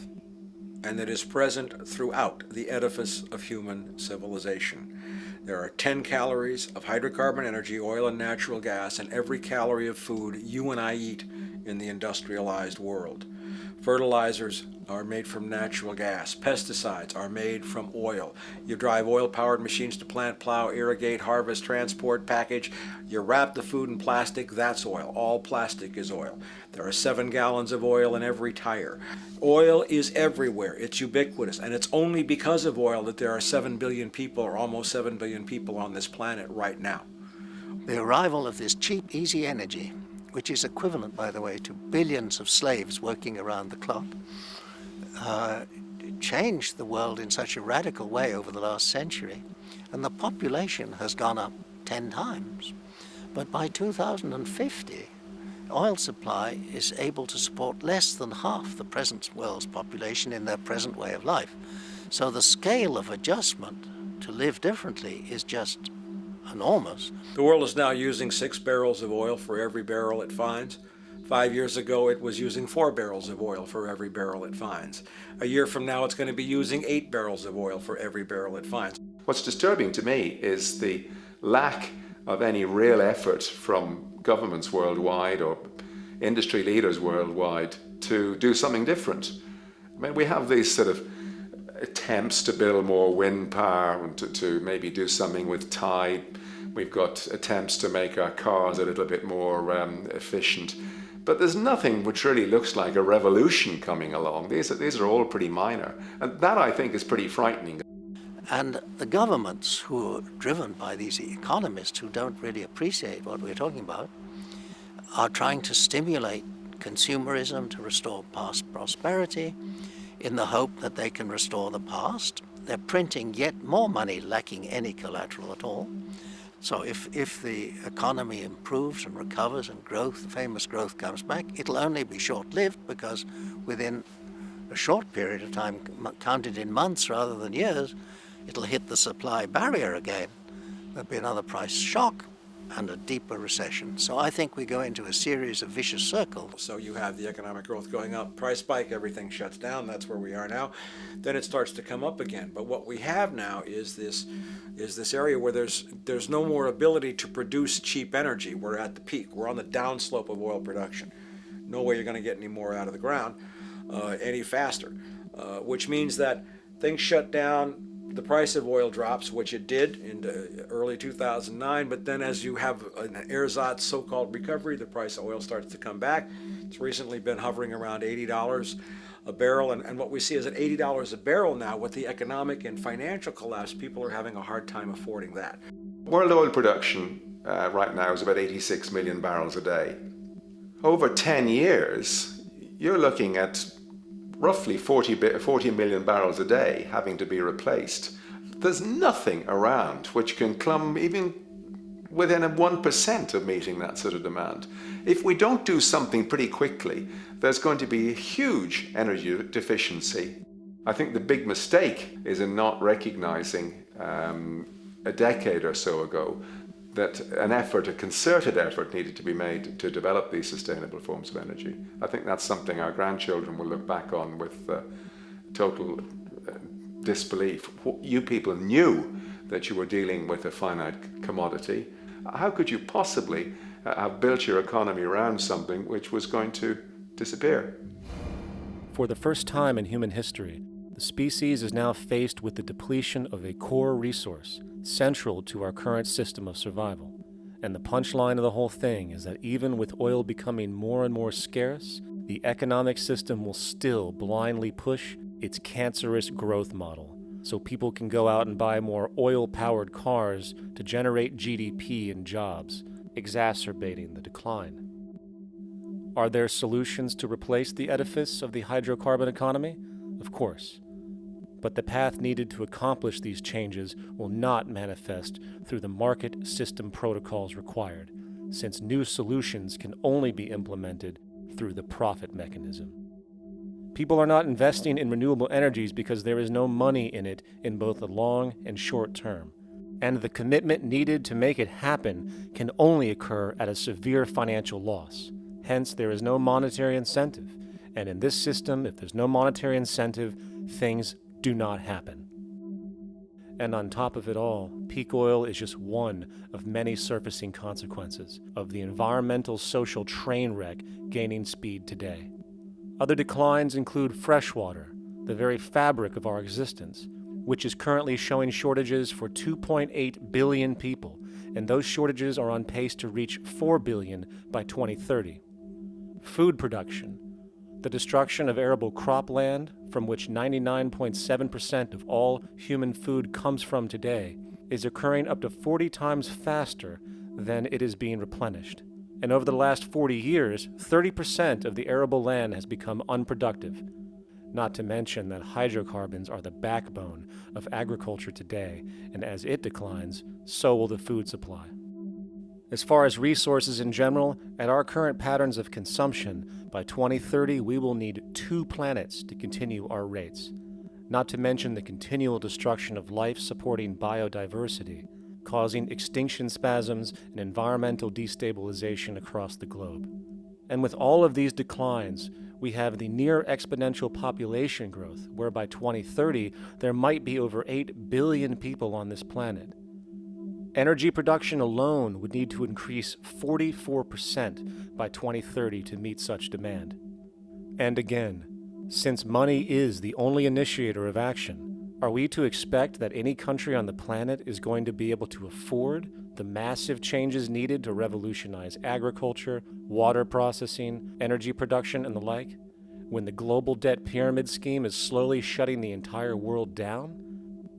and it is present throughout the edifice of human civilization. There are 10 calories of hydrocarbon energy, oil and natural gas, in every calorie of food you and I eat in the industrialized world. Fertilizers are made from natural gas. Pesticides are made from oil. You drive oil-powered machines to plant, plow, irrigate, harvest, transport, package. You wrap the food in plastic, that's oil. All plastic is oil. There are 7 gallons of oil in every tire. Oil is everywhere. It's ubiquitous. And it's only because of oil that there are 7 billion people, or almost 7 billion people on this planet right now. The arrival of this cheap, easy energy, which is equivalent, by the way, to billions of slaves working around the clock, changed the world in such a radical way over the last century, and the population has gone up 10 times. But by 2050, oil supply is able to support less than half the present world's population in their present way of life. So the scale of adjustment to live differently is just enormous. The world is now using 6 barrels of oil for every barrel it finds. 5 years ago, it was using 4 barrels of oil for every barrel it finds. A year from now, it's going to be using 8 barrels of oil for every barrel it finds. What's disturbing to me is the lack of any real effort from governments worldwide or industry leaders worldwide to do something different. I mean, we have these sort of attempts to build more wind power and to maybe do something with tide. We've got attempts to make our cars a little bit more efficient. But there's nothing which really looks like a revolution coming along. These are all pretty minor. And that, I think, is pretty frightening. And the governments who are driven by these economists who don't really appreciate what we're talking about are trying to stimulate consumerism to restore past prosperity in the hope that they can restore the past. They're printing yet more money lacking any collateral at all. So if the economy improves and recovers and growth, famous growth comes back, it'll only be short-lived because within a short period of time, counted in months rather than years, it'll hit the supply barrier again. There'll be another price shock and a deeper recession. So I think we go into a series of vicious circles. So you have the economic growth going up, price spike, everything shuts down, that's where we are now. Then it starts to come up again. But what we have now is this area where there's no more ability to produce cheap energy. We're at the peak. We're on the downslope of oil production. No way you're going to get any more out of the ground any faster, which means that things shut down. The price of oil drops, which it did in early 2009, but then as you have an ersatz so-called recovery, the price of oil starts to come back. It's recently been hovering around $80 a barrel, and what we see is at $80 a barrel now, with the economic and financial collapse, people are having a hard time affording that. World oil production right now is about 86 million barrels a day. Over 10 years, you're looking at roughly 40 million barrels a day having to be replaced. There's nothing around which can come even within 1% of meeting that sort of demand. If we don't do something pretty quickly, there's going to be a huge energy deficiency. I think the big mistake is in not recognizing a decade or so ago that a concerted effort needed to be made to develop these sustainable forms of energy. I think that's something our grandchildren will look back on with total disbelief. You people knew that you were dealing with a finite commodity. How could you possibly have built your economy around something which was going to disappear? For the first time in human history, the species is now faced with the depletion of a core resource central to our current system of survival. And the punchline of the whole thing is that even with oil becoming more and more scarce, the economic system will still blindly push its cancerous growth model, so people can go out and buy more oil-powered cars to generate GDP and jobs, exacerbating the decline. Are there solutions to replace the edifice of the hydrocarbon economy? Of course. But the path needed to accomplish these changes will not manifest through the market system protocols required, since new solutions can only be implemented through the profit mechanism. People are not investing in renewable energies because there is no money in it in both the long and short term, and the commitment needed to make it happen can only occur at a severe financial loss. Hence, there is no monetary incentive, and in this system, if there's no monetary incentive, things do not happen. And on top of it all, peak oil is just one of many surfacing consequences of the environmental social train wreck gaining speed today. Other declines include freshwater, the very fabric of our existence, which is currently showing shortages for 2.8 billion people, and those shortages are on pace to reach 4 billion by 2030. Food production, the destruction of arable cropland, from which 99.7% of all human food comes from today, is occurring up to 40 times faster than it is being replenished. And over the last 40 years, 30% of the arable land has become unproductive. Not to mention that hydrocarbons are the backbone of agriculture today, and as it declines, so will the food supply. As far as resources in general, at our current patterns of consumption, by 2030 we will need 2 planets to continue our rates, not to mention the continual destruction of life-supporting biodiversity, causing extinction spasms and environmental destabilization across the globe. And with all of these declines, we have the near exponential population growth, where by 2030 there might be over 8 billion people on this planet. Energy production alone would need to increase 44% by 2030 to meet such demand. And again, since money is the only initiator of action, are we to expect that any country on the planet is going to be able to afford the massive changes needed to revolutionize agriculture, water processing, energy production, and the like, when the global debt pyramid scheme is slowly shutting the entire world down?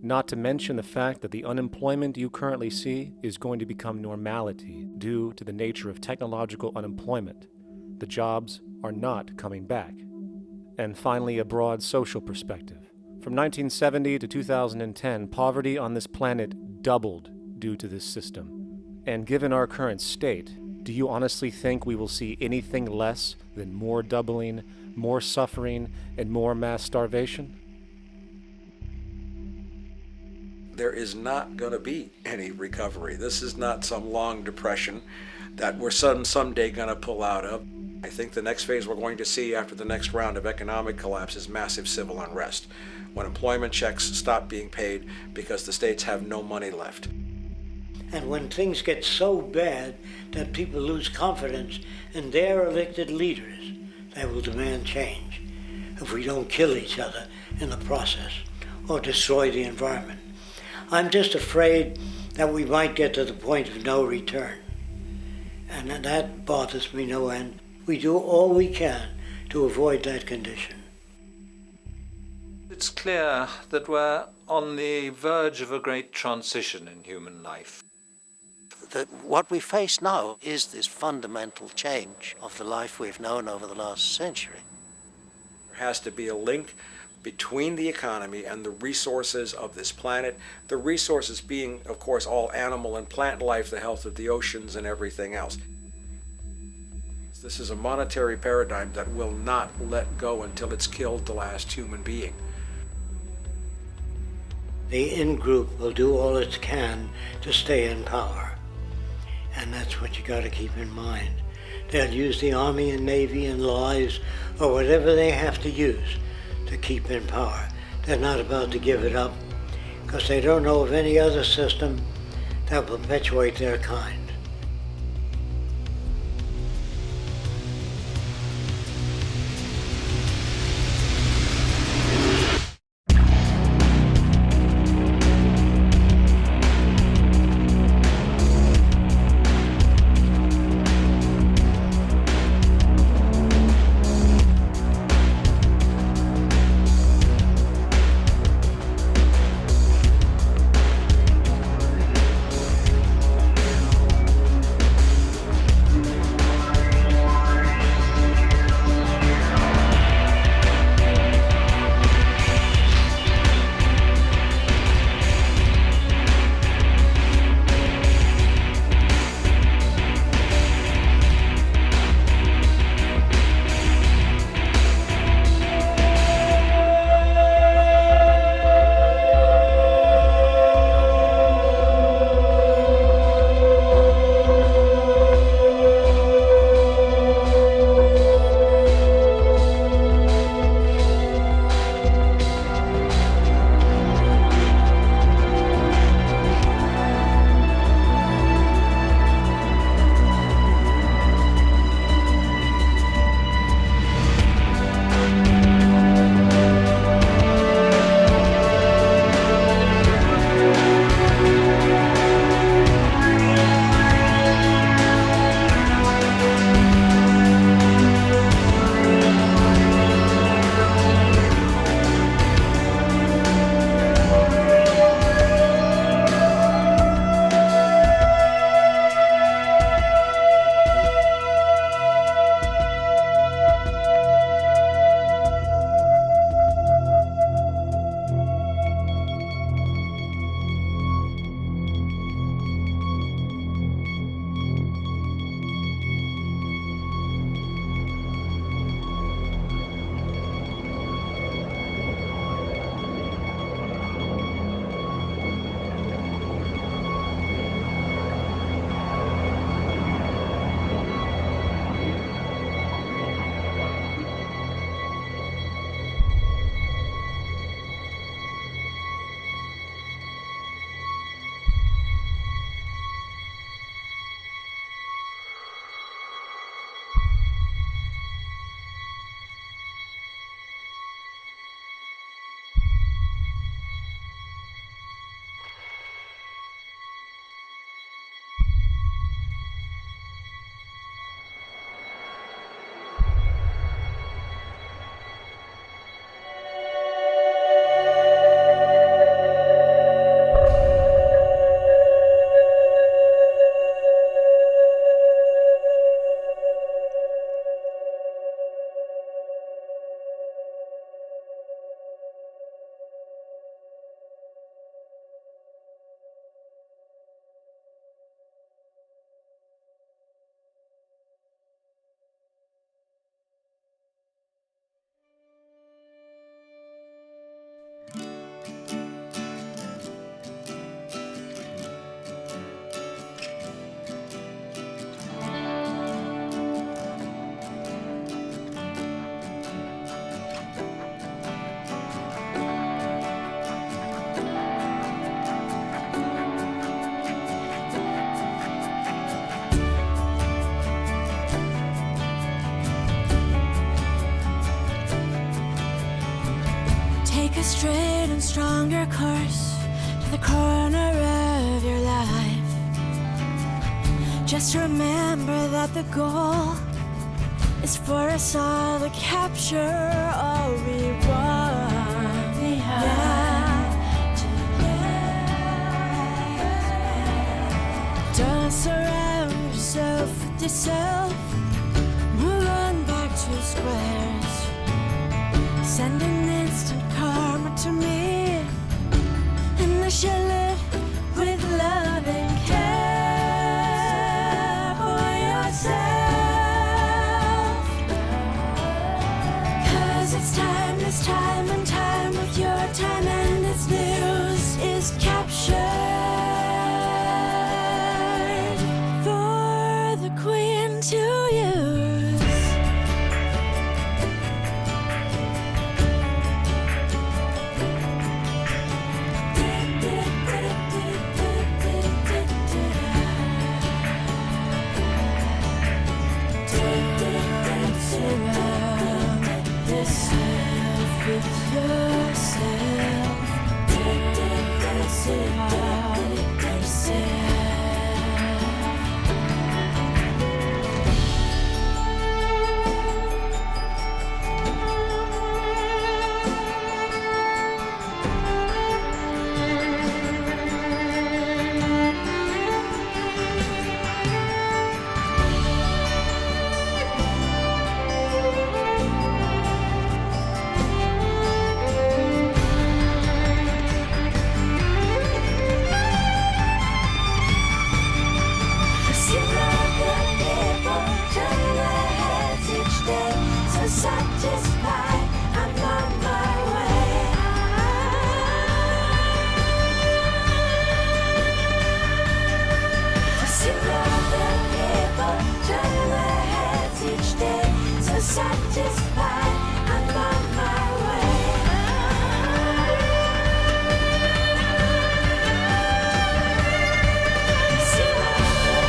Not to mention the fact that the unemployment you currently see is going to become normality due to the nature of technological unemployment. The jobs are not coming back. And finally, a broad social perspective. From 1970 to 2010, poverty on this planet doubled due to this system. And given our current state, do you honestly think we will see anything less than more doubling, more suffering, and more mass starvation? There is not going to be any recovery. This is not some long depression that we're someday going to pull out of. I think the next phase we're going to see after the next round of economic collapse is massive civil unrest, when employment checks stop being paid because the states have no money left. And when things get so bad that people lose confidence in their elected leaders, they will demand change if we don't kill each other in the process or destroy the environment. I'm just afraid that we might get to the point of no return. And that bothers me no end. We do all we can to avoid that condition. It's clear that we're on the verge of a great transition in human life. What we face now is this fundamental change of the life we've known over the last century. There has to be a link between the economy and the resources of this planet, the resources being, of course, all animal and plant life, the health of the oceans and everything else. This is a monetary paradigm that will not let go until it's killed the last human being. The in-group will do all it can to stay in power. And that's what you got to keep in mind. They'll use the Army and Navy and lies or whatever they have to use to keep in power. They're not about to give it up because they don't know of any other system that will perpetuate their kind. a straight and stronger course to the corner of your life. Just remember that the goal is for us all to capture all we want. Don't surround yourself with yourself. Move on back to squares. Send an instant karma to me, and I shall live with love and care for yourself. 'Cause it's time and time with your time, and its news is captured for the Queen to use. Surround yourself with yourself. Surround yourself. Satisfied, I'm on my way. To see other people turn their heads each day. So satisfied, I'm on my way. To see other people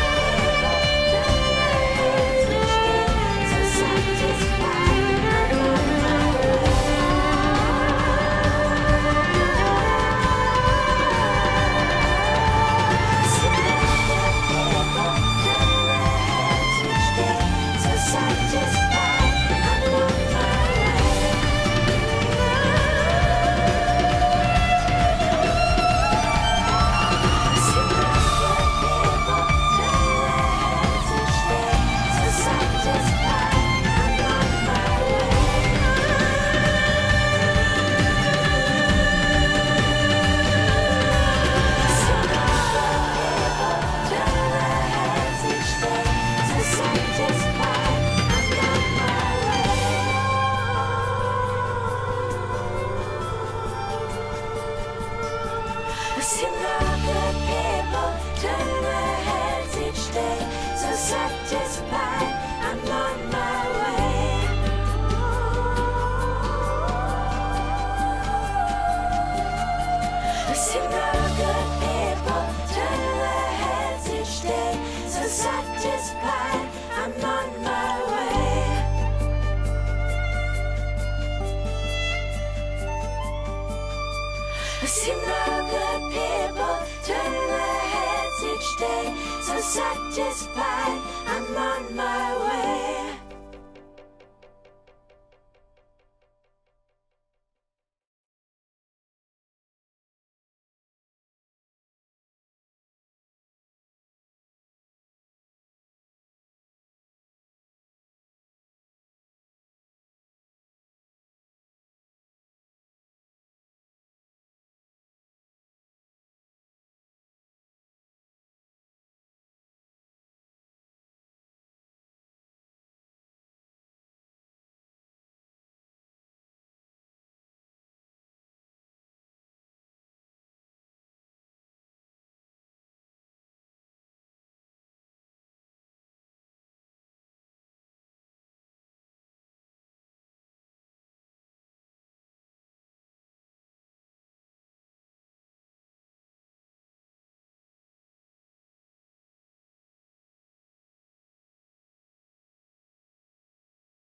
turn their heads each day. So satisfied. Satisfied, I'm on my way. I see no good people turn their heads each day. So satisfied, I'm on my way. I see no good people turn their heads each day. So satisfied, I'm on my way.